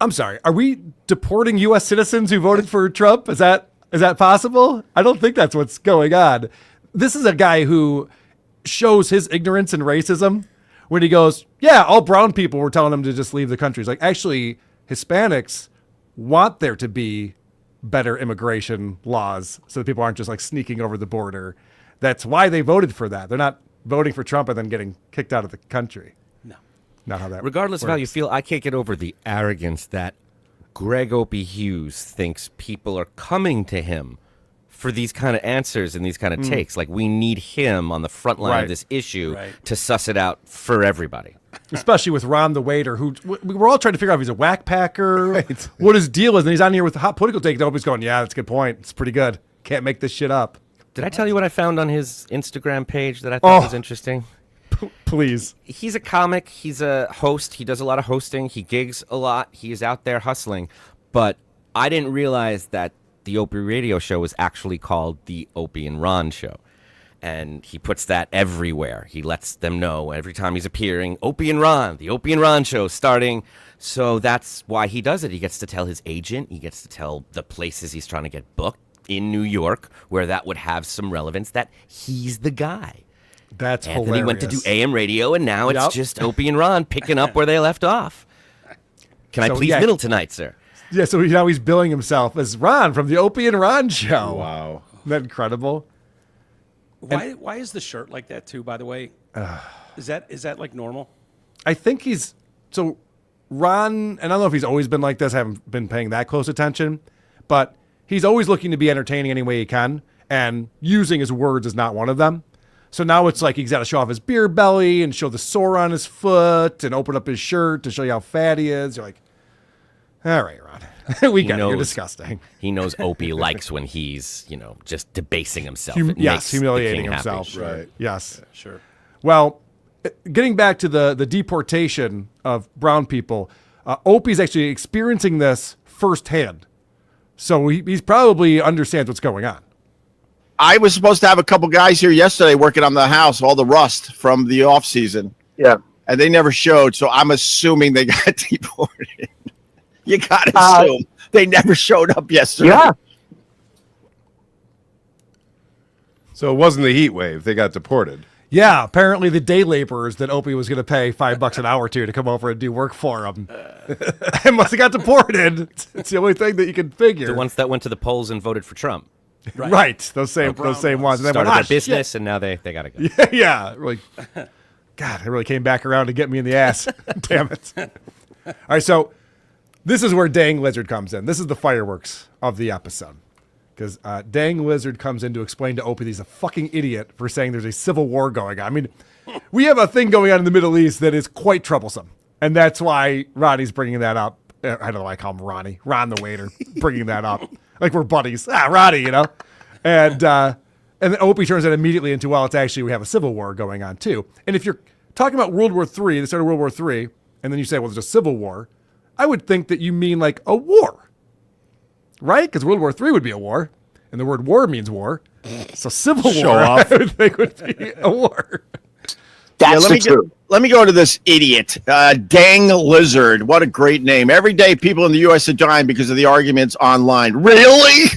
Speaker 1: I'm sorry. Are we deporting U.S. citizens who voted for Trump? Is that possible? I don't think that's what's going on. This is a guy who shows his ignorance and racism when he goes, yeah, all brown people were telling him to just leave the country. It's like, actually, Hispanics want there to be better immigration laws so that people aren't just sneaking over the border. That's why they voted for that. They're not voting for Trump and then getting kicked out of the country.
Speaker 23: No.
Speaker 1: Not how that
Speaker 10: Regardless of how you feel, I can't get over the arrogance that Greg Opie Hughes thinks people are coming to him for these kind of answers and these kind of takes. Like, we need him on the front line of this issue to suss it out for everybody.
Speaker 1: Especially with Ron the waiter, who we're all trying to figure out if he's a whack packer, what his deal is. And he's on here with the hot political take. Opie's going, yeah, that's a good point. It's pretty good. Can't make this shit up.
Speaker 10: Did I tell you what I found on his Instagram page that I thought was interesting?
Speaker 1: Please.
Speaker 10: He's a comic. He's a host. He does a lot of hosting. He gigs a lot. He is out there hustling. But I didn't realize that the Opie radio show was actually called the Opie and Ron Show. And he puts that everywhere. He lets them know every time he's appearing, Opie and Ron, the Opie and Ron Show starting. So that's why he does it. He gets to tell his agent. He gets to tell the places he's trying to get booked in New York where that would have some relevance, that he's the guy.
Speaker 1: That's
Speaker 10: Anthony
Speaker 1: hilarious.
Speaker 10: went to do AM radio, and now it's just Opie and Ron picking up where they left off. Can I please middle tonight, sir?
Speaker 1: Yeah, so now he's billing himself as Ron from the Opie and Ron Show.
Speaker 8: Wow.
Speaker 1: Isn't that incredible?
Speaker 23: Why is the shirt like that too, by the way? Is that like normal?
Speaker 1: I think so Ron, and I don't know if he's always been like this, I haven't been paying that close attention, but he's always looking to be entertaining any way he can, and using his words is not one of them. So now it's like he's got to show off his beer belly and show the sore on his foot and open up his shirt to show you how fat he is. You're like, all right, Ron, we got it. You're disgusting.
Speaker 10: He knows Opie likes when he's, just debasing himself.
Speaker 1: Humiliating himself.
Speaker 10: Happy.
Speaker 1: Right. Yes.
Speaker 23: Yeah, sure.
Speaker 1: Well, getting back to the deportation of brown people, Opie's actually experiencing this firsthand. So he probably understands what's going on.
Speaker 2: I was supposed to have a couple guys here yesterday working on the house, all the rust from the off season.
Speaker 7: Yeah.
Speaker 2: And they never showed, so I'm assuming they got deported. You gotta assume they never showed up yesterday.
Speaker 7: Yeah.
Speaker 8: So it wasn't the heat wave. They got deported.
Speaker 1: Yeah, apparently the day laborers that Opie was going to pay $5 an hour to come over and do work for him, and must have got deported. It's the only thing that you can figure.
Speaker 10: The ones that went to the polls and voted for Trump.
Speaker 1: Right. Those same ones. And then
Speaker 10: started their business, and now they got to go.
Speaker 1: Yeah. Really, God, it really came back around to get me in the ass. Damn it. All right, so this is where Dang Lizard comes in. This is the fireworks of the episode. Because Dang Lizard comes in to explain to Opie that he's a fucking idiot for saying there's a civil war going on. I mean, we have a thing going on in the Middle East that is quite troublesome. And that's why Ronnie's bringing that up. I don't know why I call him Ronnie. Ron the waiter bringing that up. Like we're buddies. Ronnie, And then Opie turns it immediately into, well, it's actually we have a civil war going on too. And if you're talking about World War III, the start of World War III, and then you say, well, there's a civil war, I would think that you mean like a war. Right? Because World War III would be a war, and the word war means war. So civil war,
Speaker 2: off.
Speaker 1: I would think would be a war.
Speaker 7: That's the truth.
Speaker 2: Let me go to this idiot, Dang Lizard. What a great name. Every day people in the U.S. are dying because of the arguments online. Really?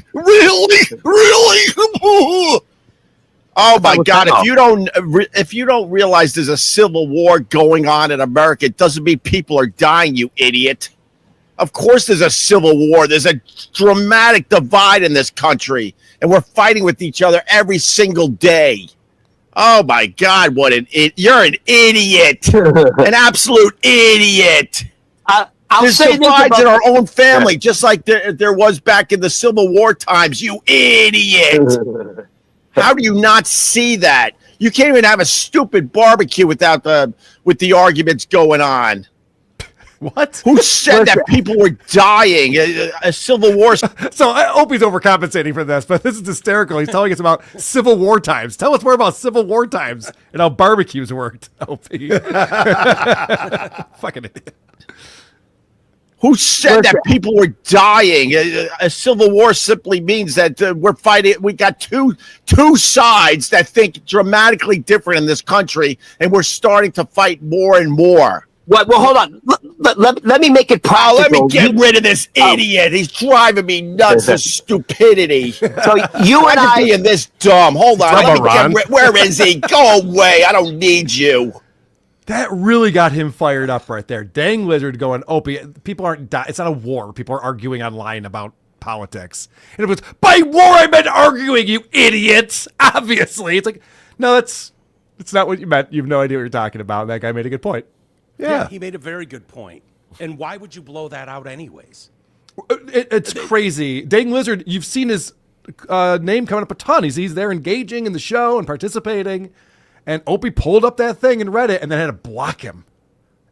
Speaker 2: Oh, my God. If you don't realize there's a civil war going on in America, it doesn't mean people are dying, you idiot. Of course there's a civil war. There's a dramatic divide in this country, and we're fighting with each other every single day. Oh my God! You're an idiot, an absolute idiot. There's divides in our own family, just like there was back in the Civil War times. You idiot! How do you not see that? You can't even have a stupid barbecue without with the arguments going on.
Speaker 1: What?
Speaker 2: Who said that people were dying? A civil war.
Speaker 1: So Opie's overcompensating for this, but this is hysterical. He's telling us about Civil War times. Tell us more about Civil War times and how barbecues worked, Opie. Fucking idiot.
Speaker 2: Who said that people were dying? A civil war simply means that we're fighting. We got two sides that think dramatically different in this country, and we're starting to fight more and more.
Speaker 7: Well, hold on. Let me make it practical.
Speaker 2: Let me get rid of this idiot. He's driving me nuts. This stupidity.
Speaker 7: So you and I
Speaker 2: being this dumb. Hold on. Where is he? Go away. I don't need you.
Speaker 1: That really got him fired up right there. Dang Lizard going, Opie, people aren't dying. It's not a war. People are arguing online about politics. And it was, by war, I meant arguing, you idiots. Obviously. It's like, no, it's not what you meant. You have no idea what you're talking about. That guy made a good point.
Speaker 23: Yeah, he made a very good point. And why would you blow that out anyways?
Speaker 1: It's crazy. Dang Lizard, you've seen his name coming up a ton. He's there engaging in the show and participating. And Opie pulled up that thing and read it and then had to block him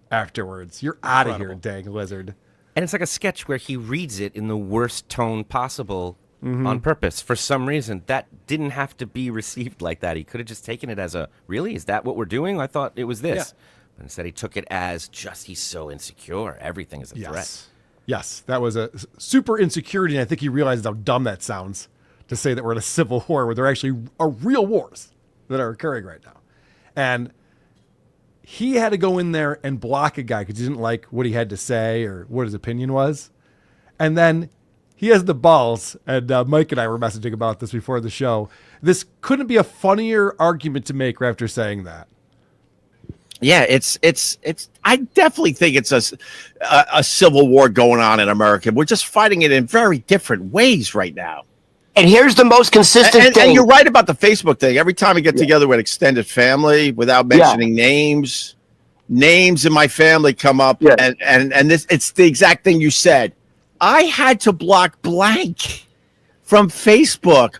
Speaker 1: afterwards. You're out of here, Dang Lizard.
Speaker 10: And it's like a sketch where he reads it in the worst tone possible on purpose. For some reason, that didn't have to be received like that. He could have just taken it as really? Is that what we're doing? I thought it was this. Yeah. But instead, he took it as he's so insecure. Everything is a threat.
Speaker 1: Yes, that was a super insecurity, and I think he realized how dumb that sounds to say that we're in a civil war where there actually are real wars that are occurring right now. And he had to go in there and block a guy because he didn't like what he had to say or what his opinion was. And then he has the balls, and Mike and I were messaging about this before the show. This couldn't be a funnier argument to make after saying that.
Speaker 2: Yeah, it's. I definitely think it's a civil war going on in America. We're just fighting it in very different ways right now.
Speaker 7: And here's the most consistent thing.
Speaker 2: And you're right about the Facebook thing. Every time I get together with extended family, without mentioning names in my family come up, and this it's the exact thing you said. I had to block blank from Facebook,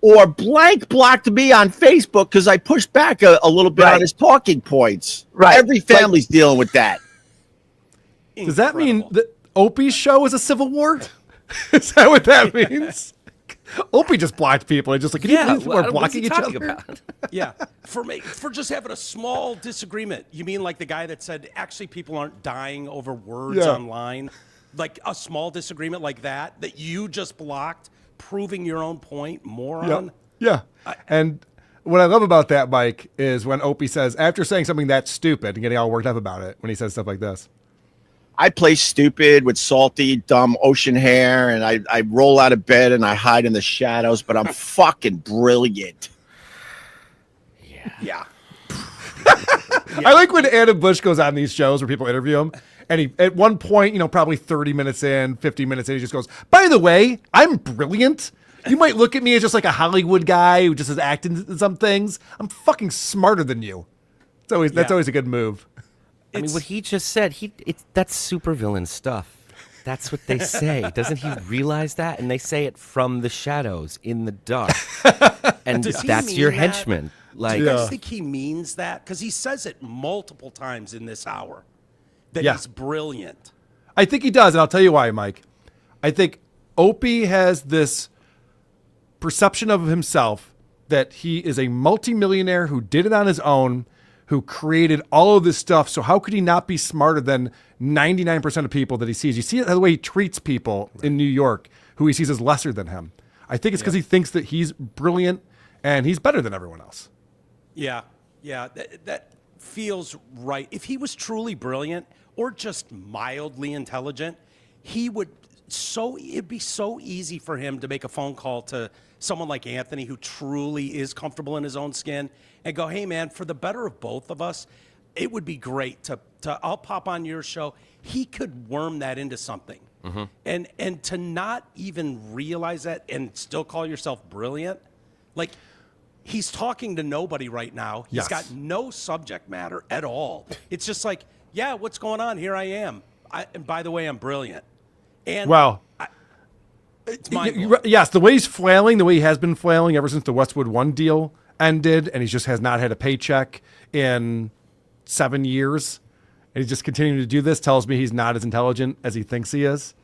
Speaker 2: or blank blocked me on Facebook because I pushed back a little bit on his talking points.
Speaker 7: Right.
Speaker 2: Every family's dealing with that.
Speaker 1: Does that mean that Opie's show is a civil war? Is that what that means? Opie just blocked people. And just like, can you believe people are blocking each other?
Speaker 23: Yeah, for just having a small disagreement. You mean like the guy that said actually people aren't dying over words online? Like a small disagreement like that you just blocked, proving your own point, moron?
Speaker 1: Yeah. And what I love about that, Mike, is when Opie says, after saying something that's stupid and getting all worked up about it, when he says stuff like this.
Speaker 2: I play stupid with salty, dumb ocean hair, and I roll out of bed and I hide in the shadows, but I'm fucking brilliant.
Speaker 23: Yeah.
Speaker 1: I like when Adam Busch goes on these shows where people interview him, and he, at one point, probably 30 minutes in, 50 minutes in, he just goes, by the way, I'm brilliant. You might look at me as just like a Hollywood guy who just is acting in some things. I'm fucking smarter than you. That's always a good move.
Speaker 10: I mean, what he just said, that's supervillain stuff. That's what they say. Doesn't he realize that? And they say it from the shadows in the dark. And that's your henchman.
Speaker 23: Do you guys think he means that? Because he says it multiple times in this hour. That he's brilliant.
Speaker 1: I think he does, and I'll tell you why, Mike. I think Opie has this perception of himself that he is a multimillionaire who did it on his own, who created all of this stuff. So how could he not be smarter than 99% of people that he sees? You see the way he treats people in New York who he sees as lesser than him. I think it's because he thinks that he's brilliant and he's better than everyone else.
Speaker 23: Yeah. That feels right. If he was truly brilliant or just mildly intelligent, it'd be so easy for him to make a phone call to someone like Anthony who truly is comfortable in his own skin and go, hey man, for the better of both of us, it would be great to I'll pop on your show. He could worm that into something. And to not even realize that and still call yourself brilliant, like he's talking to nobody right now. He's
Speaker 1: Yes.
Speaker 23: got no subject matter at all. It's just like, yeah, what's going on? Here I am. And by the way, I'm brilliant. And
Speaker 1: Well,
Speaker 23: it's my
Speaker 1: yes, the way he's flailing, the way he has been flailing ever since the Westwood One deal ended, and he just has not had a paycheck in 7 years, and he's just continuing to do this, tells me he's not as intelligent as he thinks he is.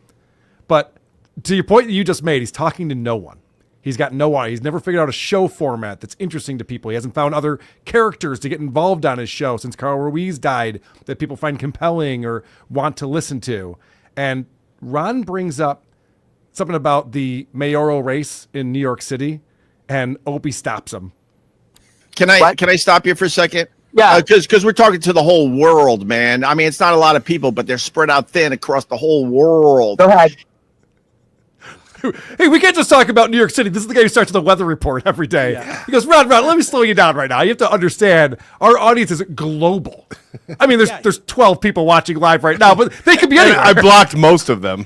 Speaker 1: But to your point that you just made, he's talking to no one. He's got no one. He's never figured out a show format that's interesting to people. He hasn't found other characters to get involved on his show since Carl Ruiz died that people find compelling or want to listen to. And Ron brings up something about the mayoral race in New York City, and Opie stops him.
Speaker 2: Can I stop you for a second?
Speaker 7: Yeah.
Speaker 2: Because we're talking to the whole world, man. I mean, it's not a lot of people, but they're spread out thin across the whole world.
Speaker 7: Go ahead.
Speaker 1: Hey, we can't just talk about New York City. This is the guy who starts the weather report every day.
Speaker 23: Yeah.
Speaker 1: He goes, Ron, let me slow you down right now. You have to understand, our audience is global. I mean, there's 12 people watching live right now, but they could be anywhere.
Speaker 8: I blocked most of them.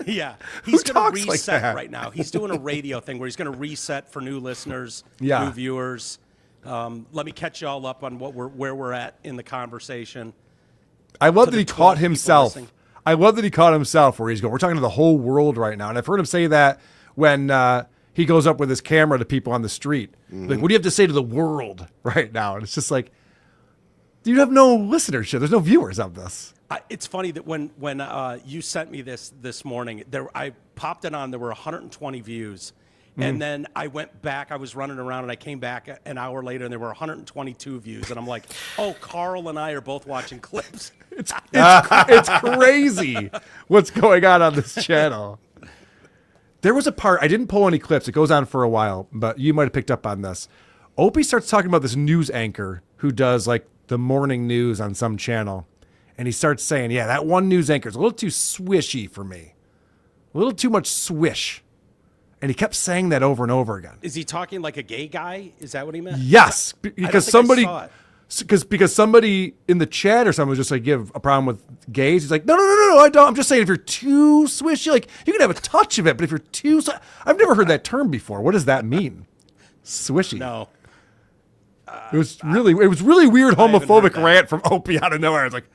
Speaker 23: Yeah, he's going to
Speaker 1: talks like
Speaker 23: reset
Speaker 1: that?
Speaker 23: right now. He's doing a radio thing where he's going to reset for new listeners,
Speaker 1: Yeah.
Speaker 23: new viewers. Let me catch you all up on where we're at in the conversation.
Speaker 1: I love
Speaker 23: To
Speaker 1: that
Speaker 23: the
Speaker 1: he
Speaker 23: 12
Speaker 1: caught
Speaker 23: people
Speaker 1: himself.
Speaker 23: listening.
Speaker 1: I love that he caught himself where he's going, we're talking to the whole world right now. And I've heard him say that when he goes up with his camera to people on the street. Like, what do you have to say to the world right now? And it's just like, you have no listenership. There's no viewers of this.
Speaker 23: It's funny that when you sent me this morning, I popped it on. There were 120 views, and then I went back. I was running around, and I came back an hour later, and there were 122 views. And I'm like, oh, Carl and I are both watching clips.
Speaker 1: It's crazy what's going on this channel. There was a part, I didn't pull any clips. It goes on for a while, but you might have picked up on this. Opie starts talking about this news anchor who does like the morning news on some channel. And he starts saying, yeah, that one news anchor is a little too swishy for me. A little too much swish. And he kept saying that over and over again.
Speaker 23: Is he talking like a gay guy? Is that what he meant?
Speaker 1: Yes, because somebody,
Speaker 23: saw it.
Speaker 1: because somebody in the chat or someone was just like, give a problem with gays. He's like, no, I don't. I'm just saying if you're too swishy, like you can have a touch of it, but if you're too, I've never heard that term before. What does that mean? Swishy.
Speaker 23: No.
Speaker 1: It was really weird
Speaker 23: I haven't
Speaker 1: homophobic
Speaker 23: heard that.
Speaker 1: rant from Opie out of nowhere. I was like,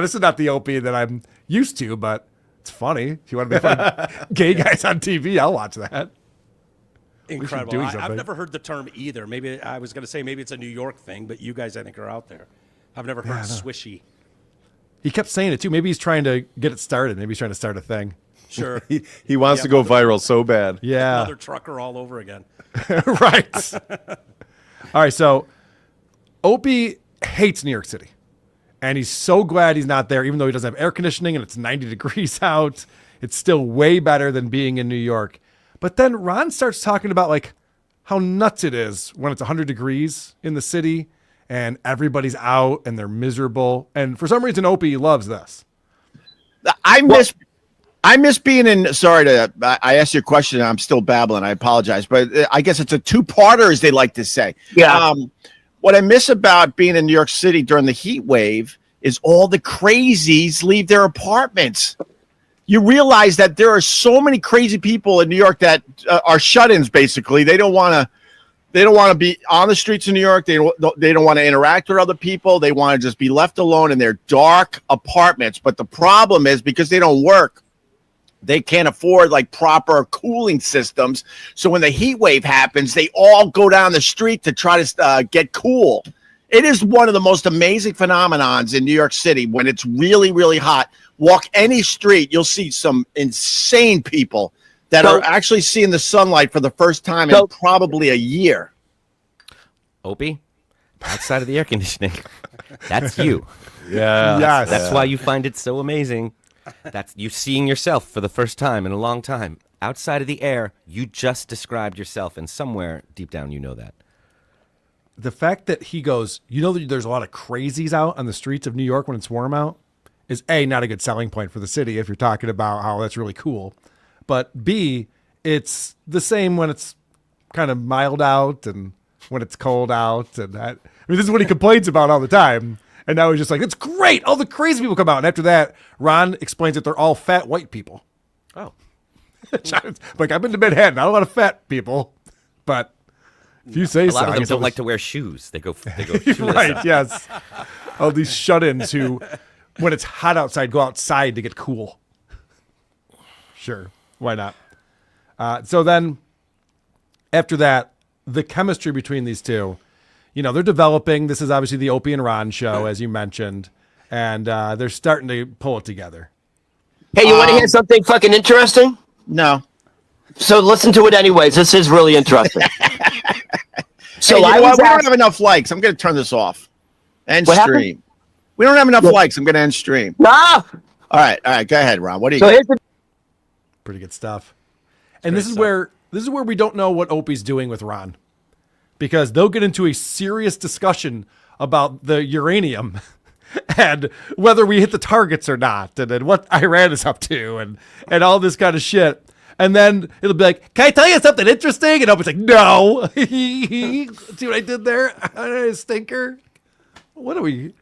Speaker 1: this is not the Opie that I'm used to, but it's funny. If you want to be funny gay guys on TV, I'll watch that.
Speaker 23: Incredible.
Speaker 1: doing
Speaker 23: I've
Speaker 1: something.
Speaker 23: never heard the term either. Maybe I was going to say maybe it's a New York thing, but you guys I think are out there. I've never heard swishy.
Speaker 1: He kept saying it too. Maybe he's trying to get it started. Maybe he's trying to start a thing.
Speaker 23: Sure.
Speaker 8: He wants to go viral so bad.
Speaker 1: Yeah.
Speaker 23: Another trucker all over again.
Speaker 1: Right. All right. So Opie hates New York City. And he's so glad he's not there, even though he doesn't have air conditioning and it's 90 degrees out. It's still way better than being in New York. But then Ron starts talking about like how nuts it is when it's 100 degrees in the city and everybody's out and they're miserable. And for some reason, Opie loves this.
Speaker 2: I miss being in. Sorry I asked you a question. And I'm still babbling. I apologize, but I guess it's a two-parter, as they like to say.
Speaker 7: Yeah.
Speaker 2: What I miss about being in New York City during the heat wave is all the crazies leave their apartments. You realize that there are so many crazy people in New York that are shut-ins. Basically, they don't want to be on the streets of New York. They don't want to interact with other people. They want to just be left alone in their dark apartments. But the problem is because they don't work, they can't afford like proper cooling systems. So when the heat wave happens, they all go down the street to try to get cool. It is one of the most amazing phenomenons in New York City when it's really, really hot. Walk any street, you'll see some insane people that are actually seeing the sunlight for the first time in probably a year.
Speaker 10: Opie, outside of the air conditioning, that's you.
Speaker 8: Yeah.
Speaker 1: Yes.
Speaker 10: That's why you find it so amazing. That's you seeing yourself for the first time in a long time. Outside of the air, you just described yourself, and somewhere deep down you know that.
Speaker 1: The fact that he goes, you know that there's a lot of crazies out on the streets of New York when it's warm out is A, not a good selling point for the city if you're talking about how that's really cool. But B, it's the same when it's kind of mild out and when it's cold out. And that, I mean, this is what he complains about all the time. And now he's just like, it's great. All the crazy people come out. And after that, Ron explains that they're all fat white people.
Speaker 10: Oh.
Speaker 1: Like, I've been to Manhattan. Not a lot of fat people. But If you say
Speaker 10: a
Speaker 1: so.
Speaker 10: lot of
Speaker 1: I
Speaker 10: them
Speaker 1: guess
Speaker 10: don't
Speaker 1: it
Speaker 10: like
Speaker 1: was-
Speaker 10: to wear shoes. They go shoeless.
Speaker 1: Right, yes. All these shut-ins who, when it's hot outside, go outside to get cool. Sure, why not? So then, after that, the chemistry between these two, they're developing. This is obviously the Opie and Ron show, as you mentioned, and they're starting to pull it together.
Speaker 7: Hey, you want to hear something fucking interesting?
Speaker 2: No.
Speaker 7: So listen to it anyways. This is really interesting.
Speaker 2: So we don't have enough likes. I'm going to turn this off. End
Speaker 7: What
Speaker 2: stream.
Speaker 7: happened?
Speaker 2: We don't have enough likes. I'm going to end stream.
Speaker 7: No.
Speaker 2: All right. Go ahead, Ron. What do you
Speaker 7: So
Speaker 2: got?
Speaker 7: here's the
Speaker 1: Pretty good stuff. And this is where we don't know what Opie's doing with Ron, because they'll get into a serious discussion about the uranium and whether we hit the targets or not, and then what Iran is up to, and all this kind of shit. And then it'll be like, "Can I tell you something interesting?" And Opie's like, "No." See what I did there? Stinker. What are we?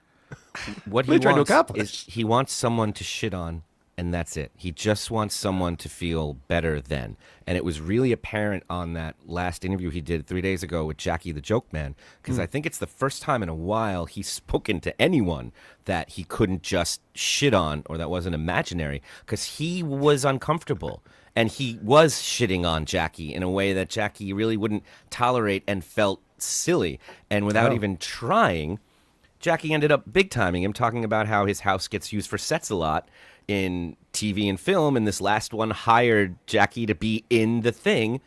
Speaker 10: What
Speaker 1: are
Speaker 10: he
Speaker 1: you trying to
Speaker 10: wants
Speaker 1: accomplish?
Speaker 10: is he wants someone to shit on, and that's it. He just wants someone to feel better than. And it was really apparent on that last interview he did 3 days ago with Jackie the Jokeman, because I think it's the first time in a while he's spoken to anyone that he couldn't just shit on or that wasn't imaginary, because he was uncomfortable. And he was shitting on Jackie in a way that Jackie really wouldn't tolerate and felt silly. And without even trying, Jackie ended up big timing him, talking about how his house gets used for sets a lot in TV and film. And this last one hired Jackie to be in the thing.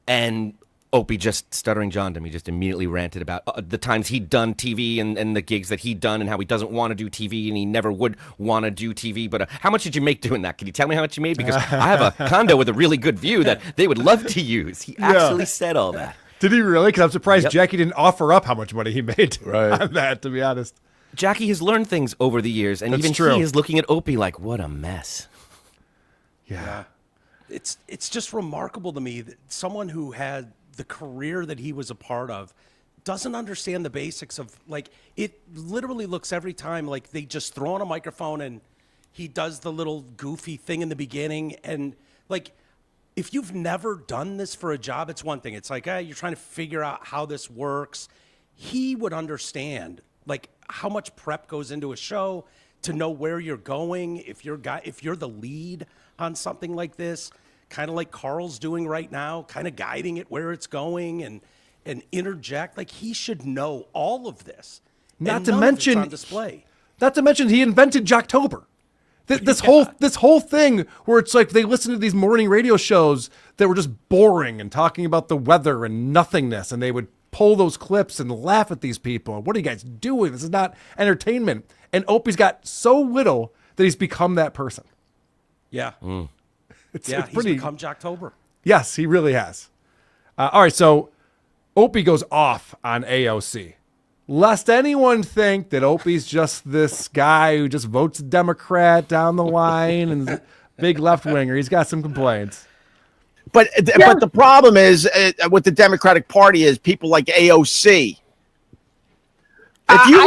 Speaker 10: And Opie just Stuttering John him. He just immediately ranted about the times he'd done TV and the gigs that he'd done and how he doesn't want to do TV and he never would want to do TV. But how much did you make doing that? Can you tell me how much you made? Because I have a condo with a really good view that they would love to use. He actually said all that.
Speaker 1: Did he really? Because I'm surprised Jackie didn't offer up how much money he made on that, to be honest.
Speaker 10: Jackie has learned things over the years, and
Speaker 1: That's
Speaker 10: even
Speaker 1: true.
Speaker 10: he is looking at Opie like, what a mess.
Speaker 1: Yeah.
Speaker 23: It's just remarkable to me that someone who had the career that he was a part of doesn't understand the basics of, like, it literally looks every time like they just throw on a microphone and he does the little goofy thing in the beginning. And, like, if you've never done this for a job, it's one thing. It's like, you're trying to figure out how this works. He would understand, like, how much prep goes into a show to know where you're going. If you're the lead on something like this, kind of like Carl's doing right now, kind of guiding it where it's going and interject. Like, he should know all of this.
Speaker 1: Not
Speaker 23: And
Speaker 1: to
Speaker 23: none of it's
Speaker 1: mention
Speaker 23: on display.
Speaker 1: Not to mention he invented Jocktober. This whole thing where it's like they listen to these morning radio shows that were just boring and talking about the weather and nothingness, and they would pull those clips and laugh at these people. What are you guys doing? This is not entertainment. And Opie's got so little that he's become that person.
Speaker 23: Yeah.
Speaker 1: It's
Speaker 23: He's
Speaker 1: pretty.
Speaker 23: become Jocktober.
Speaker 1: Yes, he really has. All right, so Opie goes off on AOC. Lest anyone think that Opie's just this guy who just votes Democrat down the line and is a big left winger. He's got some complaints.
Speaker 2: But the problem is with the Democratic Party is people like AOC. If you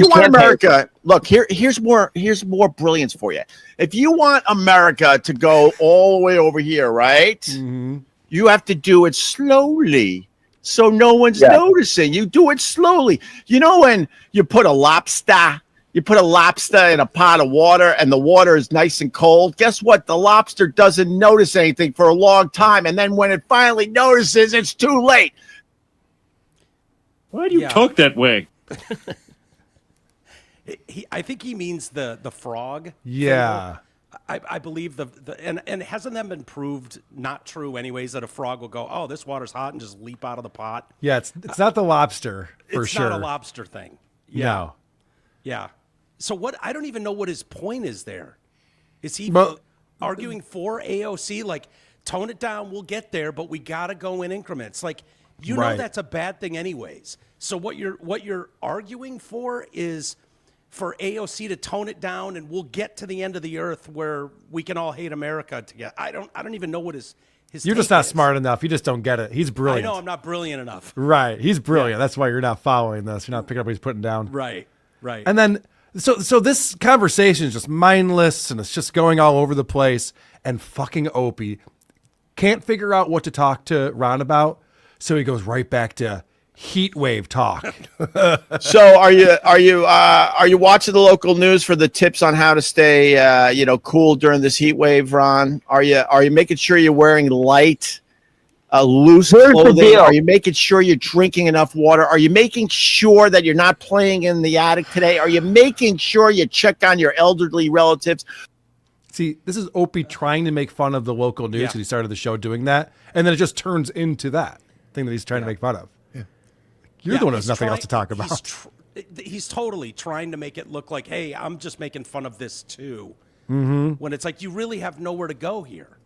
Speaker 2: want America, look, here's more brilliance for you. If you want America to go all the way over here, right?
Speaker 1: Mm-hmm.
Speaker 2: You have to do it slowly, so no one's noticing. You do it slowly. You know when you put a lobster in a pot of water and the water is nice and cold? Guess what? The lobster doesn't notice anything for a long time, and then when it finally notices, it's too late.
Speaker 6: Why do you talk that way?
Speaker 23: I think he means the frog.
Speaker 1: Yeah.
Speaker 23: I believe and hasn't that been proved not true anyways, that a frog will go, oh, this water's hot, and just leap out of the pot?
Speaker 1: Yeah, it's not the lobster for
Speaker 23: it's
Speaker 1: sure.
Speaker 23: It's not a lobster thing. Yeah.
Speaker 1: No.
Speaker 23: Yeah. So what? I don't even know what his point is there. Is he arguing for AOC? Like, tone it down, we'll get there, but we got to go in increments. Like, you know that's a bad thing anyways. So what you're arguing for is for AOC to tone it down, and we'll get to the end of the earth where we can all hate America together. I don't even know what his
Speaker 1: You're just not smart enough. You just don't get it. He's brilliant.
Speaker 23: I know I'm not brilliant enough.
Speaker 1: Right. He's brilliant. That's why you're not following this. You're not picking up what he's putting down.
Speaker 23: Right.
Speaker 1: And then so this conversation is just mindless and it's just going all over the place, and fucking Opie can't figure out what to talk to Ron about. So he goes right back to heat wave talk.
Speaker 2: So are you watching the local news for the tips on how to stay cool during this heat wave, Ron? Are you making sure you're wearing light, loose clothing? Are you making sure you're drinking enough water? Are you making sure that you're not playing in the attic today? Are you making sure you check on your elderly relatives?
Speaker 1: See, this is Opie trying to make fun of the local news because he started the show doing that, and then it just turns into that thing that he's trying to make fun of. You're the one who has nothing else to talk about.
Speaker 23: He's totally trying to make it look like, hey, I'm just making fun of this too.
Speaker 1: Mm-hmm.
Speaker 23: When it's like you really have nowhere to go here.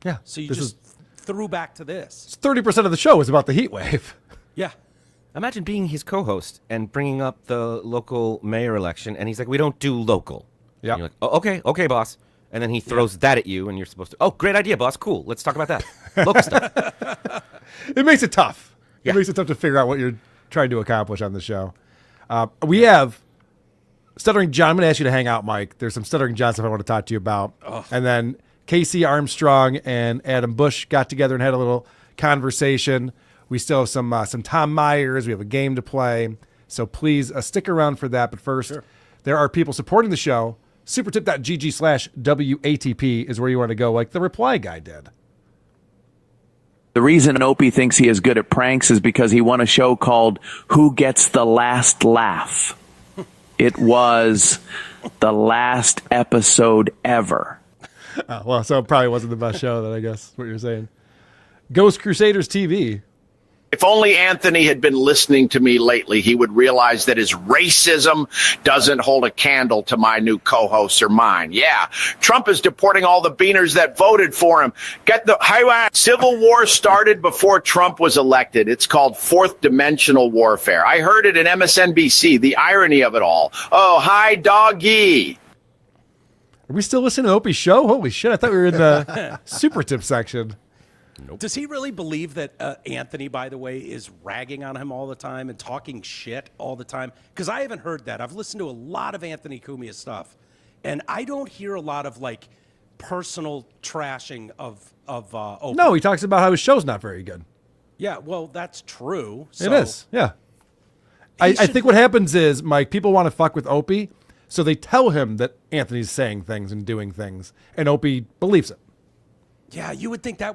Speaker 1: Yeah.
Speaker 23: So you just threw back to this.
Speaker 1: 30% of the show is about the heat wave.
Speaker 23: Yeah.
Speaker 10: Imagine being his co-host and bringing up the local mayor election, and he's like, "We don't do local."
Speaker 1: Yeah.
Speaker 10: You're like, "Oh, okay, boss." And then he throws that at you, and you're supposed to, "Oh, great idea, boss. Cool. Let's talk about that." Local stuff.
Speaker 1: It makes it tough.
Speaker 10: Yeah.
Speaker 1: It makes it tough to figure out what you're trying to accomplish on the show. We have Stuttering John. I'm going to ask you to hang out, Mike. There's some Stuttering John stuff I want to talk to you about. And then Casey Armstrong and Adam Busch got together and had a little conversation. We still have some Tom Myers. We have a game to play. So please stick around for that. But first, there are people supporting the show. Supertip.gg/WATP is where you want to go, like the reply guy did.
Speaker 11: The reason Opie thinks he is good at pranks is because he won a show called Who Gets the Last Laugh. It was the last episode ever.
Speaker 1: Well, so it probably wasn't the best show, then, I guess, what you're saying. Ghost Crusaders TV.
Speaker 6: If only Anthony had been listening to me lately, he would realize that his racism doesn't hold a candle to my new co-hosts or mine. Yeah, Trump is deporting all the beaners that voted for him. Civil war started before Trump was elected. It's called fourth dimensional warfare. I heard it in MSNBC, the irony of it all. Oh, hi, doggy.
Speaker 1: Are we still listening to Opie's show? Holy shit, I thought we were in the super tip section.
Speaker 23: Nope. Does he really believe that Anthony, by the way, is ragging on him all the time and talking shit all the time? Because I haven't heard that. I've listened to a lot of Anthony Cumia's stuff, and I don't hear a lot of like personal trashing of Opie.
Speaker 1: No, he talks about how his show's not very good.
Speaker 23: Yeah, well, that's true.
Speaker 1: It is, yeah. I think what happens is, Mike, people want to fuck with Opie, so they tell him that Anthony's saying things and doing things, and Opie believes it.
Speaker 23: Yeah, you would think he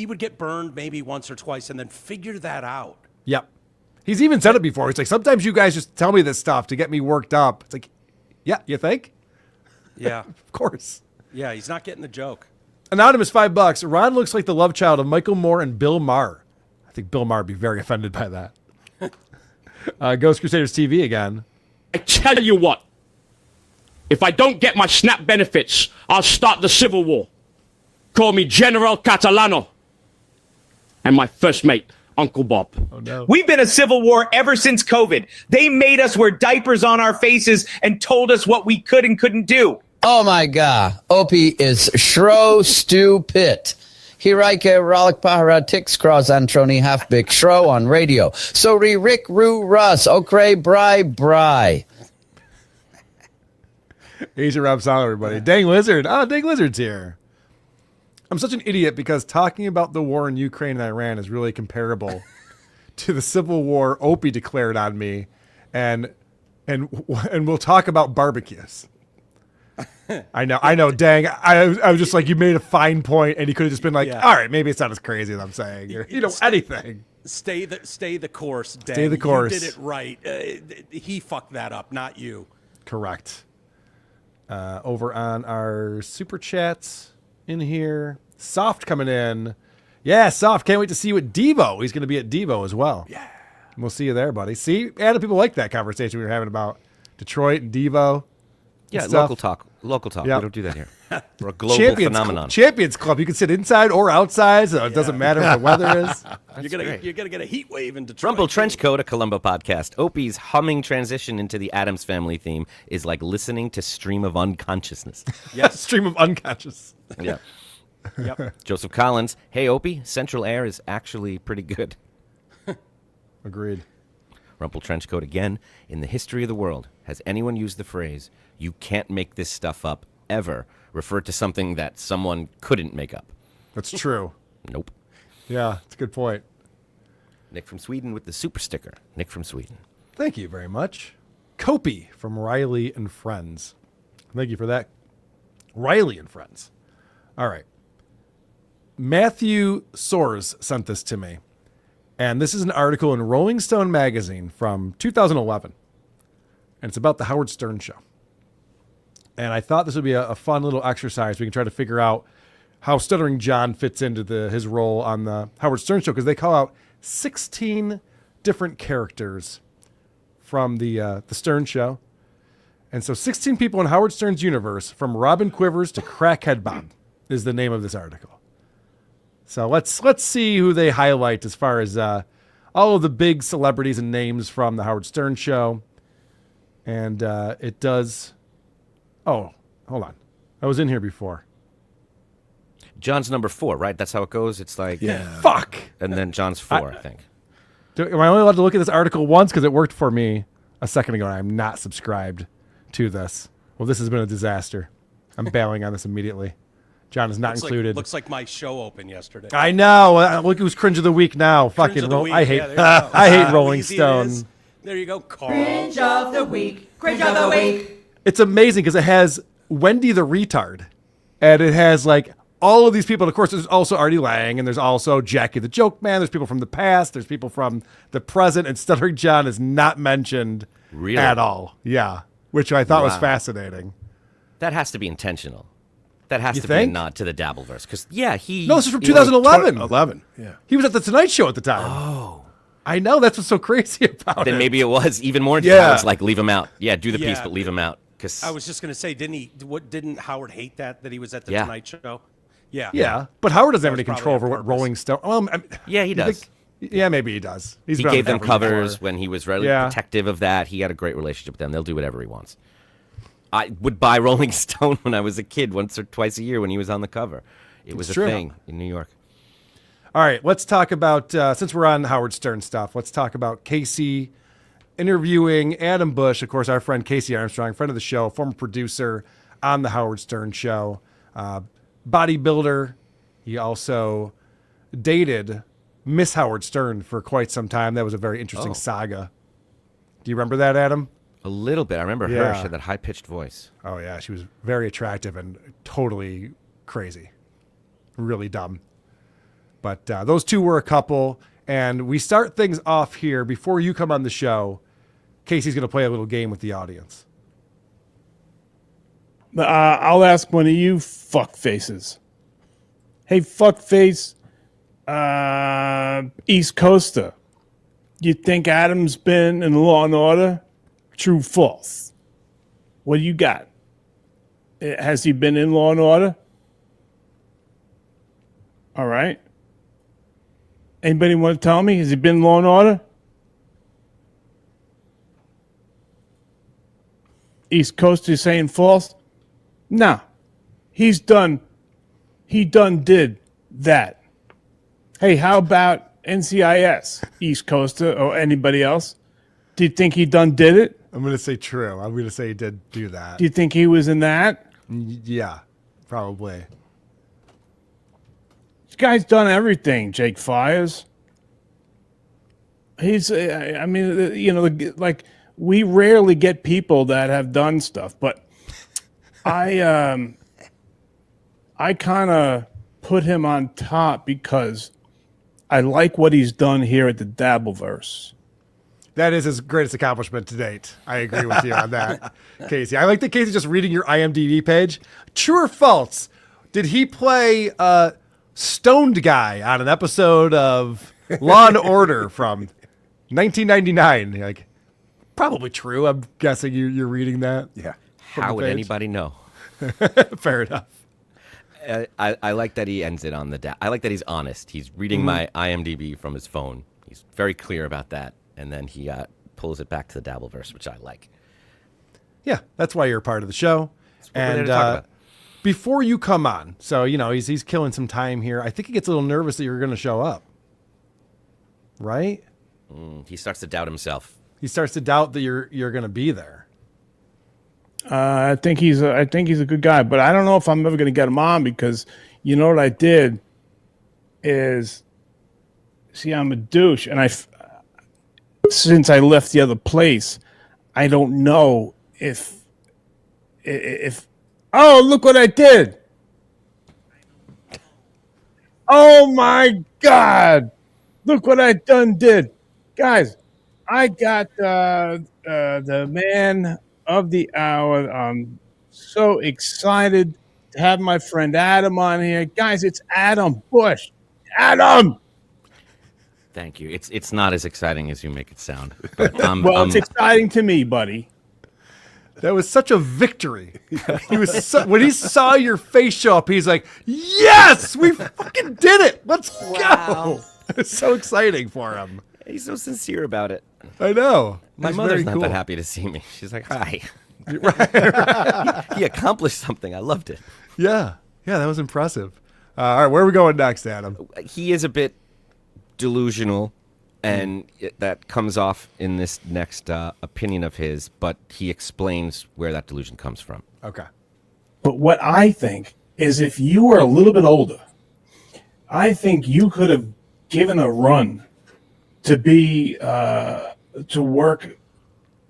Speaker 23: would get burned maybe once or twice and then figure that out.
Speaker 1: Yep. He's even said it before. He's like, sometimes you guys just tell me this stuff to get me worked up. It's like, yeah, you think?
Speaker 23: Yeah.
Speaker 1: Of course.
Speaker 23: Yeah, he's not getting the joke.
Speaker 1: Anonymous, $5. Ron looks like the love child of Michael Moore and Bill Maher. I think Bill Maher would be very offended by that. Ghost Crusaders TV again.
Speaker 12: I tell you what. If I don't get my SNAP benefits, I'll start the Civil War. Call me General Catalano. And my first mate, Uncle Bob.
Speaker 1: Oh, no.
Speaker 3: We've been a civil war ever since COVID. They made us wear diapers on our faces and told us what we could and couldn't do.
Speaker 15: Oh, my God. Opie is shro stupid. Hiraike Ralik Pahara Tix Cross Antroni Half Big Shro on radio. Sorry, Rick Roo Russ. Okray Bry.
Speaker 1: Asia Rob Song, everybody. Dang Lizard. Oh, Dang Lizard's here. I'm such an idiot because talking about the war in Ukraine and Iran is really comparable to the civil war Opie declared on me, and we'll talk about barbecues. I know. Dang, I was just like, you made a fine point, and he could have just been like, all right, maybe it's not as crazy as I'm saying, or anything.
Speaker 23: Stay the course, Dan.
Speaker 1: Stay the course.
Speaker 23: You did it right. He fucked that up, not you.
Speaker 1: Correct. Over on our super chats in here. Soft coming in. Yeah, Soft. Can't wait to see you at Devo. He's going to be at Devo as well. Yeah. We'll see you there, buddy. See, Adam, people like that conversation we were having about Detroit and Devo.
Speaker 10: Yeah,
Speaker 1: and
Speaker 10: local talk. Local talk.
Speaker 1: Yep.
Speaker 10: We don't do that here. We're a global phenomenon.
Speaker 1: Champions Club. You can sit inside or outside, so it doesn't matter what the weather is.
Speaker 23: You're gonna get a heat wave in Detroit.
Speaker 10: Rumble Trench Coat, a Columbo podcast. Opie's humming transition into the Addams Family theme is like listening to Stream of Unconsciousness.
Speaker 1: Yes, Stream of Unconscious.
Speaker 10: Yeah.
Speaker 23: Yep.
Speaker 10: Joseph Collins. Hey, Opie, Central Air is actually pretty good.
Speaker 1: Agreed.
Speaker 10: Rumple Trenchcoat again. In the history of the world, has anyone used the phrase, "You can't make this stuff up," ever referred to something that someone couldn't make up?
Speaker 1: That's true.
Speaker 10: Nope.
Speaker 1: Yeah, it's a good point.
Speaker 10: Nick from Sweden with the super sticker. Nick from Sweden.
Speaker 1: Thank you very much. Copy from Riley and Friends. Thank you for that. Riley and Friends. All right. Matthew Soares sent this to me. And this is an article in Rolling Stone magazine from 2011. And it's about the Howard Stern show. And I thought this would be a fun little exercise. We can try to figure out how Stuttering John fits into his role on the Howard Stern show, because they call out 16 different characters from the Stern show. And so 16 people in Howard Stern's universe, from Robin Quivers to Crackhead Bob, is the name of this article. So let's see who they highlight as far as all of the big celebrities and names from the Howard Stern show. And it does... Oh, hold on. I was in here before.
Speaker 10: John's number 4, right? That's how it goes? It's like...
Speaker 1: Yeah. Fuck!
Speaker 10: And then John's 4, I think.
Speaker 1: Am I only allowed to look at this article once? Because it worked for me a second ago, and I'm not subscribed to this. Well, this has been a disaster. I'm bailing on this immediately. John is not included.
Speaker 23: Looks like my show opened yesterday.
Speaker 1: I know. Look who's Cringe of the Week now.
Speaker 23: Cringe
Speaker 1: Fucking
Speaker 23: of the Week.
Speaker 1: I hate.
Speaker 23: Yeah, there you go.
Speaker 1: I hate Rolling
Speaker 23: Easy it
Speaker 1: Stone.
Speaker 23: is. There you go, Carl.
Speaker 17: Cringe of the week. Cringe of the week.
Speaker 1: It's amazing because it has Wendy the retard, and it has like all of these people. And of course, there's also Artie Lang, and there's also Jackie the Jokeman. There's people from the past. There's people from the present, and Stuttering John is not mentioned at all. Yeah, which I thought was fascinating.
Speaker 10: That has to be intentional. That has
Speaker 1: You
Speaker 10: to
Speaker 1: think?
Speaker 10: be a nod to the Dabbleverse. Because, yeah, he...
Speaker 1: No, this is from 2011.
Speaker 8: 11, yeah.
Speaker 1: He was at the Tonight Show at the time.
Speaker 10: Oh.
Speaker 1: I know. That's what's so crazy about it.
Speaker 10: Then maybe it was even more.
Speaker 1: Yeah.
Speaker 10: It's like, leave him out. Yeah, do the piece,
Speaker 23: Yeah.
Speaker 10: but leave him out. Because
Speaker 23: I was just going to say, didn't Howard hate that he was at the
Speaker 10: Yeah.
Speaker 23: Tonight Show? Yeah.
Speaker 1: Yeah, but Howard doesn't have
Speaker 23: That
Speaker 1: any
Speaker 23: was
Speaker 1: control over
Speaker 23: probably on
Speaker 1: what Rolling Stone... Well,
Speaker 10: Yeah, he
Speaker 1: you
Speaker 10: does.
Speaker 1: Yeah, maybe he does.
Speaker 10: he
Speaker 1: been on
Speaker 10: gave
Speaker 1: the
Speaker 10: them
Speaker 1: cover
Speaker 10: covers
Speaker 1: before.
Speaker 10: when he was really
Speaker 1: Yeah.
Speaker 10: protective of that. He had a great relationship with them. They'll do whatever he wants. I would buy Rolling Stone when I was a kid once or twice a year when he was on the cover. It was
Speaker 1: It's
Speaker 10: a
Speaker 1: true.
Speaker 10: thing in New York.
Speaker 1: All right, let's talk about, since we're on Howard Stern stuff, let's talk about Casey interviewing Adam Busch, of course, our friend Casey Armstrong, friend of the show, former producer on the Howard Stern show, bodybuilder. He also dated Miss Howard Stern for quite some time. That was a very interesting saga. Do you remember that, Adam?
Speaker 10: A little bit. I remember her. She had that high-pitched voice.
Speaker 1: Oh, yeah. She was very attractive and totally crazy. Really dumb. But those two were a couple. And we start things off here. Before you come on the show, Casey's going to play a little game with the audience.
Speaker 13: I'll ask one of you fuck faces. Hey, fuck face, East Coaster. You think Adam's been in Law and Order? True, false. What do you got? Has he been in Law and Order? All right. Anybody want to tell me? Has he been in Law and Order? East Coast is saying false? No. He done did that. Hey, how about NCIS, East Coaster, or anybody else? Do you think he done did it?
Speaker 1: I'm going to say true. I'm going to say he did do that.
Speaker 13: Do you think he was in that?
Speaker 1: Yeah, probably.
Speaker 13: This guy's done everything, Jake Fires. He's, I mean, you know, like, we rarely get people that have done stuff, but I kind of put him on top because I like what he's done here at the Dabbleverse.
Speaker 1: That is his greatest accomplishment to date. I agree with you on that, Casey. I like that Casey just reading your IMDb page. True or false? Did he play a stoned guy on an episode of Law and Order from 1999? You're like, probably true. I'm guessing you're reading that.
Speaker 8: Yeah.
Speaker 10: How would anybody know?
Speaker 1: Fair enough.
Speaker 10: I like that he ends it on the... I like that he's honest. He's reading my IMDb from his phone. He's very clear about that. And then he pulls it back to the Dabbleverse, which I like.
Speaker 1: Yeah, that's why you're a part of the show.
Speaker 10: That's what we're there to talk about.
Speaker 1: Before you come on, so, you know, he's killing some time here. I think he gets a little nervous that you're going to show up. Right?
Speaker 10: He starts to doubt himself.
Speaker 1: He starts to doubt that you're going to be there.
Speaker 13: I think he's a good guy, but I don't know if I'm ever going to get him on because you know what I did is see, I'm a douche, and since I left the other place, I don't know if. Oh, look what I did! Oh my God! Look what I did, guys. I got the man of the hour. I'm so excited to have my friend Adam on here, guys. It's Adam Busch. Adam.
Speaker 10: Thank you. It's not as exciting as you make it sound.
Speaker 13: Well, it's exciting to me, buddy.
Speaker 1: That was such a victory. He was when he saw your face show up, he's like, "Yes, we fucking did it! Let's go!" It's so exciting for him.
Speaker 10: He's so sincere about it.
Speaker 1: I know.
Speaker 10: My
Speaker 1: He's
Speaker 10: mother's
Speaker 1: very
Speaker 10: not
Speaker 1: cool.
Speaker 10: that happy to see me. She's like, "Hi." He accomplished something. I loved it.
Speaker 1: Yeah, that was impressive. All right, where are we going next, Adam?
Speaker 10: He is a bit delusional, and that comes off in this next opinion of his, but he explains where that delusion comes from.
Speaker 1: Okay.
Speaker 13: But what I think is if you were a little bit older, I think you could have given a run to be to work.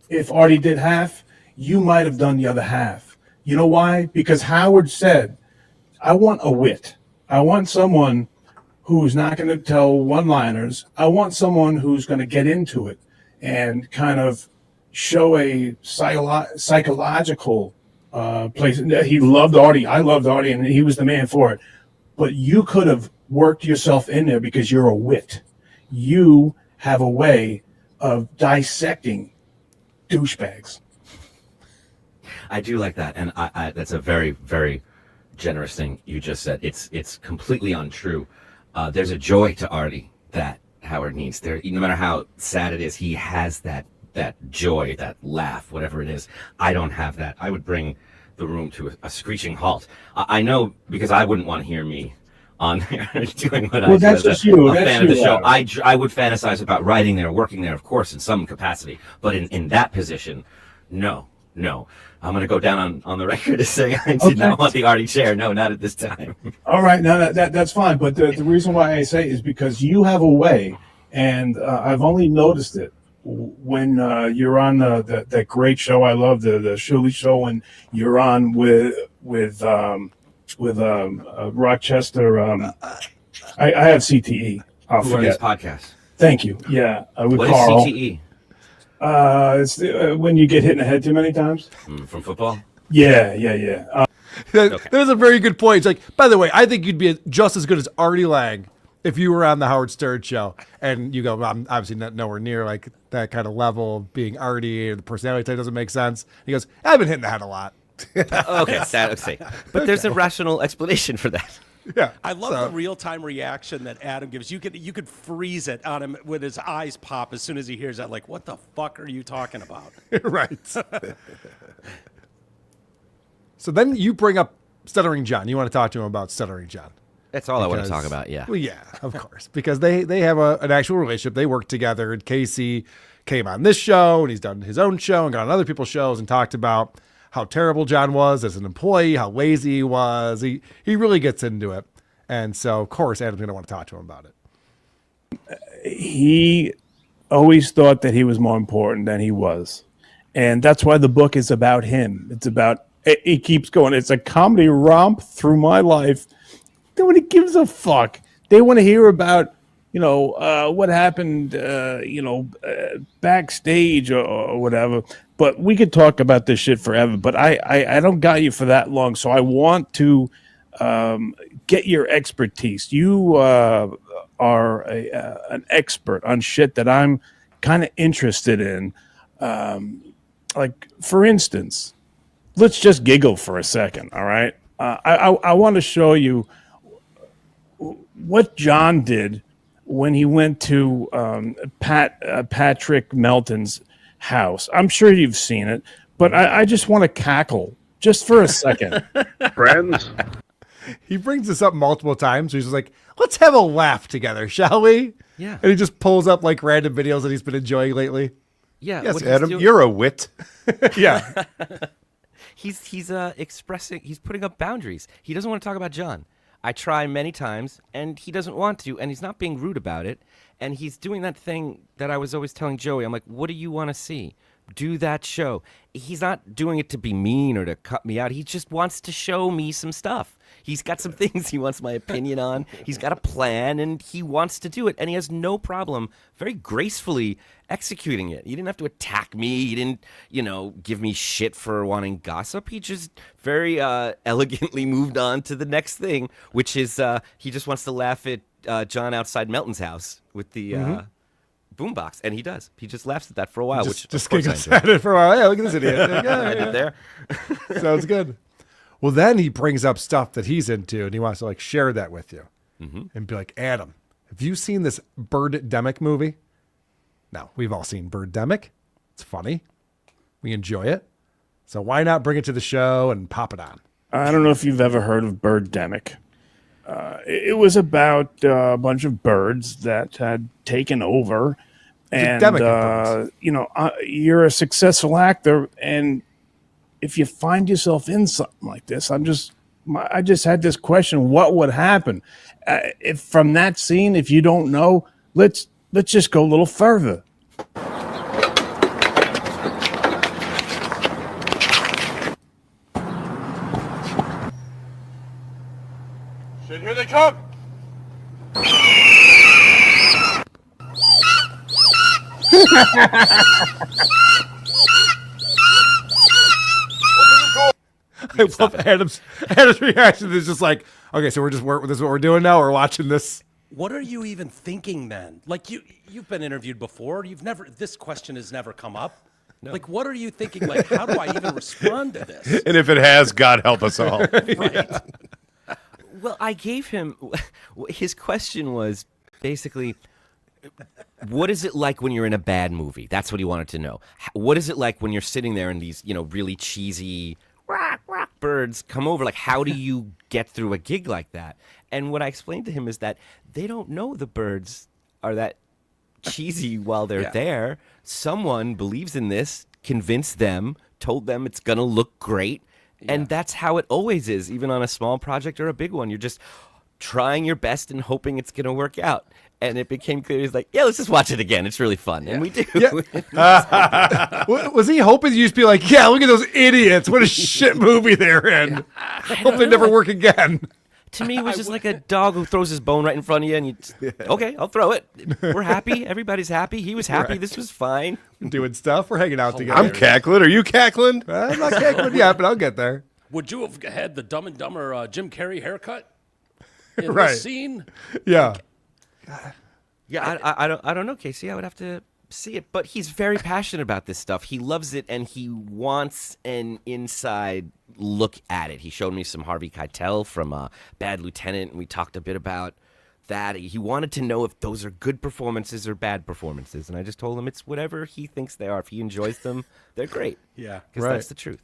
Speaker 13: If Artie did half, you might have done the other half. You know why? Because Howard said, I want a wit. I want someone who's not going to tell one-liners. I want someone who's going to get into it and kind of show a psychological place. He loved Artie. I loved Artie, and he was the man for it. But you could have worked yourself in there because you're a wit. You have a way of dissecting douchebags.
Speaker 10: I do like that, and I that's a very, very generous thing you just said. It's completely untrue. There's a joy to Artie that Howard needs. There, no matter how sad it is, he has that joy, that laugh, whatever it is. I don't have that. I would bring the room to a screeching halt. I know, because I wouldn't want to hear me on there doing what I do.
Speaker 13: That's
Speaker 10: as
Speaker 13: just you.
Speaker 10: a
Speaker 13: That's
Speaker 10: fan of the
Speaker 13: you,
Speaker 10: show.
Speaker 13: Adam.
Speaker 10: I would fantasize about writing there, working there, of course, in some capacity. But in that position, no. I'm going to go down on the record to say I did not want the Artie chair. No, not at this time.
Speaker 13: All right, no, that's fine. But the reason why I say is because you have a way, and I've only noticed it when you're on that great show. I love the Shirley show, and you're on with Rochester. I have CTE. I'll
Speaker 10: Who are these
Speaker 13: forget.
Speaker 10: podcasts?
Speaker 13: Thank you. Yeah, with
Speaker 10: What
Speaker 13: Carl.
Speaker 10: is CTE?
Speaker 13: It's when you get hit in the head too many times.
Speaker 10: From football?
Speaker 13: Yeah.
Speaker 1: There's a very good point. It's like, by the way, I think you'd be just as good as Artie Lang if you were on the Howard Stern show. And you go, well, I'm obviously not nowhere near like that kind of level of being Artie, or the personality type doesn't make sense. He goes, I've been hitting the head a lot.
Speaker 10: Okay. But there's a rational explanation for that.
Speaker 1: Yeah,
Speaker 23: I love the real-time reaction that Adam gives. You could freeze it on him with his eyes pop as soon as he hears that. Like, what the fuck are you talking about?
Speaker 1: Right. So then you bring up Stuttering John. You want to talk to him about Stuttering John.
Speaker 10: That's all I want to talk about, yeah.
Speaker 1: Well, yeah, of course. Because they have an actual relationship. They work together. And Casey came on this show, and he's done his own show and got on other people's shows and talked about how terrible John was as an employee, how lazy he was. He really gets into it. And so, of course, Adam's going to want to talk to him about it.
Speaker 13: He always thought that he was more important than he was. And that's why the book is about him. It's about, he keeps going. It's a comedy romp through my life. Nobody gives a fuck. They want to hear about, what happened, backstage or whatever. But we could talk about this shit forever. But I don't got you for that long. So I want to get your expertise. You are an expert on shit that I'm kind of interested in. Like, for instance, let's just giggle for a second, all right? I want to show you what John did when he went to Patrick Melton's house. I'm sure you've seen it, but I just want to cackle just for a second.
Speaker 1: Friends? He brings this up multiple times. So he's just like, let's have a laugh together, shall we?
Speaker 10: Yeah.
Speaker 1: And he just pulls up like random videos that he's been enjoying lately.
Speaker 10: Yeah.
Speaker 1: Yes,
Speaker 10: what
Speaker 1: Adam,
Speaker 10: he's
Speaker 1: you're a wit. Yeah.
Speaker 10: He's expressing, he's putting up boundaries. He doesn't want to talk about John. I try many times, and he doesn't want to, and he's not being rude about it. And he's doing that thing that I was always telling Joey. I'm like, what do you want to see? Do that show. He's not doing it to be mean or to cut me out. He just wants to show me some stuff. He's got some things he wants my opinion on. He's got a plan, and he wants to do it. And he has no problem very gracefully executing it. He didn't have to attack me. He didn't, give me shit for wanting gossip. He just very elegantly moved on to the next thing, which is he just wants to laugh at John outside Melton's house with the boombox, and he does. He just laughs at that for a while,
Speaker 1: Just
Speaker 10: of course
Speaker 1: giggles
Speaker 10: I enjoy.
Speaker 1: at it for a while. Hey, look at this idiot.
Speaker 10: I did there.
Speaker 1: Sounds good. Well, then he brings up stuff that he's into, and he wants to share that with you, and be like, Adam, have you seen this Birdemic movie? No, we've all seen Birdemic. It's funny. We enjoy it. So why not bring it to the show and pop it on?
Speaker 13: I don't know if you've ever heard of Birdemic. It was about a bunch of birds that had taken over, and you're a successful actor, and if you find yourself in something like this, I just had this question: what would happen if from that scene? If you don't know, let's just go a little further.
Speaker 9: Shit, here they come!
Speaker 1: I love Adam's reaction is just like, okay, so this is what we're doing now. We're watching this.
Speaker 23: What are you even thinking then? Like you've been interviewed before. This question has never come up. No. Like, what are you thinking? Like, how do I even respond to this?
Speaker 8: And if it has, God help us all.
Speaker 23: Right.
Speaker 10: Well, I gave him, his question was basically, what is it like when you're in a bad movie? That's what he wanted to know. What is it like when you're sitting there and these, really cheesy birds come over? Like, how do you get through a gig like that? And what I explained to him is that they don't know the birds are that cheesy while they're there. Someone believes in this, convinced them, told them it's going to look great. And that's how it always is, even on a small project or a big one. You're just trying your best and hoping it's going to work out. And it became clear. He's like, yeah, let's just watch it again. It's really fun. And we do.
Speaker 1: Yeah. Was he hoping you'd just be like, yeah, look at those idiots. What a shit movie they're in. I hope they never work again.
Speaker 10: To me, it was just like a dog who throws his bone right in front of you, and okay, I'll throw it. We're happy. Everybody's happy. He was happy.
Speaker 1: Right.
Speaker 10: This was fine.
Speaker 1: Doing stuff. We're hanging out together.
Speaker 8: I'm cackling. Are you cackling?
Speaker 1: I'm not cackling yet, but I'll get there.
Speaker 23: Would you have had the Dumb and Dumber Jim Carrey haircut in
Speaker 1: Right.
Speaker 23: this scene?
Speaker 1: Yeah.
Speaker 10: Yeah, I don't know, Casey. I would have to see it, but he's very passionate about this stuff. He loves it, and he wants an inside look at it. He showed me some Harvey Keitel from Bad Lieutenant, and we talked a bit about that. He wanted to know if those are good performances or bad performances, and I just told him it's whatever he thinks they are. If he enjoys them, they're great.
Speaker 23: Yeah,
Speaker 10: because that's the truth.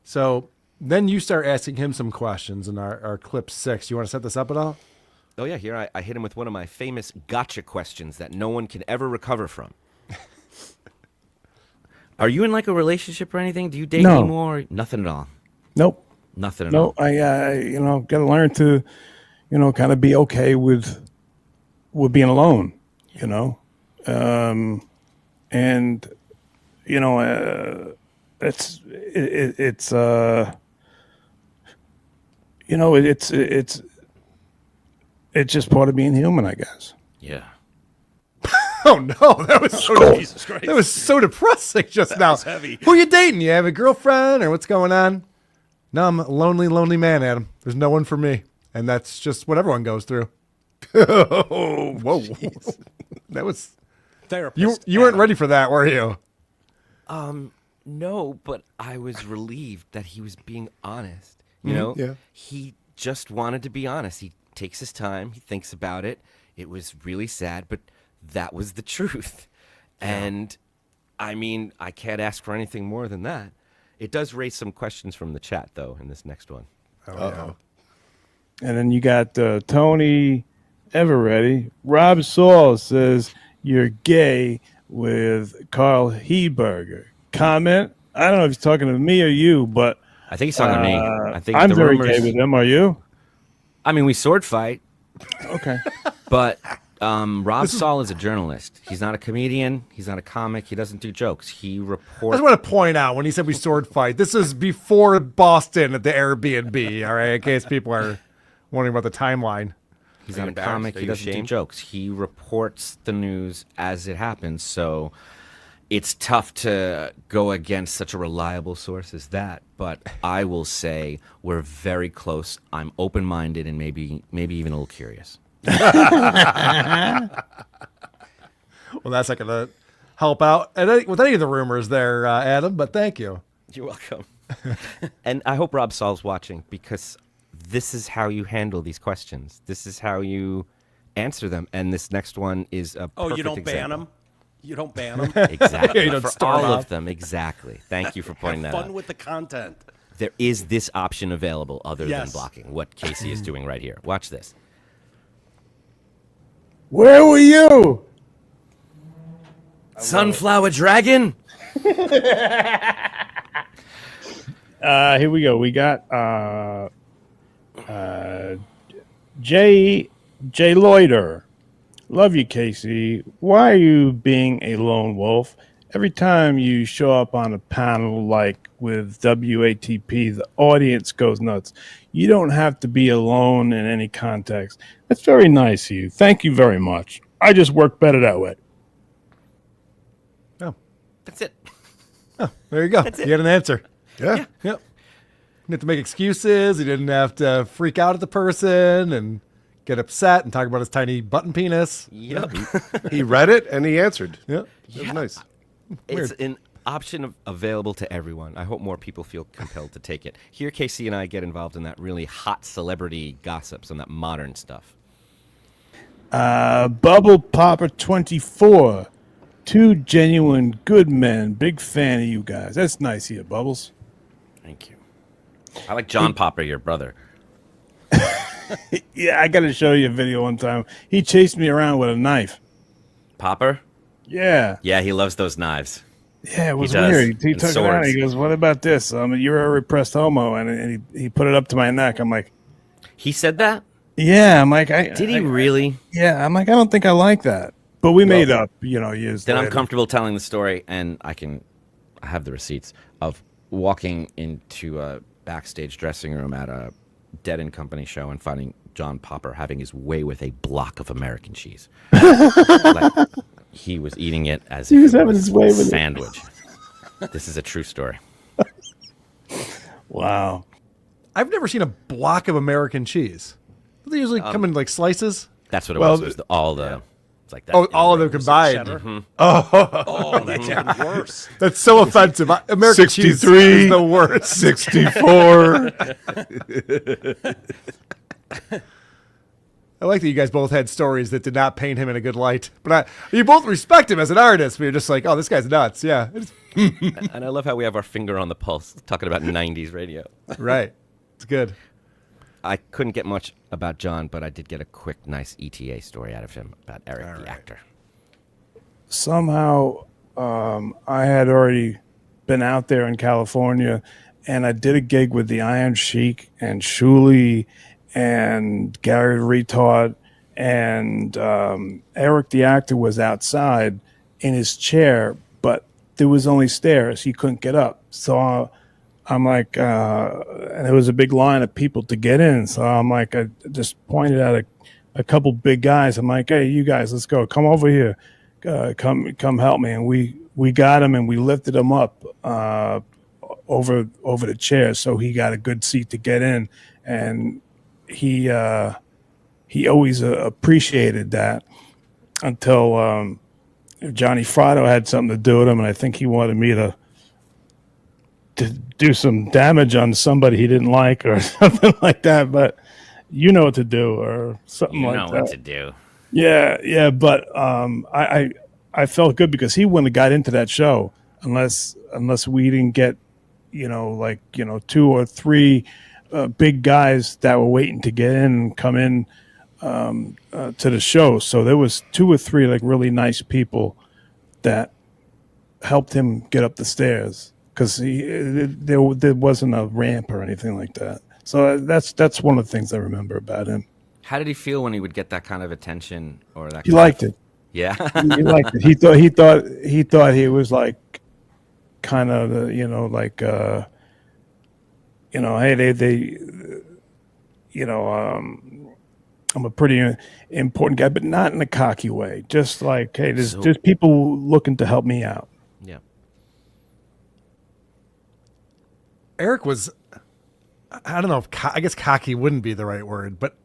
Speaker 1: So then you start asking him some questions in our clip 6. You want to set this up at all?
Speaker 10: Oh, yeah, here I hit him with one of my famous gotcha questions that no one can ever recover from. Are you in, a relationship or anything? Do you date
Speaker 13: No.
Speaker 10: anymore? Nothing at all.
Speaker 13: Nope.
Speaker 10: Nothing at all.
Speaker 13: No, I got to learn to, kind of be okay with being alone, and it's just part of being human, I guess.
Speaker 10: Yeah.
Speaker 1: Oh no, that was
Speaker 23: Jesus Christ.
Speaker 1: That was so depressing just now.
Speaker 23: was heavy.
Speaker 1: Who are you dating? You have a girlfriend or what's going on? No, I'm a lonely man, Adam. There's no one for me, and that's just what everyone goes through. Oh, whoa, that was
Speaker 23: Therapist.
Speaker 1: You weren't ready for that, were you?
Speaker 10: No, but I was relieved that he was being honest.
Speaker 1: Yeah.
Speaker 10: He just wanted to be honest. He takes his time. He thinks about it. It was really sad, but that was the truth. Yeah. And I mean, I can't ask for anything more than that. It does raise some questions from the chat, though, in this next one.
Speaker 1: Uh-oh.
Speaker 13: And then you got Tony Everready. Rob Saul says you're gay with Carl Heberger. Comment? I don't know if he's talking to me or you, but
Speaker 10: I think he's talking to me. I think
Speaker 13: I'm
Speaker 10: the
Speaker 13: very
Speaker 10: rumors,
Speaker 13: gay with him. Are you?
Speaker 10: I mean, we sword fight.
Speaker 13: Okay.
Speaker 10: But Rob Saul is a journalist. He's not a comedian. He's not a comic. He doesn't do jokes. He
Speaker 1: I
Speaker 10: reports.
Speaker 1: just want to point out when he said we sword fight, this is before Boston at the Airbnb, all right, in case people are wondering about the timeline.
Speaker 10: He's not a comic. He doesn't do jokes. He reports the news as it happens. So it's tough to go against such a reliable source as that. But I will say we're very close. I'm open-minded and maybe even a little curious.
Speaker 1: Well, that's not going to help out with any of the rumors there, Adam, but thank you.
Speaker 10: You're welcome. And I hope Rob Saul's watching, because this is how you handle these questions. This is how you answer them. And this next one is a perfect
Speaker 23: you don't ban
Speaker 10: example.
Speaker 23: them? You don't ban them?
Speaker 10: Exactly.
Speaker 23: You don't
Speaker 10: For
Speaker 23: start
Speaker 10: all
Speaker 23: off.
Speaker 10: of them, exactly. Thank you for pointing
Speaker 23: Have
Speaker 10: that
Speaker 23: fun
Speaker 10: out.
Speaker 23: with the content.
Speaker 10: There is this option available other than
Speaker 23: Yes.
Speaker 10: blocking, what Casey is doing right here. Watch this.
Speaker 13: Where were you?
Speaker 10: Sunflower Dragon?
Speaker 13: Here we go. We got J Loiter. Love you, Casey. Why are you being a lone wolf? Every time you show up on a panel like with WATP, the audience goes nuts. You don't have to be alone in any context. That's very nice of you. Thank you very much. I just work better that way.
Speaker 10: That's it.
Speaker 1: Oh, there you go.
Speaker 10: That's
Speaker 1: You
Speaker 10: it.
Speaker 1: got an answer.
Speaker 8: Yeah.
Speaker 1: Yep. You didn't have to make excuses. He didn't have to freak out at the person and get upset and talk about his tiny button penis.
Speaker 10: Yep.
Speaker 8: He read it and he answered.
Speaker 1: Yeah.
Speaker 8: It was nice.
Speaker 10: It's an option available to everyone. I hope more people feel compelled to take it. Here, Casey and I get involved in that really hot celebrity gossip, some of that modern stuff.
Speaker 13: Bubble Popper 24. Two genuine good men. Big fan of you guys. That's nice here, Bubbles.
Speaker 10: Thank you. I like John Popper, your brother.
Speaker 13: Yeah, I got to show you a video one time. He chased me around with a knife.
Speaker 10: Popper?
Speaker 13: Yeah.
Speaker 10: Yeah, he loves those knives.
Speaker 13: Yeah, it was
Speaker 10: does.
Speaker 13: weird. He
Speaker 10: And
Speaker 13: took it out.
Speaker 10: swords.
Speaker 13: He goes, "What about this? You're a repressed homo," and he put it up to my neck. I'm like,
Speaker 10: he said that?
Speaker 13: Yeah, I'm like,
Speaker 10: Did he really?
Speaker 13: Yeah, I'm like, I don't think I like that. But we made up, years
Speaker 10: Then I'm
Speaker 13: later.
Speaker 10: comfortable telling the story, and I have the receipts of walking into a backstage dressing room at a Dead and Company show and finding John Popper having his way with a block of American cheese. Like, he was eating it as
Speaker 13: He
Speaker 10: if
Speaker 13: was
Speaker 10: it
Speaker 13: having his way with
Speaker 10: a
Speaker 13: it.
Speaker 10: sandwich. This is a true story.
Speaker 13: Wow.
Speaker 1: I've never seen a block of American cheese. They usually come in like slices.
Speaker 10: That's what it was. It was all the. It's like that.
Speaker 1: Oh, all of them combined.
Speaker 10: Mhm.
Speaker 1: Oh,
Speaker 23: that's even worse.
Speaker 1: That's so offensive. American cheese
Speaker 8: 63,
Speaker 1: is the worst.
Speaker 8: 64.
Speaker 1: I like that you guys both had stories that did not paint him in a good light. But you both respect him as an artist. But you're just like, oh, this guy's nuts. Yeah.
Speaker 10: And I love how we have our finger on the pulse talking about 90s radio.
Speaker 1: Right. It's good.
Speaker 10: I couldn't get much about John, but I did get a quick, nice ETA story out of him about Eric, the actor.
Speaker 13: Somehow, I had already been out there in California, and I did a gig with the Iron Sheik and Shuli and Gary Retard, and Eric the actor was outside in his chair, but there was only stairs. He couldn't get up. So I'm like, and there was a big line of people to get in. So I'm like, I just pointed at a couple big guys. I'm like, hey, you guys, let's go. Come over here. Come help me. And we got him and we lifted him up over the chair. So he got a good seat to get in. And he always appreciated that until Johnny Fratto had something to do with him. And I think he wanted me to do some damage on somebody he didn't like or something like that, but you know what to do or something like that.
Speaker 10: You know what to do.
Speaker 13: Yeah, but I felt good because he wouldn't have got into that show unless we didn't get, two or three big guys that were waiting to get in and come in to the show. So there was two or three like really nice people that helped him get up the stairs. Because there wasn't a ramp or anything like that. So that's one of the things I remember about him.
Speaker 10: How did he feel when he would get that kind of attention or that?
Speaker 13: He liked it.
Speaker 10: Yeah,
Speaker 13: he liked it. He thought he was like kind of hey they I'm a pretty important guy, but not in a cocky way. Just like, hey, there's people looking to help me out.
Speaker 10: Yeah.
Speaker 1: Eric was, I don't know if I guess cocky wouldn't be the right word, but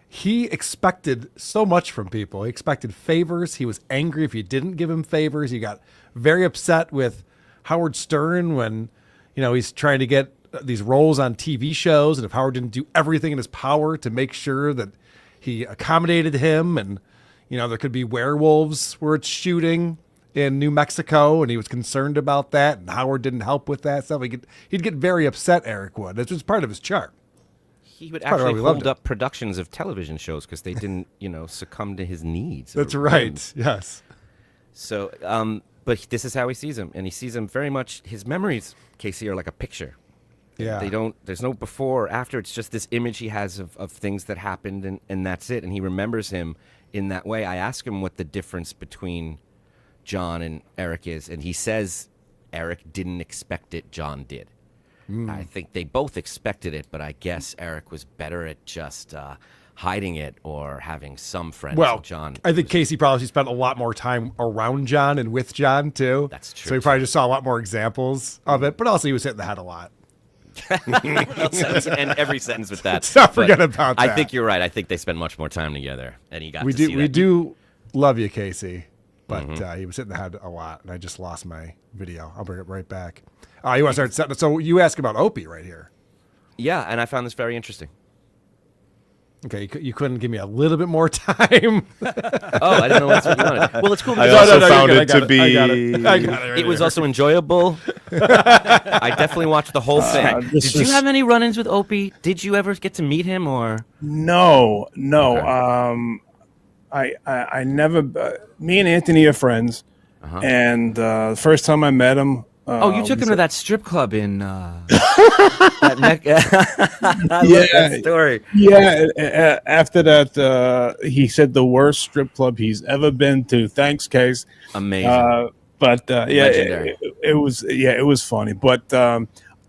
Speaker 1: he expected so much from people. He expected favors. He was angry if you didn't give him favors. He got very upset with Howard Stern when, he's trying to get these roles on TV shows. And if Howard didn't do everything in his power to make sure that he accommodated him, and, there could be werewolves where it's shooting in New Mexico, and he was concerned about that, and Howard didn't help with that stuff. He'd get very upset, Eric would. It's just part of his charm.
Speaker 10: He would actually hold up productions of television shows because they didn't, succumb to his needs.
Speaker 1: That's right. Yes.
Speaker 10: So, but this is how he sees him, and he sees him very much. His memories, Casey, are like a picture.
Speaker 1: Yeah.
Speaker 10: There's no before or after. It's just this image he has of things that happened, and that's it. And he remembers him in that way. I ask him what the difference between John and Eric is, and he says Eric didn't expect it, John did. I think they both expected it, but I guess Eric was better at just hiding it or having some friends.
Speaker 1: Well,
Speaker 10: John,
Speaker 1: I think Casey probably spent a lot more time around John and with John too.
Speaker 10: That's true.
Speaker 1: So he probably just saw a lot more examples of it, but also he was hitting the head a lot.
Speaker 10: And every sentence with that.
Speaker 1: Let's not forget about that.
Speaker 10: I think you're right. I think they spend much more time together, and he got.
Speaker 1: We
Speaker 10: to
Speaker 1: do.
Speaker 10: see
Speaker 1: We
Speaker 10: that.
Speaker 1: do love you, Casey, but he was hitting the head a lot, and I just lost my video. I'll bring it right back. You want to start setting? So you ask about Opie right here.
Speaker 10: Yeah, and I found this very interesting.
Speaker 1: Okay, you couldn't give me a little bit more time.
Speaker 10: I didn't know that's what you wanted. Well, it's cool.
Speaker 8: I also found it to be.
Speaker 10: It was also enjoyable. I definitely watched the whole thing. Did you have any run-ins with Opie? Did you ever get to meet him or?
Speaker 13: No.
Speaker 10: Okay.
Speaker 13: I never. Me and Anthony are friends, and the first time I met him.
Speaker 10: You took him to that strip club in. I love that story.
Speaker 13: Yeah. After that, he said the worst strip club he's ever been to. Thanks, Case.
Speaker 10: Amazing.
Speaker 13: It was funny. But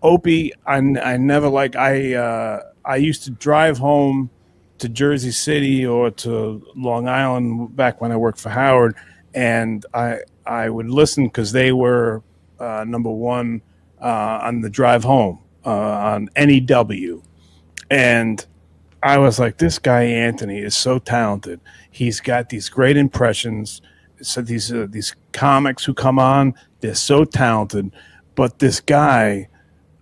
Speaker 13: Opie, I never like. I used to drive home to Jersey City or to Long Island back when I worked for Howard, and I would listen because they were. Number one on the drive home on NEW. And I was like, this guy Anthony is so talented. He's got these great impressions. So these comics who come on, they're so talented. But this guy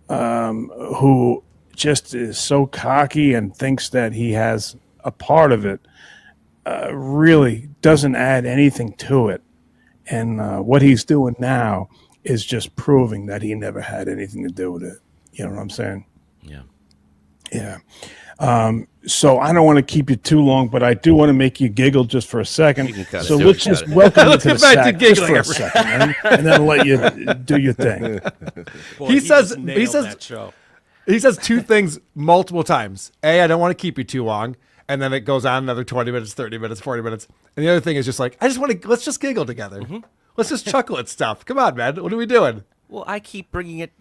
Speaker 13: who just is so cocky and thinks that he has a part of it really doesn't add anything to it. And what he's doing now is just proving that he never had anything to do with it. You know what I'm saying?
Speaker 10: Yeah.
Speaker 13: Yeah. So I don't want to keep you too long, but I do want to make you giggle just for a second. So let's just welcome you to the sack just for a second, and then I'll let you do your thing.
Speaker 23: Boy,
Speaker 1: he says
Speaker 23: that show.
Speaker 1: He says two things multiple times. A, I don't want to keep you too long. And then it goes on another 20 minutes, 30 minutes, 40 minutes. And the other thing is just like, let's just giggle together. Let's just chuckle at stuff. Come on, man. What are we doing?
Speaker 10: Well, I keep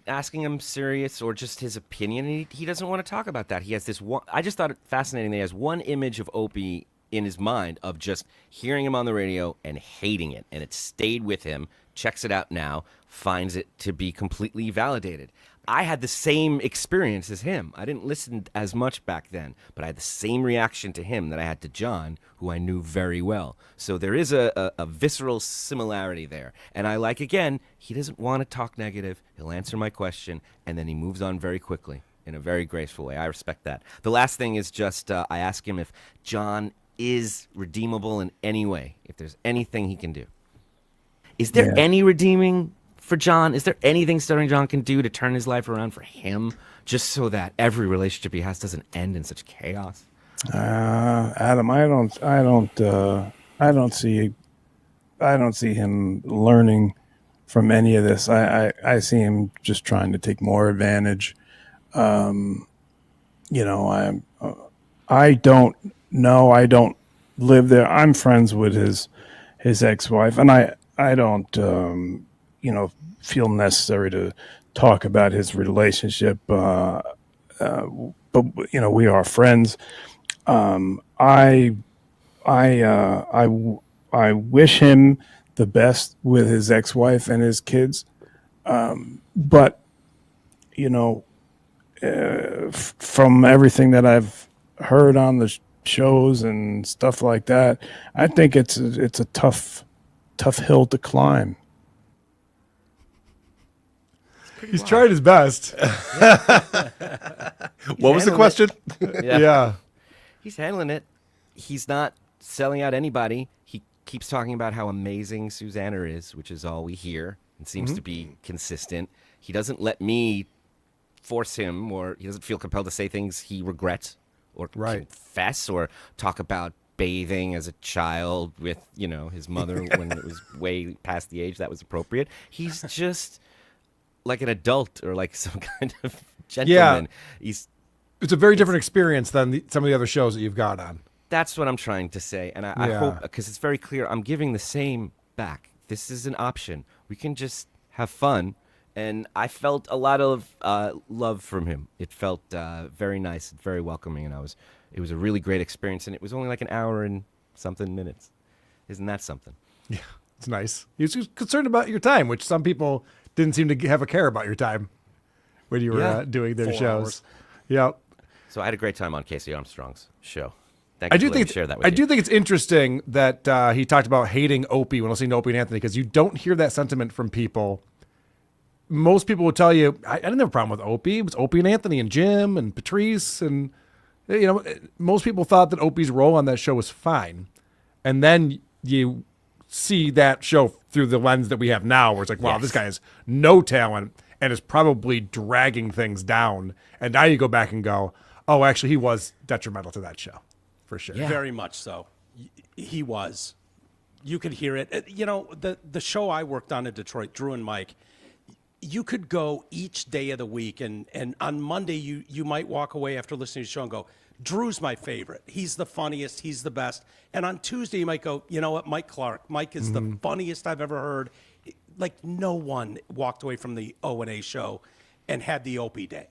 Speaker 10: asking him serious or just his opinion, and he doesn't want to talk about that. He has this one. I just thought it fascinating that he has one image of Opie in his mind of just hearing him on the radio and hating it, and it stayed with him. Checks it out now, finds it to be completely validated. I had the same experience as him. I didn't listen as much back then, but I had the same reaction to him that I had to John, who I knew very well. So there is a visceral similarity there. And I like, again, he doesn't want to talk negative. He'll answer my question, and then he moves on very quickly in a very graceful way. I respect that. The last thing is just I ask him if John is redeemable in any way, if there's anything he can do. Is there any redeeming for John? Is there anything Stuttering John can do to turn his life around for him, just so that every relationship he has doesn't end in such chaos?
Speaker 13: Adam, I don't see him learning from any of this. I see him just trying to take more advantage. I don't know. I don't live there. I'm friends with his ex-wife, and I don't feel necessary to talk about his relationship. But we are friends. I wish him the best with his ex-wife and his kids. But from everything that I've heard on the shows and stuff like that, I think it's a tough hill to climb.
Speaker 1: He's tried his best.
Speaker 8: What was the question?
Speaker 1: Yeah.
Speaker 10: He's handling it. He's not selling out anybody. He keeps talking about how amazing Susanna is, which is all we hear. It seems to be consistent. He doesn't let me force him, or he doesn't feel compelled to say things he regrets or confess or talk about bathing as a child with, his mother when it was way past the age that was appropriate. He's just like an adult or like some kind of gentleman.
Speaker 1: Yeah. It's a very different experience than some of the other shows that you've got on.
Speaker 10: That's what I'm trying to say. And I hope, because it's very clear, I'm giving the same back. This is an option. We can just have fun. And I felt a lot of love from him. It felt very nice, very welcoming, and it was a really great experience. And it was only like an hour and something minutes. Isn't that something?
Speaker 1: Yeah, it's nice. He was concerned about your time, which some people didn't seem to have a care about your time when you were doing their
Speaker 10: 4
Speaker 1: shows.
Speaker 10: hours.
Speaker 1: Yeah.
Speaker 10: So I had a great time on Casey Armstrong's show.
Speaker 1: I do think it's interesting that he talked about hating Opie when listening to Opie and Anthony, because you don't hear that sentiment from people. Most people would tell you, I didn't have a problem with Opie. It was Opie and Anthony and Jim and Patrice. And, most people thought that Opie's role on that show was fine. And then you see that show through the lens that we have now, where it's like, wow, this guy has no talent and is probably dragging things down. And now you go back and go, oh, actually, he was detrimental to that show, for sure.
Speaker 23: Yeah. Very much so. He was. You could hear it. The show I worked on in Detroit, Drew and Mike, you could go each day of the week, and on Monday you might walk away after listening to the show and go, Drew's my favorite. He's the funniest. He's the best. And on Tuesday you might go, you know what, Mike Clark. Mike is the funniest I've ever heard. Like, no one walked away from the O&A show and had the Opie day.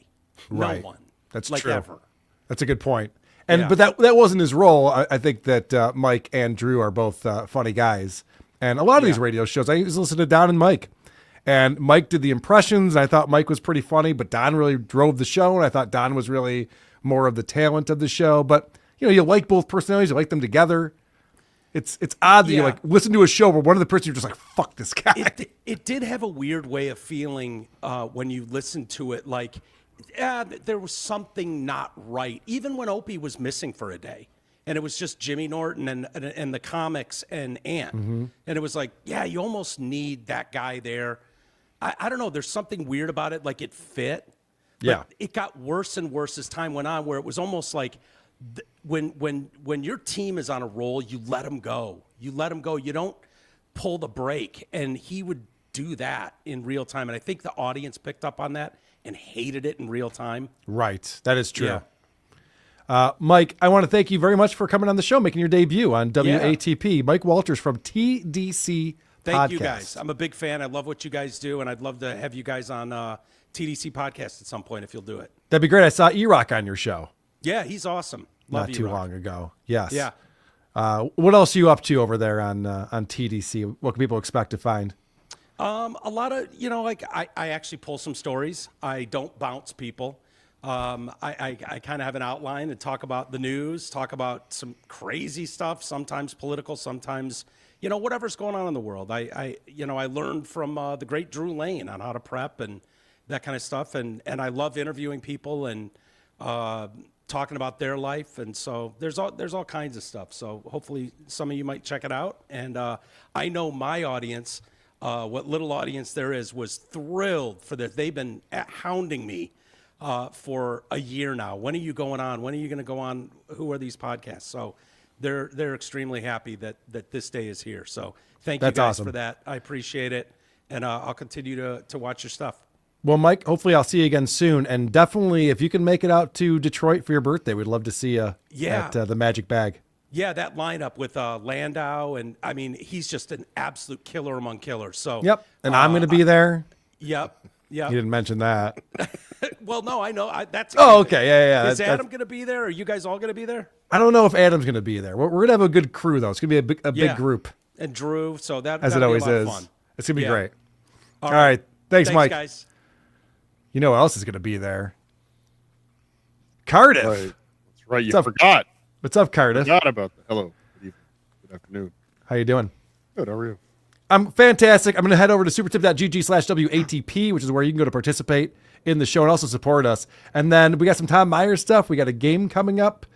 Speaker 1: Right.
Speaker 23: No one.
Speaker 1: That's
Speaker 23: like
Speaker 1: true.
Speaker 23: Ever.
Speaker 1: That's a good point. But that wasn't his role. I think that Mike and Drew are both funny guys. And a lot of these radio shows, I used to listen to Don and Mike. And Mike did the impressions, and I thought Mike was pretty funny, but Don really drove the show, and I thought Don was really more of the talent of the show. But, you like both personalities, you like them together. It's odd that you listen to a show where one of the person you're just like, fuck this guy.
Speaker 23: It did have a weird way of feeling when you listened to it, like there was something not right. Even when Opie was missing for a day, and it was just Jimmy Norton and the comics and Ant, and it was like, you almost need that guy there. I don't know. There's something weird about it. Like, it fit. But it got worse and worse as time went on, where it was almost like when your team is on a roll, you let them go. You let them go. You don't pull the brake. And he would do that in real time. And I think the audience picked up on that and hated it in real time.
Speaker 1: Right. That is true. Mike, I want to thank you very much for coming on the show, making your debut on WATP. Mike Wolters from TDC
Speaker 23: Thank you,
Speaker 1: Podcast.
Speaker 23: guys. I'm a big fan. I love what you guys do, and I'd love to have you guys on TDC Podcast at some point if you'll do it.
Speaker 1: That'd be great. I saw E-Rock on your show.
Speaker 23: Yeah, he's awesome. Love
Speaker 1: Not too
Speaker 23: E-Rock.
Speaker 1: long ago. Yes.
Speaker 23: Yeah.
Speaker 1: What else are you up to over there on TDC? What can people expect to find?
Speaker 23: A lot of, I actually pull some stories. I don't bounce people. I kind of have an outline and talk about the news, talk about some crazy stuff, sometimes political, sometimes, whatever's going on in the world. I learned from the great Drew Lane on how to prep and that kind of stuff. And I love interviewing people and talking about their life. And so there's all kinds of stuff. So hopefully some of you might check it out. And I know my audience, what little audience there is, was thrilled for this. They've been hounding me for a year now. When are you going on? When are you going to go on? Who are these podcasts? So they're extremely happy that this day is here. So thank you guys
Speaker 1: awesome.
Speaker 23: for that. I appreciate it. And I'll continue to watch your stuff.
Speaker 1: Well, Mike, hopefully I'll see you again soon. And definitely, if you can make it out to Detroit for your birthday, we'd love to see you at the Magic Bag.
Speaker 23: Yeah, that lineup with Landau, and I mean, he's just an absolute killer among killers. So
Speaker 1: Yep, and I'm going to be there.
Speaker 23: Yep.
Speaker 1: You didn't mention that.
Speaker 23: Well, no, I know. That's
Speaker 1: Oh, okay, yeah.
Speaker 23: Is Adam going to be there? Are you guys all going to be there?
Speaker 1: I don't know if Adam's going to be there. We're going to have a good crew, though. It's going to be a big group.
Speaker 23: And Drew, so
Speaker 1: as it always
Speaker 23: be a lot
Speaker 1: is.
Speaker 23: of fun.
Speaker 1: It's going to be great.
Speaker 23: All
Speaker 1: right. Thanks, Mike.
Speaker 23: Guys.
Speaker 1: You know what else is going to be there? Cardiff.
Speaker 19: That's right. You forgot.
Speaker 1: What's up, Cardiff?
Speaker 19: Forgot about that. Hello. Good afternoon.
Speaker 1: How you doing?
Speaker 19: Good. How are you?
Speaker 1: I'm fantastic. I'm going to head over to supertip.gg/WATP, which is where you can go to participate in the show and also support us. And then we got some Tom Myers stuff. We got a game coming up.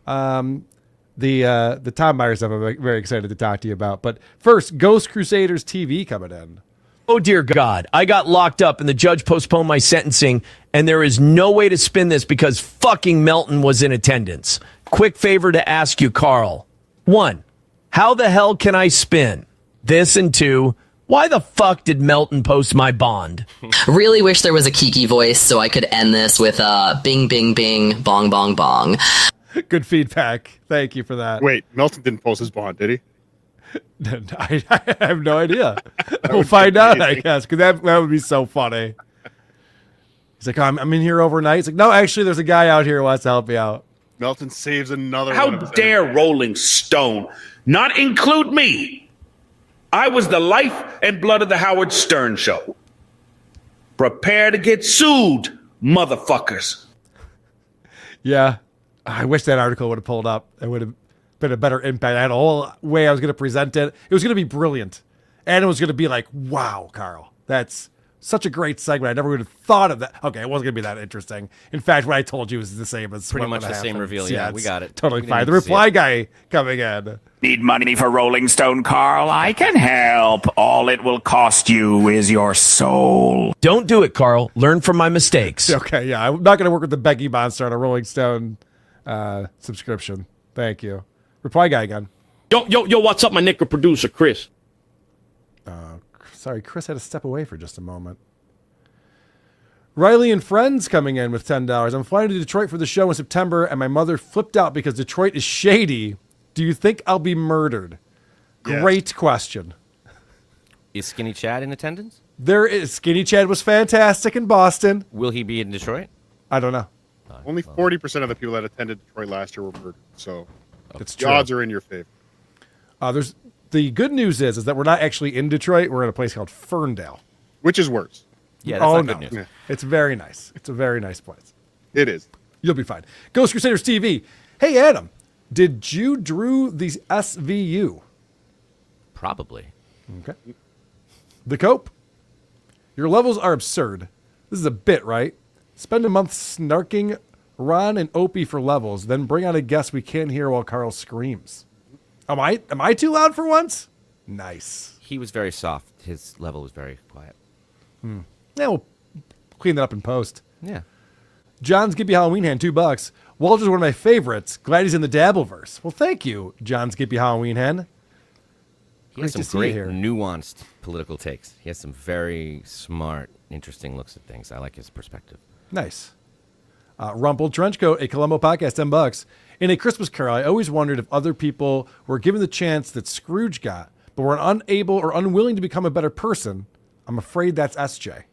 Speaker 1: The Tom Myers stuff I'm very excited to talk to you about. But first, Ghost Crusaders TV coming in.
Speaker 14: Oh, dear God. I got locked up and the judge postponed my sentencing, and there is no way to spin this because fucking Melton was in attendance. Quick favor to ask you, Carl. 1, how the hell can I spin this? And 2, why the fuck did Melton post my bond?
Speaker 20: Really wish there was a Kiki voice so I could end this with bing, bing, bing, bong, bong, bong.
Speaker 1: Good feedback. Thank you for that.
Speaker 19: Wait, Melton didn't post his bond, did he?
Speaker 1: I have no idea. We'll find out, I guess, because that would be so funny. He's like, I'm in here overnight. He's like, no, actually, there's a guy out here who wants to help me out.
Speaker 19: Melton saves another
Speaker 6: How
Speaker 19: one of his
Speaker 6: dare Rolling Stone not include me? I was the life and blood of the Howard Stern Show. Prepare to get sued, motherfuckers.
Speaker 1: Yeah. I wish that article would have pulled up. It would have been a better impact. I had a whole way I was going to present it. It was going to be brilliant. And it was going to be like, wow, Carl, that's such a great segment. I never would have thought of that. Okay, it wasn't going to be that interesting. In fact, what I told you was the same as
Speaker 10: Pretty
Speaker 1: what
Speaker 10: much the same
Speaker 1: happened.
Speaker 10: reveal. Yeah, we got it.
Speaker 1: Totally
Speaker 10: We
Speaker 1: fine.
Speaker 10: didn't
Speaker 1: The
Speaker 10: see
Speaker 1: reply
Speaker 10: it.
Speaker 1: guy coming in.
Speaker 21: Need money for Rolling Stone, Carl? I can help. All it will cost you is your soul.
Speaker 14: Don't do it, Carl. Learn from my mistakes.
Speaker 1: Okay, yeah. I'm not going to work with the Becky Monster on a Rolling Stone subscription. Thank you. Reply guy again.
Speaker 12: Yo, what's up, my nigga producer, Chris?
Speaker 1: Sorry, Chris had to step away for just a moment. Riley and Friends coming in with $10. I'm flying to Detroit for the show in September, and my mother flipped out because Detroit is shady. Do you think I'll be murdered?
Speaker 19: Yes.
Speaker 1: Great question.
Speaker 10: Is Skinny Chad in attendance?
Speaker 1: There is. Skinny Chad was fantastic in Boston.
Speaker 10: Will he be in Detroit?
Speaker 1: I don't know.
Speaker 19: Only 40% of the people that attended Detroit last year were murdered. So
Speaker 1: It's
Speaker 19: the
Speaker 1: true.
Speaker 19: odds are in your favor.
Speaker 1: There's the good news is that we're not actually in Detroit. We're in a place called Ferndale.
Speaker 19: Which is worse.
Speaker 10: Yeah, that's not
Speaker 1: no.
Speaker 10: good news.
Speaker 19: Yeah.
Speaker 1: It's very nice. It's a very nice place.
Speaker 19: It is.
Speaker 1: You'll be fine. Ghost Crusaders TV. Hey, Adam, did you drew these SVU?
Speaker 10: Probably.
Speaker 1: Okay. The Cope. Your levels are absurd. This is a bit, right? Spend a month snarking Ron and Opie for levels, then bring on a guest we can't hear while Carl screams. Am I too loud for once? Nice.
Speaker 10: He was very soft. His level was very quiet.
Speaker 1: Yeah, we'll clean that up in post.
Speaker 10: Yeah.
Speaker 1: John's Gippy Halloween Hand, $2. Walter's one of my favorites. Glad he's in the Dabbleverse. Well, thank you, John's Gippy Halloween Hand.
Speaker 10: He has
Speaker 1: Great to
Speaker 10: some
Speaker 1: see you
Speaker 10: great,
Speaker 1: here.
Speaker 10: nuanced political takes. He has some very smart, interesting looks at things. I like his perspective.
Speaker 1: Nice. Rumpled Trenchcoat, a Columbo podcast, $10. In A Christmas Carol, I always wondered if other people were given the chance that Scrooge got, but were unable or unwilling to become a better person. I'm afraid that's SJ.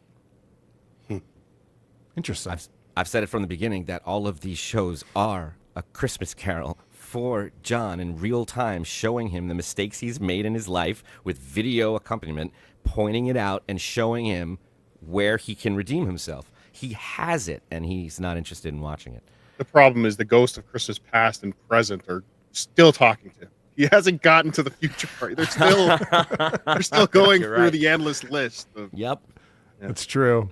Speaker 1: Interesting.
Speaker 10: I've said it from the beginning that all of these shows are a Christmas Carol for John in real time, showing him the mistakes he's made in his life with video accompaniment, pointing it out and showing him where he can redeem himself. He has it, and he's not interested in watching it.
Speaker 19: The problem is the ghosts of Christmas past and present are still talking to him. He hasn't gotten to the future part. They're still going
Speaker 10: You're
Speaker 19: through
Speaker 10: right.
Speaker 19: the endless list.
Speaker 10: Yep.
Speaker 1: That's true.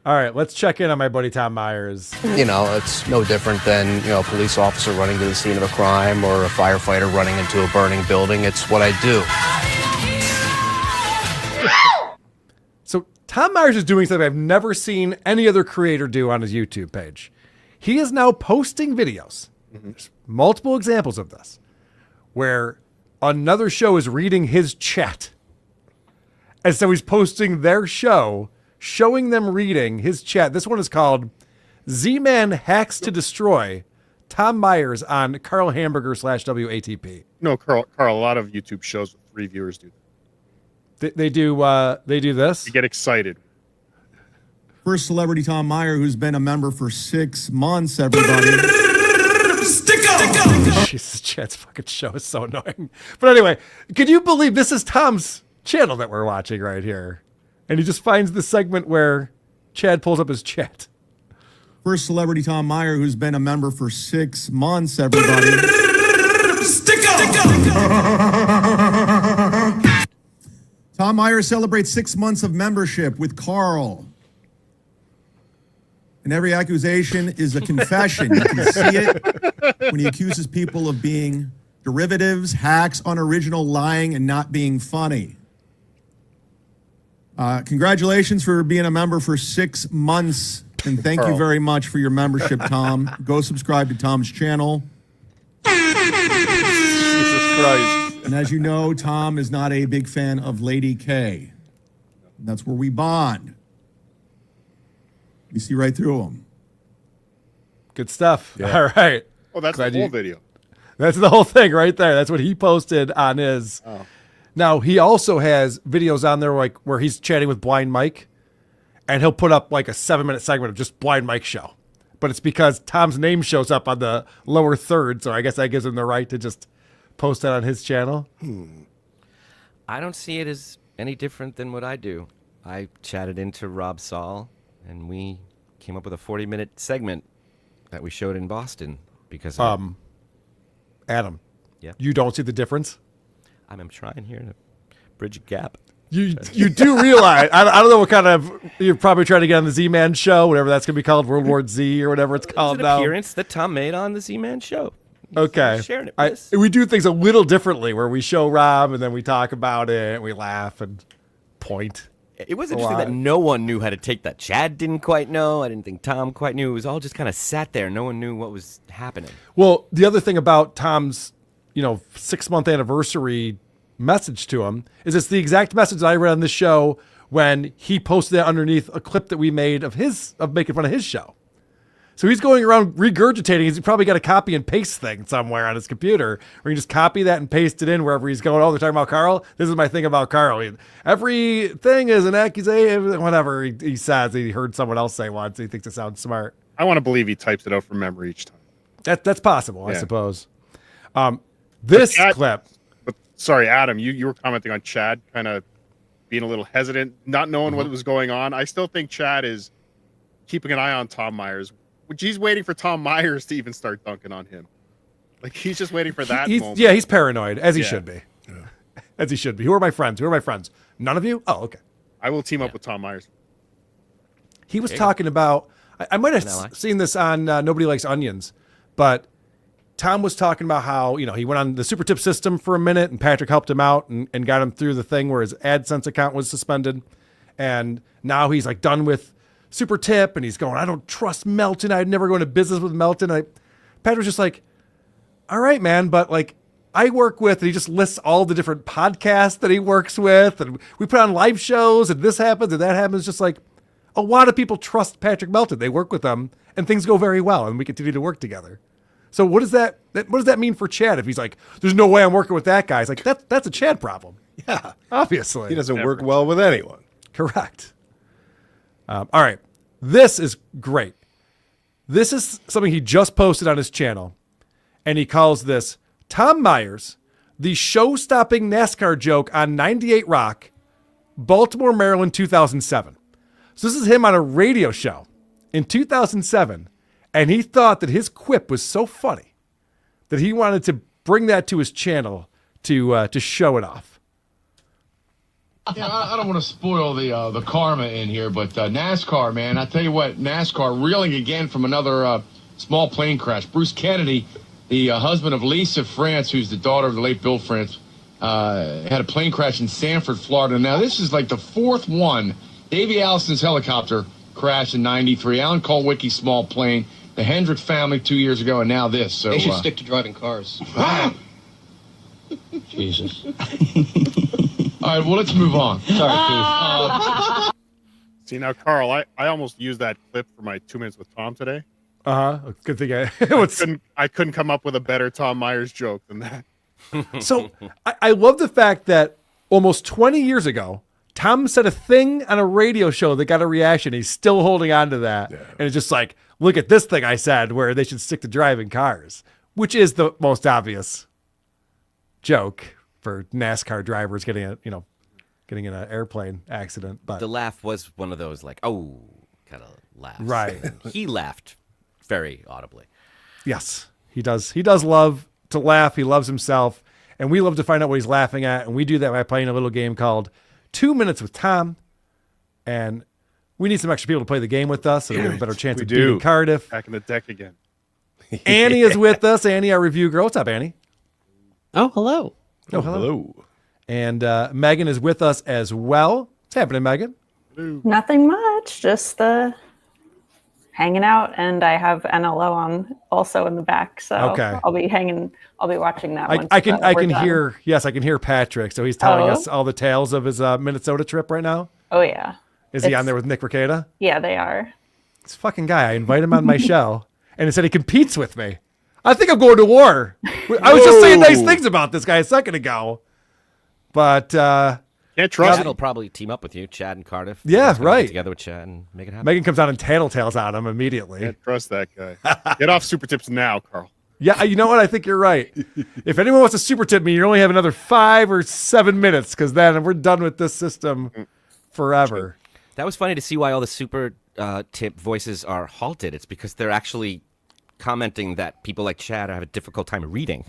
Speaker 1: All right, let's check in on my buddy Tom Myers.
Speaker 24: You know, it's no different than, a police officer running to the scene of a crime or a firefighter running into a burning building. It's what I do.
Speaker 1: So Tom Myers is doing something I've never seen any other creator do on his YouTube page. He is now posting videos. There's multiple examples of this, where another show is reading his chat. And so he's posting their show showing them reading his chat. This one is called Z-Man Hacks to Destroy Tom Myers on Carl Hamburger /WATP.
Speaker 19: No, Carl, a lot of YouTube shows with 3 viewers do that.
Speaker 1: They do this?
Speaker 19: You get excited.
Speaker 4: First celebrity, Tom Meyer, who's been a member for 6 months, everybody.
Speaker 1: Jesus, chat's fucking show is so annoying. But anyway, can you believe this is Tom's channel that we're watching right here? And he just finds the segment where Chad pulls up his chat.
Speaker 4: First celebrity, Tom Meyer, who's been a member for 6 months, everybody. Tom Meyer celebrates 6 months of membership with Carl. And every accusation is a confession. You can see it when he accuses people of being derivatives, hacks, unoriginal, lying, and not being funny. Congratulations for being a member for 6 months. And thank you very much for your membership, Tom. Go subscribe to Tom's channel.
Speaker 19: Jesus Christ.
Speaker 4: And as you know, Tom is not a big fan of Lady K. That's where we bond. You see right through him.
Speaker 1: Good stuff. Yeah. All right.
Speaker 19: Oh, that's the whole video.
Speaker 1: That's the whole thing right there. That's what he posted on his. Oh. Now, he also has videos on there like where he's chatting with Blind Mike, and he'll put up like a 7-minute segment of just Blind Mike show. But it's because Tom's name shows up on the lower third, so I guess that gives him the right to just post that on his channel.
Speaker 10: I don't see it as any different than what I do. I chatted into Rob Saul, and we came up with a 40-minute segment that we showed in Boston because of
Speaker 1: Adam,
Speaker 10: yeah,
Speaker 1: you don't see the difference?
Speaker 10: I'm trying here to bridge a gap.
Speaker 1: You do realize, I don't know what kind of, you're probably trying to get on the Z-Man show, whatever that's going to be called, World War Z or whatever it's called
Speaker 10: now. An appearance that Tom made on the Z-Man show.
Speaker 1: Okay.
Speaker 10: Sharing it with us.
Speaker 1: We do things a little differently where we show Rob and then we talk about it and we laugh and point.
Speaker 10: It was interesting that no one knew how to take that. Chad didn't quite know. I didn't think Tom quite knew. It was all just kind of sat there. No one knew what was happening.
Speaker 1: Well, the other thing about Tom's, 6-month anniversary message to him is it's the exact message that I read on this show when he posted that underneath a clip that we made of making fun of his show. So he's going around regurgitating. He's probably got a copy and paste thing somewhere on his computer where you just copy that and paste it in wherever he's going. Oh, they're talking about Carl. This is my thing about Carl. Everything is an accusation. Whatever he says, he heard someone else say once. He thinks it sounds smart.
Speaker 19: I want to believe he types it out from memory each time.
Speaker 1: That's possible, I suppose. This clip.
Speaker 19: But sorry, Adam, you were commenting on Chad kind of being a little hesitant, not knowing what was going on. I still think Chad is keeping an eye on Tom Myers. He's waiting for Tom Myers to even start dunking on him. Like, he's just waiting for that moment.
Speaker 1: Yeah, he's paranoid, as he should be. Yeah. As he should be. Who are my friends? None of you? Oh, okay.
Speaker 19: I will team up with Tom Myers.
Speaker 1: He was talking about, I might have seen this on Nobody Likes Onions, but Tom was talking about how, he went on the super tip system for a minute and Patrick helped him out and got him through the thing where his AdSense account was suspended. And now he's like done with super tip and he's going, I don't trust Melton. I'd never go into business with Melton. Patrick's just like, all right, man. But like I work with, and he just lists all the different podcasts that he works with. And we put on live shows and this happens and that happens. Just like a lot of people trust Patrick Melton. They work with him and things go very well and we continue to work together. So what does that mean for Chad? If he's like, there's no way I'm working with that guy. It's like, that's a Chad problem.
Speaker 8: Yeah.
Speaker 1: Obviously.
Speaker 8: He doesn't work well with anyone.
Speaker 1: Correct. All right. This is great. This is something he just posted on his channel, and he calls this Tom Myers, the show-stopping NASCAR joke on 98 Rock, Baltimore, Maryland, 2007. So this is him on a radio show in 2007, and he thought that his quip was so funny that he wanted to bring that to his channel to show it off.
Speaker 16: Yeah, I don't want to spoil the karma in here, but NASCAR, man, I tell you what, NASCAR reeling again from another small plane crash. Bruce Kennedy, the husband of Lisa France, who's the daughter of the late Bill France, had a plane crash in Sanford, Florida. Now, this is like the fourth one. Davey Allison's helicopter crashed in 93. Alan Kulwicki's small plane. The Hendrick family 2 years ago, and now this. So
Speaker 24: they should stick to driving cars.
Speaker 16: Jesus. All right, well, let's move on.
Speaker 24: Sorry, Keith.
Speaker 19: See, now, Carl, I almost used that clip for my 2 minutes with Tom today.
Speaker 1: Good thing
Speaker 19: I couldn't come up with a better Tom Myers joke than that.
Speaker 1: So I love the fact that almost 20 years ago, Tom said a thing on a radio show that got a reaction. He's still holding on to that. And it's just like, look at this thing I said where they should stick to driving cars, which is the most obvious joke for NASCAR drivers getting in an airplane accident. But
Speaker 10: the laugh was one of those like, oh, kind of laughs.
Speaker 1: Right.
Speaker 10: He laughed very audibly.
Speaker 1: Yes, he does. He does love to laugh. He loves himself. And we love to find out what he's laughing at. And we do that by playing a little game called 2 Minutes with Tom. And we need some extra people to play the game with us so that we have a better chance of beating Cardiff.
Speaker 19: Back in the deck again.
Speaker 1: Annie is with us. Annie, our review girl. What's up, Annie?
Speaker 5: Oh, hello.
Speaker 1: Oh, hello. And Megan is with us as well. What's happening, Megan?
Speaker 7: Nothing much. Just hanging out, and I have NLO on also in the back, so
Speaker 1: Okay.
Speaker 7: I'll be watching that one.
Speaker 1: I can hear. Yes, I can hear Patrick. So he's telling
Speaker 7: Oh.
Speaker 1: us all the tales of his Minnesota trip right now.
Speaker 7: Oh yeah.
Speaker 1: Is he on there with Nick Ricada?
Speaker 7: Yeah, they are.
Speaker 1: This fucking guy. I invite him on my show, and he said he competes with me. I think I'm going to war. I was just saying nice things about this guy a second ago, but
Speaker 19: can't trust.
Speaker 10: Chad will probably team up with you, Chad and Cardiff.
Speaker 1: Yeah,
Speaker 10: He's gonna
Speaker 1: right.
Speaker 10: Get together with Chad and make it happen.
Speaker 1: Megan comes out and tattletales on him immediately.
Speaker 19: Can't trust that guy. Get off super tips now, Carl.
Speaker 1: Yeah, you know what? I think you're right. If anyone wants to super tip me, you only have another 5 or 7 minutes, because then we're done with this system forever.
Speaker 10: That was funny to see why all the super tip voices are halted. It's because they're actually commenting that people like Chad have a difficult time reading,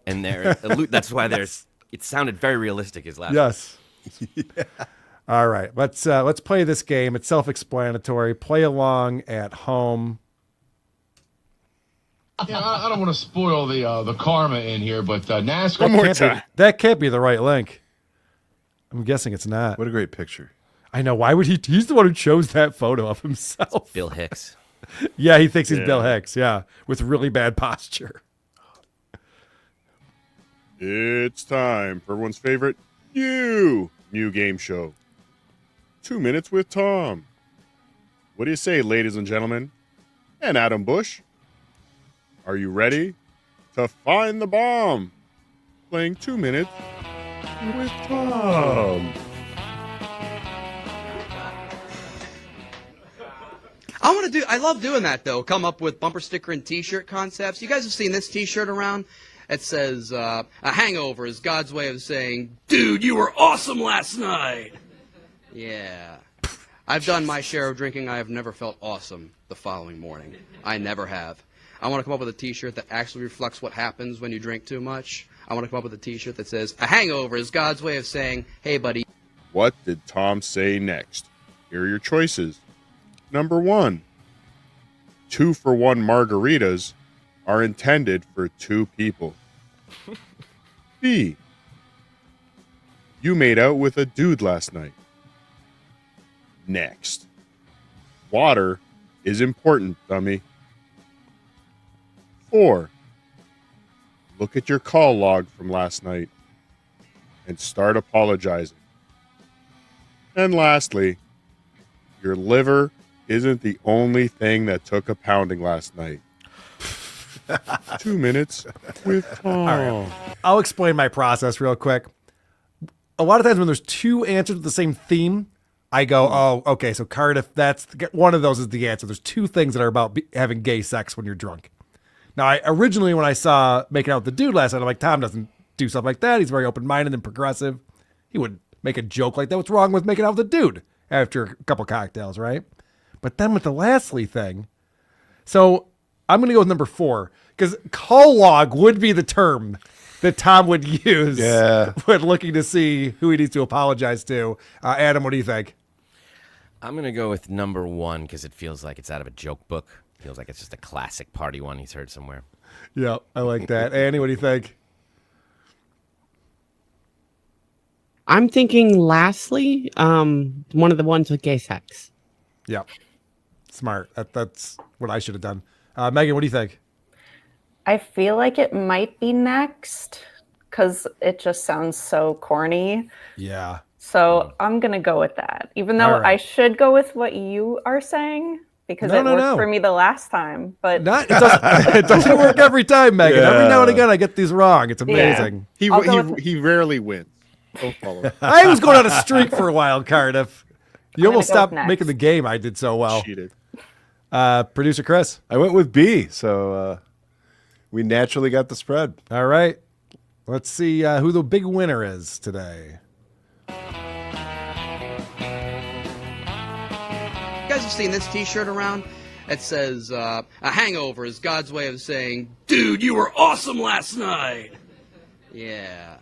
Speaker 10: and that's why there's. It sounded very realistic. His last.
Speaker 1: Yes. All right, let's play this game. It's self-explanatory. Play along at home.
Speaker 16: Yeah, I don't want to spoil the karma in here, but NASCAR.
Speaker 1: That can't be the right link. I'm guessing it's not.
Speaker 8: What a great picture.
Speaker 1: I know. Why would he? He's the one who chose that photo of himself.
Speaker 10: Bill Hicks.
Speaker 1: Yeah, he thinks he's Bill Hicks. Yeah, with really bad posture.
Speaker 19: It's time for everyone's favorite new game show. 2 Minutes with Tom. What do you say, ladies and gentlemen? And Adam Busch. Are you ready to find the bomb? Playing 2 Minutes with Tom.
Speaker 5: I love doing that, though. Come up with bumper sticker and t-shirt concepts. You guys have seen this t-shirt around? It says, a hangover is God's way of saying, dude, you were awesome last night. Yeah. I've done my share of drinking. I have never felt awesome the following morning. I never have. I want to come up with a t-shirt that actually reflects what happens when you drink too much. I want to come up with a t-shirt that says, a hangover is God's way of saying, hey, buddy.
Speaker 19: What did Tom say next? Here are your choices. Number 1, 2-for-1 margaritas are intended for 2 people. B, you made out with a dude last night. Next, water is important, dummy. 4, look at your call log from last night and start apologizing. And lastly, your liver isn't the only thing that took a pounding last night. 2 minutes with Tom.
Speaker 1: All right. I'll explain my process real quick. A lot of times when there's 2 answers with the same theme, I go, oh, okay, so Cardiff, that's one of those is the answer. There's 2 things that are about having gay sex when you're drunk. Now, originally when I saw making out with the dude last night, I'm like, Tom doesn't do stuff like that. He's very open-minded and progressive. He would make a joke like that. What's wrong with making out with a dude after a couple cocktails, right? But then with the lastly thing, so I'm going to go with number 4, because call log would be the term that Tom would use when looking to see who he needs to apologize to. Adam, what do you think?
Speaker 10: I'm going to go with number 1 because it feels like it's out of a joke book. Feels like it's just a classic party one he's heard somewhere.
Speaker 1: Yeah, I like that. Annie, what do you think?
Speaker 5: I'm thinking lastly, one of the ones with gay sex.
Speaker 1: Yeah. Smart. That's what I should have done. Megan, what do you think?
Speaker 7: I feel like it might be next because it just sounds so corny.
Speaker 1: Yeah.
Speaker 7: So I'm going to go with that, even though
Speaker 1: All right.
Speaker 7: I should go with what you are saying because it worked for me the last time. But
Speaker 1: it doesn't work every time, Megan. Every now and again, I get these wrong. It's amazing.
Speaker 19: He rarely wins. Don't follow him.
Speaker 1: I was going on a streak for a while, Cardiff. You
Speaker 7: I'm
Speaker 1: almost
Speaker 7: gonna go
Speaker 1: stopped
Speaker 7: next.
Speaker 1: making the game. I did so well.
Speaker 19: Cheated.
Speaker 1: Producer Chris.
Speaker 8: I went with B, so we naturally got the spread.
Speaker 1: All right. Let's see who the big winner is today.
Speaker 5: You guys have seen this T-shirt around? It says, "A hangover is God's way of saying, dude, you were awesome last night." Yeah.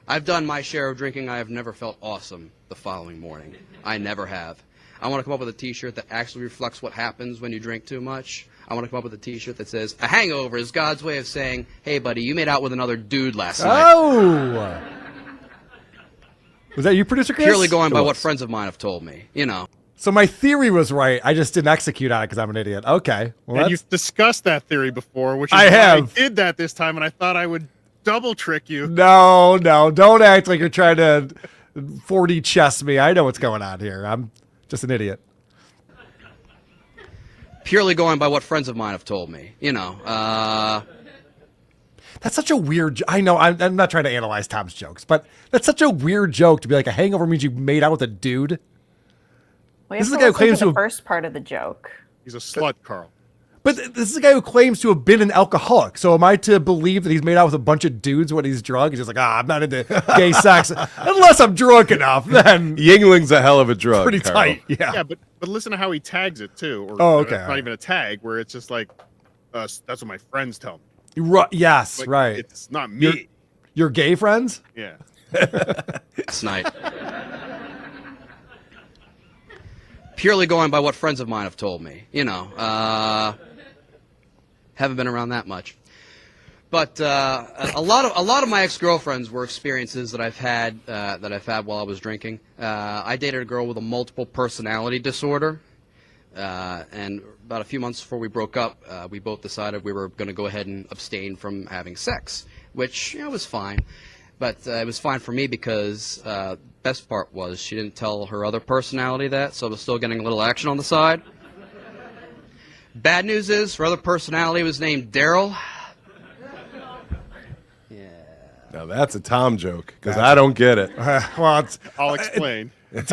Speaker 5: I've done my share of drinking. I have never felt awesome the following morning. I never have. I want to come up with a T-shirt that actually reflects what happens when you drink too much. I want to come up with a T-shirt that says, "A hangover is God's way of saying, hey, buddy, you made out with another dude last night."
Speaker 1: Oh! Was that you, Producer Chris?
Speaker 5: Purely going by what friends of mine have told me, you know.
Speaker 1: So my theory was right. I just didn't execute on it because I'm an idiot. Okay. Well,
Speaker 19: And you've discussed that theory before, which is
Speaker 1: I
Speaker 19: why
Speaker 1: have.
Speaker 19: I did that this time, and I thought I would double trick you.
Speaker 1: No. Don't act like you're trying to 4D chess me. I know what's going on here. I'm just an idiot.
Speaker 5: Purely going by what friends of mine have told me, you know.
Speaker 1: That's such a weird. I know. I'm not trying to analyze Tom's jokes, but that's such a weird joke to be like a hangover means you made out with a dude.
Speaker 7: We
Speaker 1: This
Speaker 7: have
Speaker 1: is the
Speaker 7: to
Speaker 1: guy who
Speaker 7: listen
Speaker 1: claims
Speaker 7: to
Speaker 1: to
Speaker 7: the
Speaker 1: have-
Speaker 7: first part of the joke.
Speaker 19: He's a slut, Carl.
Speaker 1: But this is a guy who claims to have been an alcoholic. So am I to believe that he's made out with a bunch of dudes when he's drunk? He's just like, I'm not into gay sex unless I'm drunk enough. Then
Speaker 8: Yingling's a hell of a drug.
Speaker 1: pretty
Speaker 8: Carl.
Speaker 1: tight. Yeah.
Speaker 19: Yeah, but listen to how he tags it too. Or,
Speaker 1: Oh, okay.
Speaker 19: It's not even a tag where it's just like, that's what my friends tell me.
Speaker 1: Yes.
Speaker 19: Like,
Speaker 1: right.
Speaker 19: It's not me.
Speaker 1: Your gay friends?
Speaker 19: Yeah.
Speaker 5: Last night. Purely going by what friends of mine have told me, you know. Haven't been around that much, but a lot of my ex-girlfriends were experiences that I've had while I was drinking. I dated a girl with a multiple personality disorder, and about a few months before we broke up, we both decided we were going to go ahead and abstain from having sex, which was fine. But it was fine for me because best part was she didn't tell her other personality that, so I was still getting a little action on the side. Bad news is her other personality was named Daryl.
Speaker 8: Now that's a Tom joke because I don't get it.
Speaker 1: Well,
Speaker 19: I'll explain.
Speaker 1: It's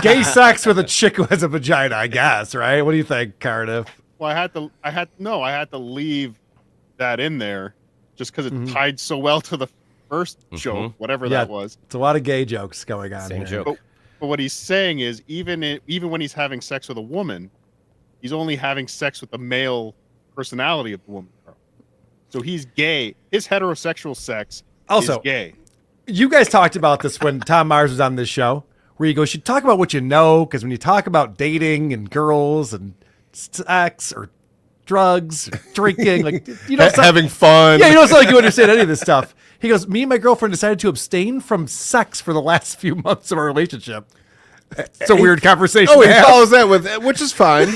Speaker 1: gay sex with a chick who has a vagina, I guess, right? What do you think, Cardiff?
Speaker 19: Well, I had to leave that in there just because it tied so well to the first joke, whatever that was.
Speaker 1: It's a lot of gay jokes going on
Speaker 10: Same
Speaker 1: here.
Speaker 10: joke.
Speaker 19: But what he's saying is even when he's having sex with a woman, he's only having sex with the male personality of the woman. So he's gay. His heterosexual sex
Speaker 1: Also,
Speaker 19: is gay.
Speaker 1: You guys talked about this when Tom Myers was on this show, where you go, you should talk about what you know, because when you talk about dating and girls and sex or drugs, or drinking, like you don't
Speaker 8: having fun.
Speaker 1: Yeah, you don't sound like you understand any of this stuff. He goes, me and my girlfriend decided to abstain from sex for the last few months of our relationship. It's a weird conversation.
Speaker 8: Oh,
Speaker 1: to
Speaker 8: he
Speaker 1: have.
Speaker 8: follows that with, which is fine.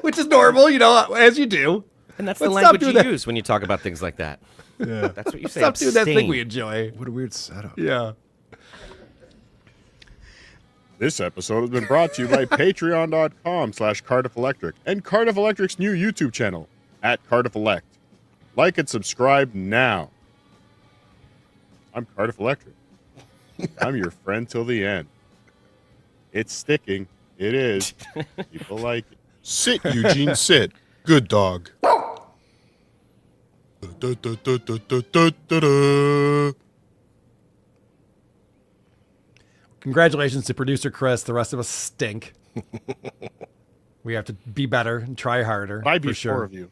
Speaker 1: Which is normal, as you do.
Speaker 10: And that's
Speaker 1: Let's
Speaker 10: the
Speaker 1: stop
Speaker 10: language
Speaker 1: doing
Speaker 10: you
Speaker 1: that.
Speaker 10: use when you talk about things like that.
Speaker 8: Yeah.
Speaker 10: That's what you say.
Speaker 1: Stop doing that thing
Speaker 10: abstain.
Speaker 1: we enjoy.
Speaker 8: What a weird setup.
Speaker 1: Yeah.
Speaker 19: This episode has been brought to you by patreon.com/Cardiff Electric and Cardiff Electric's new YouTube channel @Cardiff Elect. Like and subscribe now. I'm Cardiff Electric. I'm your friend till the end. It's sticking. It is. People like it.
Speaker 9: Sit, Eugene, sit. Good dog.
Speaker 1: Congratulations to producer Chris. The rest of us stink. We have to be better and try harder.
Speaker 19: I'd be
Speaker 1: for sure.
Speaker 19: four of you.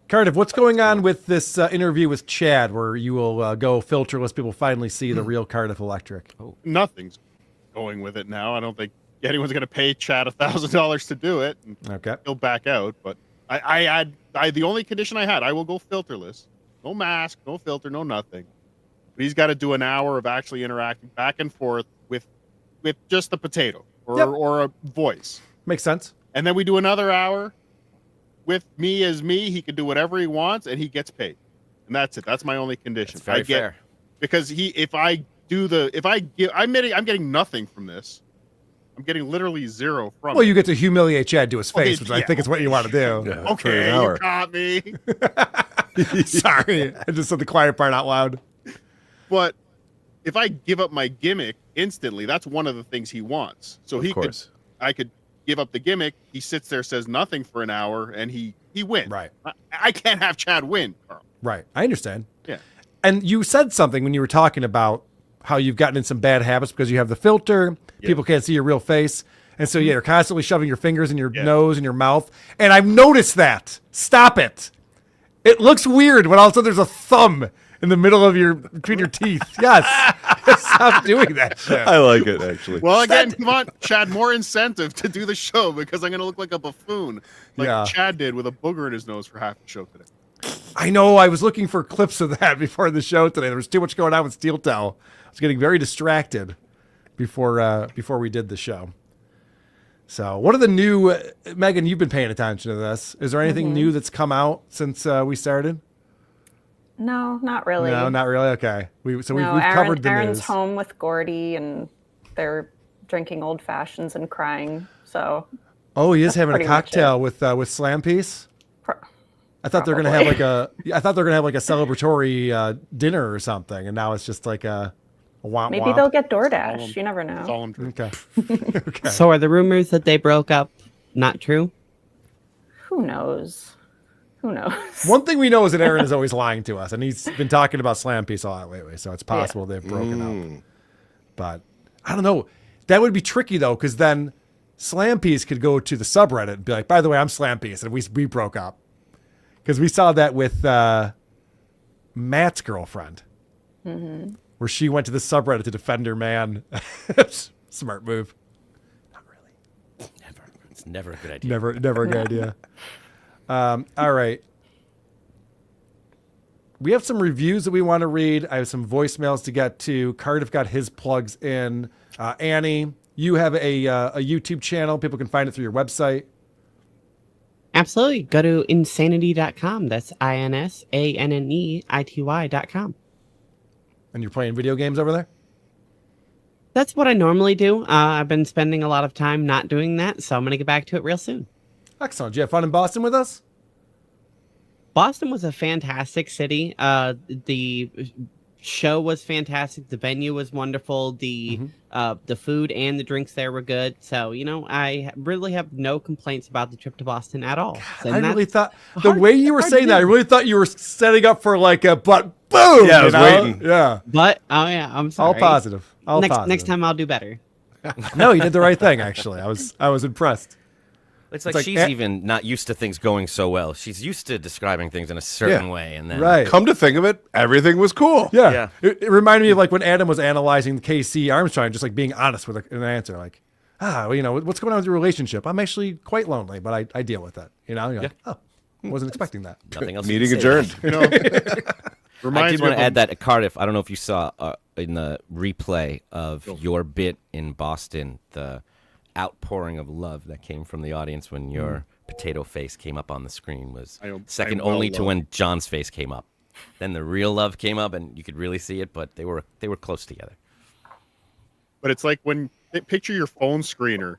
Speaker 1: Cardiff, what's going on with this interview with Chad, where you will go filterless? People finally see the real Cardiff Electric.
Speaker 19: Oh. Nothing's going with it now. I don't think anyone's going to pay Chad $1,000 to do it.
Speaker 1: Okay.
Speaker 19: He'll back out. But I the only condition I had, I will go filterless. No mask, no filter, no nothing. But he's got to do an hour of actually interacting back and forth with just the potato or a voice.
Speaker 1: Makes sense.
Speaker 19: And then we do another hour with me as me. He can do whatever he wants and he gets paid. And that's it. That's my only condition.
Speaker 10: That's very fair.
Speaker 19: Because if I do the if I give I'm getting nothing from this. I'm getting literally zero from
Speaker 1: Well,
Speaker 19: it.
Speaker 1: you get to humiliate Chad to his
Speaker 19: Well,
Speaker 1: face, which I think is what you want to do.
Speaker 19: Okay, you caught me.
Speaker 1: Sorry, I just said the quiet part out loud.
Speaker 19: But if I give up my gimmick instantly, that's one of the things he wants. So I could give up the gimmick. He sits there, says nothing for an hour, and he wins.
Speaker 1: Right.
Speaker 19: I can't have Chad win, Carl.
Speaker 1: Right. I understand.
Speaker 19: Yeah.
Speaker 1: And you said something when you were talking about how you've gotten in some bad habits because you have the filter.
Speaker 19: Yeah.
Speaker 1: People can't see your real face. And so, you're constantly shoving your fingers in your nose and your mouth. And I've noticed that. Stop it. It looks weird when all of a sudden there's a thumb in the middle of between your teeth. Yes. Stop doing that shit.
Speaker 8: I like it, actually.
Speaker 19: Well, again, come on, Chad, more incentive to do the show because I'm going to look like a buffoon like Chad did with a booger in his nose for half the show today.
Speaker 1: I know. I was looking for clips of that before the show today. There was too much going on with Steel Toe. I was getting very distracted before we did the show. So what are the new, Megan, you've been paying attention to this. Is there anything new that's come out since we started?
Speaker 7: No, not really.
Speaker 1: No, not really. Okay. We've
Speaker 7: Aaron,
Speaker 1: covered the
Speaker 7: Aaron's
Speaker 1: news.
Speaker 7: home with Gordy, and they're drinking old fashions and crying. So.
Speaker 1: Oh, he is having a
Speaker 7: pretty much
Speaker 1: cocktail with Slam Piece. I thought they were gonna have like a celebratory dinner or something, and now it's just like a womp
Speaker 7: Maybe
Speaker 1: womp.
Speaker 7: they'll get DoorDash. You never know.
Speaker 1: Okay.
Speaker 2: So are the rumors that they broke up not true?
Speaker 7: Who knows? Who knows?
Speaker 1: One thing we know is that Aaron is always lying to us, and he's been talking about Slam Piece a lot lately, so it's possible they've broken up. But I don't know. That would be tricky though, because then Slam Piece could go to the subreddit and be like, "By the way, I'm Slam Piece, and we broke up." Because we saw that with Matt's girlfriend, where she went to the subreddit to defend her man. Smart move. Not really.
Speaker 10: Never. It's never a good idea.
Speaker 1: Never a good idea. All right. We have some reviews that we want to read. I have some voicemails to get to. Cardiff got his plugs in. Annie, you have a YouTube channel. People can find it through your website.
Speaker 2: Absolutely. Go to insanity.com. That's INSANNEITY.com.
Speaker 1: And you're playing video games over there?
Speaker 2: That's what I normally do. I've been spending a lot of time not doing that, so I'm going to get back to it real soon.
Speaker 1: Excellent. Did you have fun in Boston with us?
Speaker 2: Boston was a fantastic city. The show was fantastic. The venue was wonderful. The food and the drinks there were good. So, I really have no complaints about the trip to Boston at all.
Speaker 1: I really thought the way you were saying that, I really thought you were setting up for like a but boom.
Speaker 8: Yeah, I was waiting.
Speaker 1: Yeah.
Speaker 2: But I'm sorry.
Speaker 1: All positive.
Speaker 2: Next time I'll do better.
Speaker 1: No, you did the right thing. Actually, I was impressed.
Speaker 10: It's like she's even not used to things going so well. She's used to describing things in a certain way, and then
Speaker 8: Come to think of it, everything was cool.
Speaker 1: Yeah. It reminded me of like when Adam was analyzing KC Armstrong, just like being honest with an answer, like, what's going on with your relationship? I'm actually quite lonely, but I deal with it. You're like, wasn't expecting that.
Speaker 10: Nothing else.
Speaker 8: Meeting adjourned.
Speaker 10: I did want to add that at Cardiff. I don't know if you saw in the replay of your bit in Boston, the outpouring of love that came from the audience when your potato face came up on the screen was second only to when John's face came up. Then the real love came up, and you could really see it, but they were close together.
Speaker 19: But it's like when picture your phone screener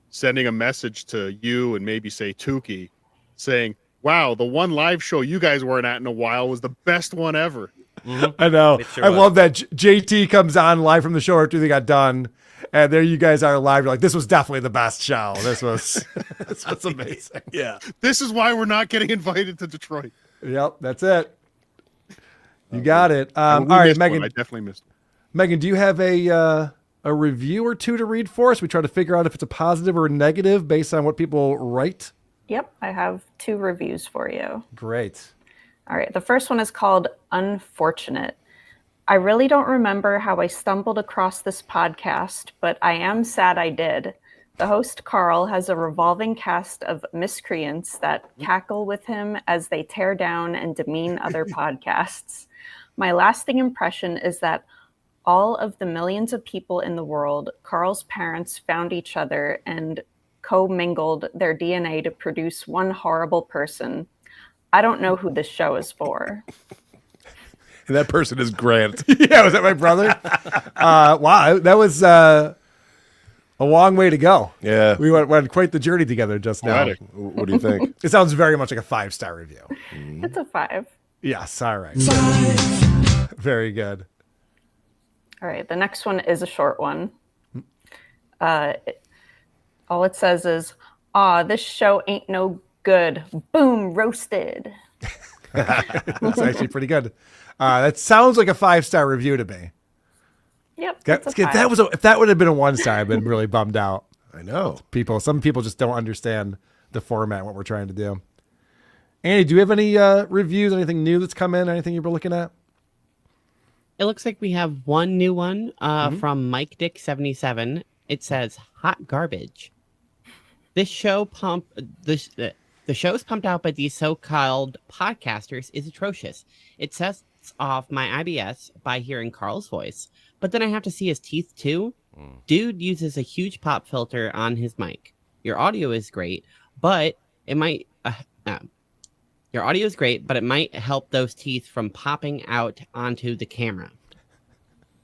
Speaker 19: sending a message to you and maybe say Tukey saying, "Wow, the one live show you guys weren't at in a while was the best one ever."
Speaker 1: I know.
Speaker 10: Sure
Speaker 1: I
Speaker 10: was.
Speaker 1: love that JT comes on live from the show after they got done. And there you guys are live. You're like, this was definitely the best show. This was amazing.
Speaker 19: Yeah. This is why we're not getting invited to Detroit.
Speaker 1: Yep, that's it. You got it. All right, Megan.
Speaker 19: I definitely missed one.
Speaker 1: Megan, do you have a review or two to read for us? We try to figure out if it's a positive or a negative based on what people write.
Speaker 7: Yep, I have 2 reviews for you.
Speaker 1: Great.
Speaker 7: All right, the first one is called Unfortunate. I really don't remember how I stumbled across this podcast, but I am sad I did. The host, Carl, has a revolving cast of miscreants that cackle with him as they tear down and demean other podcasts. My lasting impression is that all of the millions of people in the world, Carl's parents found each other and co-mingled their DNA to produce one horrible person. I don't know who this show is for.
Speaker 8: And that person is Grant.
Speaker 1: Yeah, was that my brother? Wow, that was a long way to go.
Speaker 8: Yeah.
Speaker 1: We went quite the journey together just now.
Speaker 8: What do you think?
Speaker 1: It sounds very much like a 5-star review.
Speaker 7: It's a 5.
Speaker 1: Yes, all right. Very good.
Speaker 7: All right, the next one is a short one. All it says is, "Aw, this show ain't no good. Boom, roasted."
Speaker 1: That's actually pretty good. That sounds like a 5-star review to me.
Speaker 7: Yep.
Speaker 1: If that would have been a 1-star, I'd been really bummed out.
Speaker 8: I know.
Speaker 1: Some people just don't understand the format, what we're trying to do. Andy, do you have any reviews, anything new that's come in, anything you were looking at?
Speaker 2: It looks like we have one new one from Mike Dick 77. It says hot garbage. This show the show's pumped out by these so-called podcasters is atrocious. It sets off my IBS by hearing Carl's voice, but then I have to see his teeth too. Dude uses a huge pop filter on his mic. Your audio is great, but it might your audio is great, but it might help those teeth from popping out onto the camera.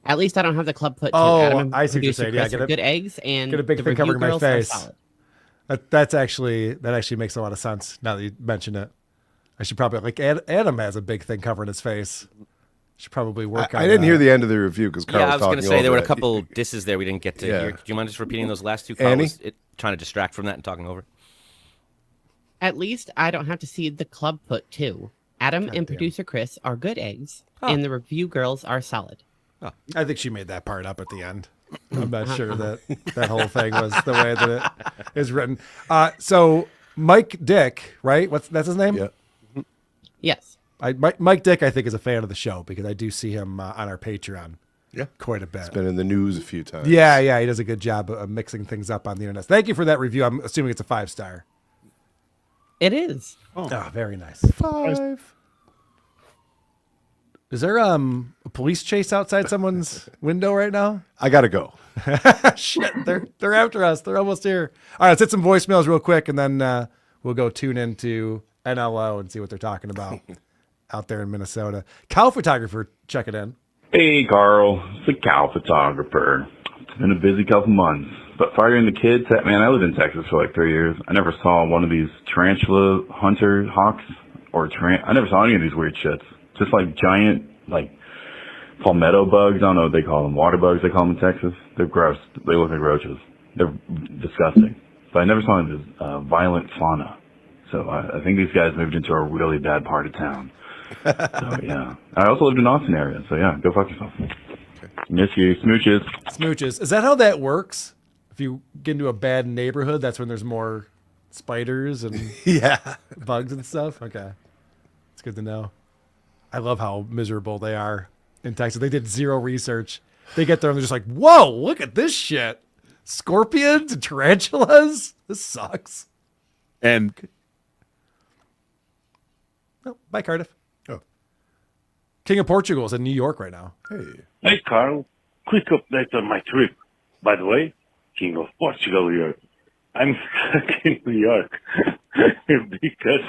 Speaker 2: At least I don't have the club foot.
Speaker 1: I see what you're saying. Yeah,
Speaker 2: get good eggs and
Speaker 1: get a big
Speaker 2: the
Speaker 1: thing
Speaker 2: review
Speaker 1: covering my
Speaker 2: girls are
Speaker 1: face.
Speaker 2: solid.
Speaker 1: That actually makes a lot of sense now that you mention it. I should probably Adam has a big thing covering his face. Should probably work on
Speaker 8: I didn't hear the end of the review because Carl
Speaker 10: I
Speaker 8: was
Speaker 10: was going
Speaker 8: talking
Speaker 10: to say there were a
Speaker 8: over it.
Speaker 10: couple disses there we didn't get to hear. Do you mind just repeating those last two? Carl
Speaker 8: Annie?
Speaker 10: was trying to distract from that and talking over.
Speaker 2: At least I don't have to see the club foot too. Adam and producer Chris are good eggs, and the review girls are solid.
Speaker 1: I think she made that part up at the end. I'm not sure that whole thing was the way that it is written. So Mike Dick, right? That's his name?
Speaker 8: Yeah.
Speaker 2: Yes.
Speaker 1: Mike Dick, I think, is a fan of the show because I do see him on our Patreon.
Speaker 8: Yeah,
Speaker 1: quite a bit.
Speaker 8: It's been in the news a few times.
Speaker 1: Yeah, he does a good job of mixing things up on the internet. Thank you for that review. I'm assuming it's a 5-star.
Speaker 2: It is.
Speaker 1: Oh, very nice. 5. Is there a police chase outside someone's window right now?
Speaker 8: I gotta go.
Speaker 1: Shit, they're after us. They're almost here. All right, let's hit some voicemails real quick, and then we'll go tune into NLO and see what they're talking about out there in Minnesota. Cow photographer, check it in.
Speaker 3: Hey, Carl. It's a cow photographer. It's been a busy couple months. But firing the kids, man, I lived in Texas for like 3 years. I never saw one of these tarantula hunter hawks I never saw any of these weird shits. Just like giant, like palmetto bugs. I don't know what they call them. Water bugs, they call them in Texas. They're gross. They look like roaches. They're disgusting. But I never saw any of this violent fauna. So I think these guys moved into a really bad part of town. So, yeah. I also lived in Austin area. So, yeah, go fuck yourself. Miss you. Smooches.
Speaker 1: Smooches. Is that how that works? If you get into a bad neighborhood, that's when there's more spiders and bugs and stuff? Okay. It's good to know. I love how miserable they are in Texas. They did zero research. They get there and they're just like, whoa, look at this shit. Scorpions and tarantulas? This sucks.
Speaker 19: And
Speaker 1: oh, bye, Cardiff. Oh. King of Portugal is in New York right now.
Speaker 11: Hey, Carl. Quick update on my trip. By the way, King of Portugal here. I'm stuck in New York because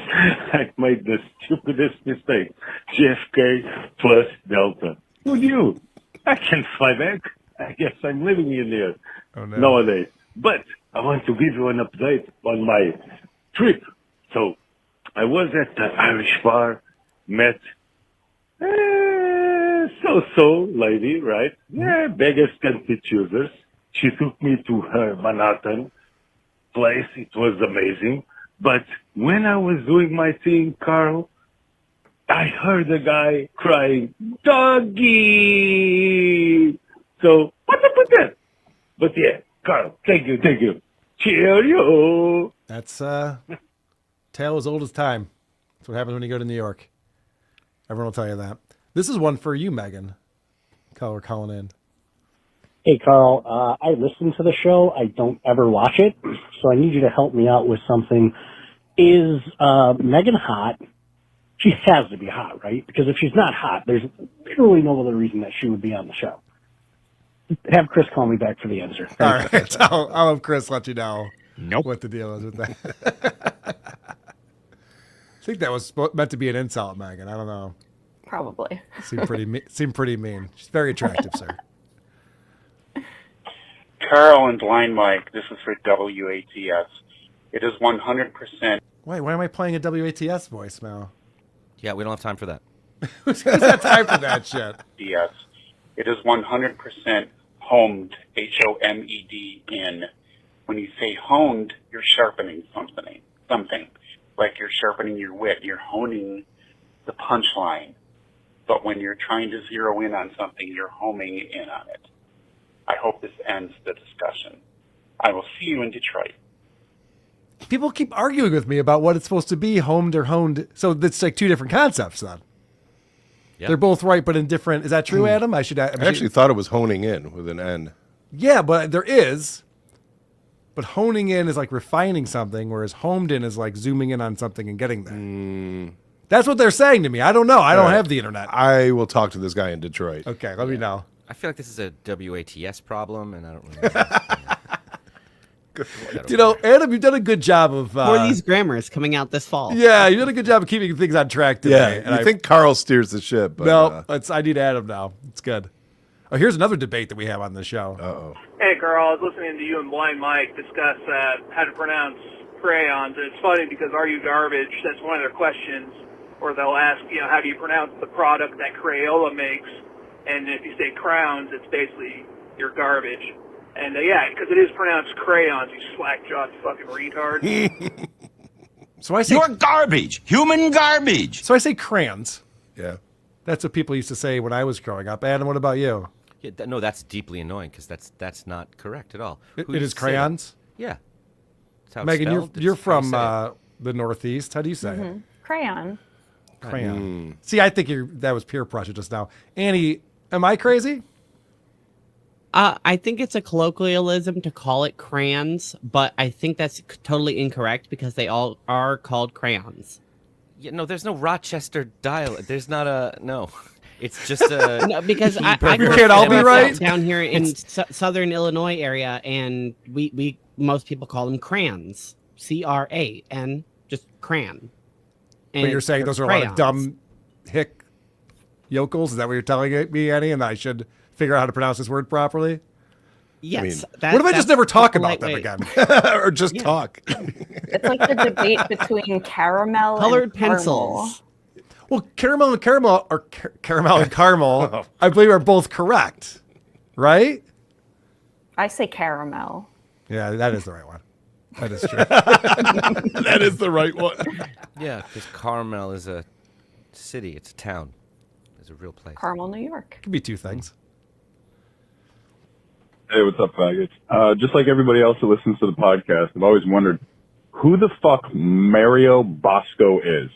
Speaker 11: I made the stupidest mistake. JFK plus Delta. Who knew? I can fly back. I guess I'm living in there nowadays. But I want to give you an update on my trip. So I was at the Irish bar, met so-so lady, right? Yeah, beggars can't be choosers. She took me to her Manhattan place. It was amazing. But when I was doing my thing, Carl, I heard a guy crying, "Doggy!" So, what's up with that? But yeah, Carl, thank you. Cheerio!
Speaker 1: That's tale as old as time. That's what happens when you go to New York. Everyone will tell you that. This is one for you, Megan. We're calling in.
Speaker 18: Hey, Carl, I listen to the show. I don't ever watch it, so I need you to help me out with something. Is Megan hot? She has to be hot, right? Because if she's not hot, there's literally no other reason that she would be on the show. Have Chris call me back for the answer.
Speaker 1: All right. I'll have Chris let you know what the deal is with that. I think that was meant to be an insult, Megan. I don't know.
Speaker 7: Probably.
Speaker 1: Seem pretty mean. She's very attractive, sir.
Speaker 13: Carl and Blind Mike, this is for WATS. It is 100%.
Speaker 1: Wait, why am I playing a WATS voicemail?
Speaker 10: Yeah, we don't have time for that.
Speaker 1: Who's got time for that shit?
Speaker 13: Yes. It is 100% homed, HOMED in. When you say honed, you're sharpening something. Like you're sharpening your wit. You're honing the punchline. But when you're trying to zero in on something, you're homing in on it. I hope this ends the discussion. I will see you in Detroit.
Speaker 1: People keep arguing with me about what it's supposed to be, homed or honed. So it's like two different concepts then.
Speaker 10: Yeah.
Speaker 1: They're both right, but in different. Is that true, Adam? I
Speaker 8: actually thought it was honing in with an N.
Speaker 1: Yeah, but there is. But honing in is like refining something, whereas homed in is like zooming in on something and getting there. That's what they're saying to me. I don't know. I don't have the internet.
Speaker 8: I will talk to this guy in Detroit.
Speaker 1: Okay, let me know.
Speaker 10: I feel like this is a WATS problem, and I don't really know.
Speaker 1: You know, Adam, you've done a good job of...
Speaker 2: More of these grammars coming out this fall.
Speaker 1: Yeah, you did a good job of keeping things on track today.
Speaker 8: Yeah, I think Carl steers the ship. But,
Speaker 1: no, I need Adam now. It's good. Oh, here's another debate that we have on the show.
Speaker 8: Uh-oh.
Speaker 15: Hey, Carl, I was listening to you and Blind Mike discuss how to pronounce crayons. And it's funny because are you garbage? That's one of their questions. Or they'll ask, how do you pronounce the product that Crayola makes? And if you say crowns, it's basically you're garbage. And yeah, because it is pronounced crayons, you slack-jawed fucking retard.
Speaker 1: So I say
Speaker 17: you're garbage, human garbage.
Speaker 1: So I say crayons.
Speaker 8: Yeah,
Speaker 1: that's what people used to say when I was growing up. Adam, what about you?
Speaker 10: Yeah, no, that's deeply annoying because that's not correct at all.
Speaker 1: It is crayons.
Speaker 10: Yeah. That's how it's
Speaker 1: Megan,
Speaker 10: spelled.
Speaker 1: you're
Speaker 10: It's how you
Speaker 1: from
Speaker 10: say it.
Speaker 1: the Northeast. How do you say it?
Speaker 7: Crayon.
Speaker 1: Crayon. See, I think that was peer pressure just now. Annie, am I crazy?
Speaker 2: I think it's a colloquialism to call it crayons, but I think that's totally incorrect because they all are called crayons.
Speaker 10: Yeah, no, there's no Rochester dialect. There's not a no. It's just a
Speaker 2: no, because I
Speaker 1: can't all be right
Speaker 2: down here in southern Illinois area, and we most people call them crayons, CRAN, just crayon.
Speaker 1: But you're saying those are a lot of dumb hick yokels? Is that what you're telling me, Annie? And I should figure out how to pronounce this word properly?
Speaker 2: Yes.
Speaker 1: What if I just never talk about them again? Or just talk?
Speaker 7: It's like the debate between caramel
Speaker 2: colored
Speaker 7: and
Speaker 2: pencils.
Speaker 1: Well, caramel and caramel, or caramel and caramel, I believe are both correct, right?
Speaker 7: I say caramel.
Speaker 1: Yeah, that is the right one. That is true. That is the right one.
Speaker 10: Yeah, because Carmel is a city. It's a town. It's a real place.
Speaker 7: Carmel, New York.
Speaker 1: Could be two things.
Speaker 22: Hey, what's up, faggots? Just like everybody else that listens to the podcast, I've always wondered who the fuck Mario Bosco is.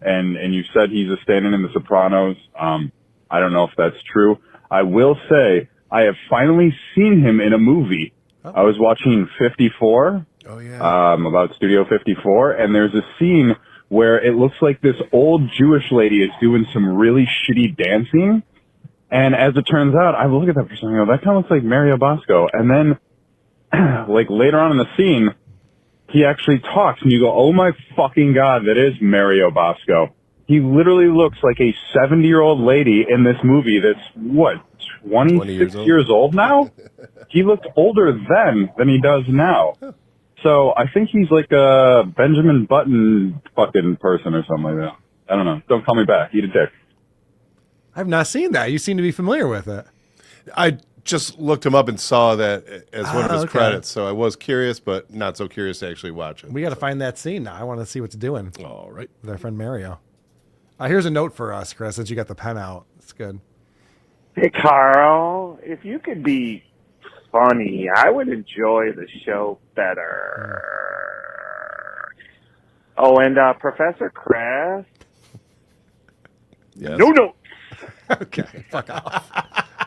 Speaker 22: And you said he's a stand-in in The Sopranos. I don't know if that's true. I will say I have finally seen him in a movie. I was watching 54.
Speaker 8: Oh, yeah.
Speaker 22: About Studio 54, and there's a scene where it looks like this old Jewish lady is doing some really shitty dancing. And as it turns out, I look at that person and I go, that kind of looks like Mario Bosco. And then, like, later on in the scene, he actually talks, and you go, oh my fucking God, that is Mario Bosco. He literally looks like a 70-year-old lady in this movie that's, what, 26 years old now? He looked older then than he does now. So I think he's like a Benjamin Button fucking person or something like that. I don't know. Don't call me back. Eat a dick.
Speaker 1: I've not seen that. You seem to be familiar with it.
Speaker 8: I just looked him up and saw that as one of his
Speaker 1: okay.
Speaker 8: credits, so I was curious, but not so curious to actually watch it.
Speaker 1: We got to find that scene now. I want to see what's doing.
Speaker 8: All right.
Speaker 1: With our friend Mario. Here's a note for us, Chris, since you got the pen out. It's good.
Speaker 25: Hey, Carl, if you could be funny, I would enjoy the show better. Oh, and Professor Kraft?
Speaker 8: Yes.
Speaker 25: No.
Speaker 1: Okay, fuck off.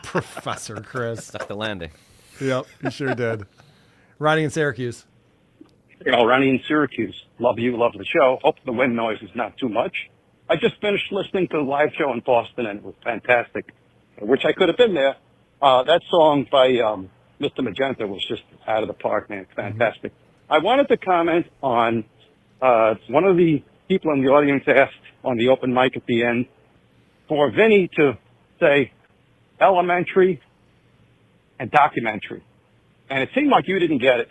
Speaker 1: Professor Chris.
Speaker 10: Stuck the landing.
Speaker 1: Yep, you sure did. Ronnie in Syracuse.
Speaker 26: Ronnie in Syracuse. Love you, love the show. Hope the wind noise is not too much. I just finished listening to the live show in Boston, and it was fantastic. I wish I could have been there. That song by Mr. Magenta was just out of the park, man. Fantastic. I wanted to comment on one of the people in the audience asked on the open mic at the end, for Vinny to say elementary and documentary. And it seemed like you didn't get it.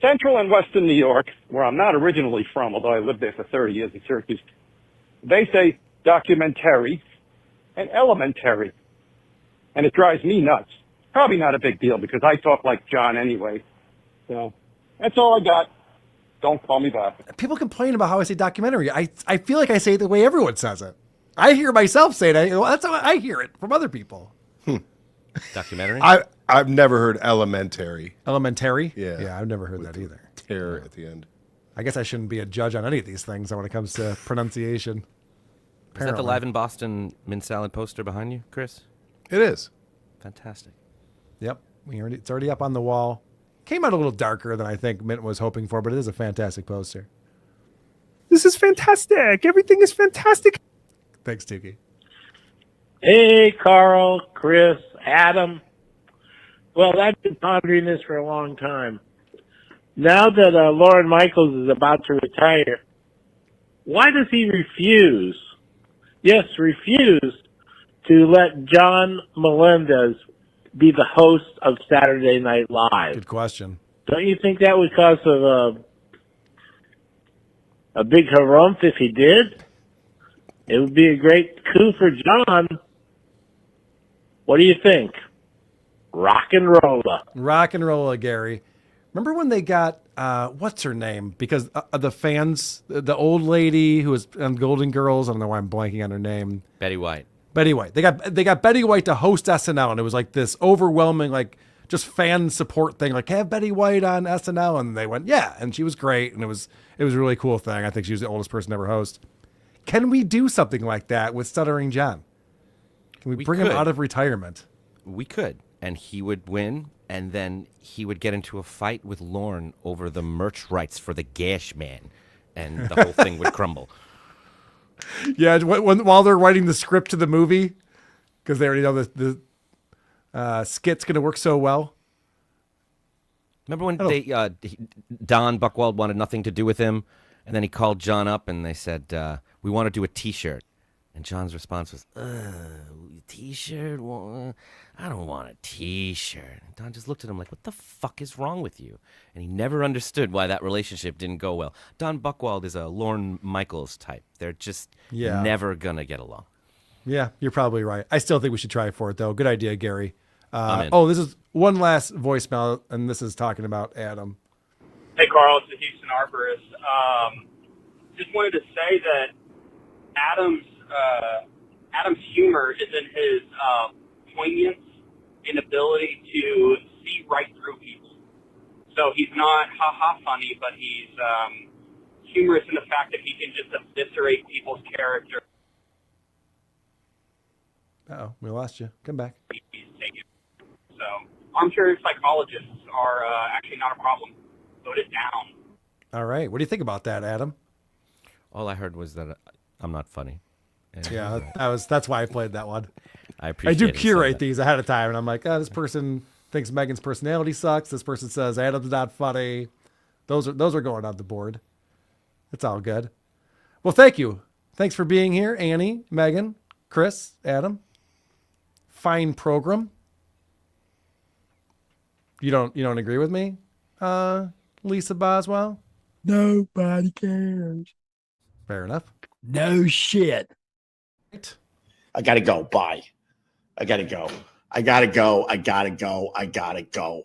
Speaker 26: Central and Western New York, where I'm not originally from, although I lived there for 30 years in Syracuse, they say documentary and elementary. And it drives me nuts. Probably not a big deal because I talk like John anyway. So that's all I got. Don't call me back.
Speaker 1: People complain about how I say documentary. I feel like I say it the way everyone says it. I hear myself say it. Well, that's how I hear it from other people.
Speaker 10: Documentary?
Speaker 8: I've never heard elementary.
Speaker 1: Elementary?
Speaker 8: Yeah.
Speaker 1: Yeah, I've never heard that either.
Speaker 8: Terror at the end.
Speaker 1: I guess I shouldn't be a judge on any of these things when it comes to pronunciation.
Speaker 10: Is that the
Speaker 1: Apparently.
Speaker 10: Live in Boston mint salad poster behind you, Chris?
Speaker 8: It is.
Speaker 10: Fantastic.
Speaker 1: Yep. It's already up on the wall. Came out a little darker than I think Mint was hoping for, but it is a fantastic poster.
Speaker 6: This is fantastic. Everything is fantastic.
Speaker 1: Thanks, Tiki.
Speaker 12: Hey, Carl, Chris, Adam. Well, I've been pondering this for a long time. Now that Lorne Michaels is about to retire, why does he refuse to let John Melendez be the host of Saturday Night Live?
Speaker 1: Good question.
Speaker 12: Don't you think that would cause a big harumph if he did? It would be a great coup for John. What do you think? Rock and rolla.
Speaker 1: Rock and rolla, Gary. Remember when they got, what's her name? Because the fans, the old lady who was on Golden Girls, I don't know why I'm blanking on her name.
Speaker 10: Betty White.
Speaker 1: Betty White. They got Betty White to host SNL, and it was like this overwhelming, like, just fan support thing. Like, have Betty White on SNL, and they went, yeah, and she was great, and it was a really cool thing. I think she was the oldest person to ever host. Can we do something like that with Stuttering John? Can we bring him out of retirement?
Speaker 10: We could, and he would win, and then he would get into a fight with Lorne over the merch rights for the Gash Man, and the whole thing would crumble.
Speaker 1: Yeah, while they're writing the script to the movie, because they already know the skit's going to work so well.
Speaker 10: Remember when Don Buchwald wanted nothing to do with him, and then he called John up and they said, we want to do a T-shirt. And John's response was, T-shirt? Well, I don't want a T-shirt. And Don just looked at him like, what the fuck is wrong with you? And he never understood why that relationship didn't go well. Don Buchwald is a Lorne Michaels type. They're just never going to get along.
Speaker 1: Yeah, you're probably right. I still think we should try for it, though. Good idea, Gary. This is one last voicemail, and this is talking about Adam.
Speaker 14: Hey, Carl, it's the Houston Arborist. Just wanted to say that Adam's humor is in his poignance and ability to see right through people. So he's not ha-ha funny, but he's humorous in the fact that he can just eviscerate people's character.
Speaker 1: Uh-oh, we lost you. Come back.
Speaker 14: So armchair psychologists are actually not a problem. Vote it down.
Speaker 1: All right. What do you think about that, Adam?
Speaker 10: All I heard was that I'm not funny. And
Speaker 1: yeah, that's why I played that one.
Speaker 10: I appreciate
Speaker 1: I do curate these ahead of time, and I'm like, this person thinks Megan's personality sucks. This person says Adam's not funny. Those are going on the board. It's all good. Well, thank you. Thanks for being here, Annie, Megan, Chris, Adam. Fine program. You don't agree with me, Lisa Boswell?
Speaker 6: Nobody cares.
Speaker 1: Fair enough.
Speaker 6: No shit.
Speaker 20: I gotta go. Bye. I gotta go. I gotta go. I gotta go. I gotta go.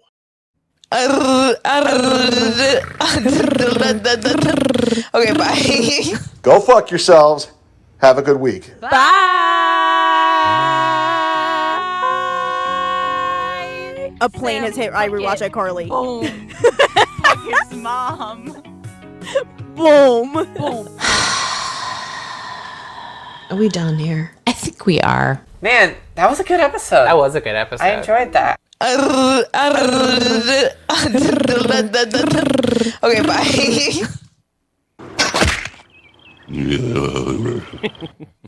Speaker 21: Okay, bye.
Speaker 20: Go fuck yourselves. Have a good week.
Speaker 21: A plane has hit. I rewatch iCarly.
Speaker 23: Boom. Fuck his mom.
Speaker 21: Boom.
Speaker 23: Boom.
Speaker 21: Are we done here?
Speaker 23: I think we are.
Speaker 27: Man, that was a good episode.
Speaker 23: That was a good episode.
Speaker 27: I enjoyed that.
Speaker 21: Okay, bye.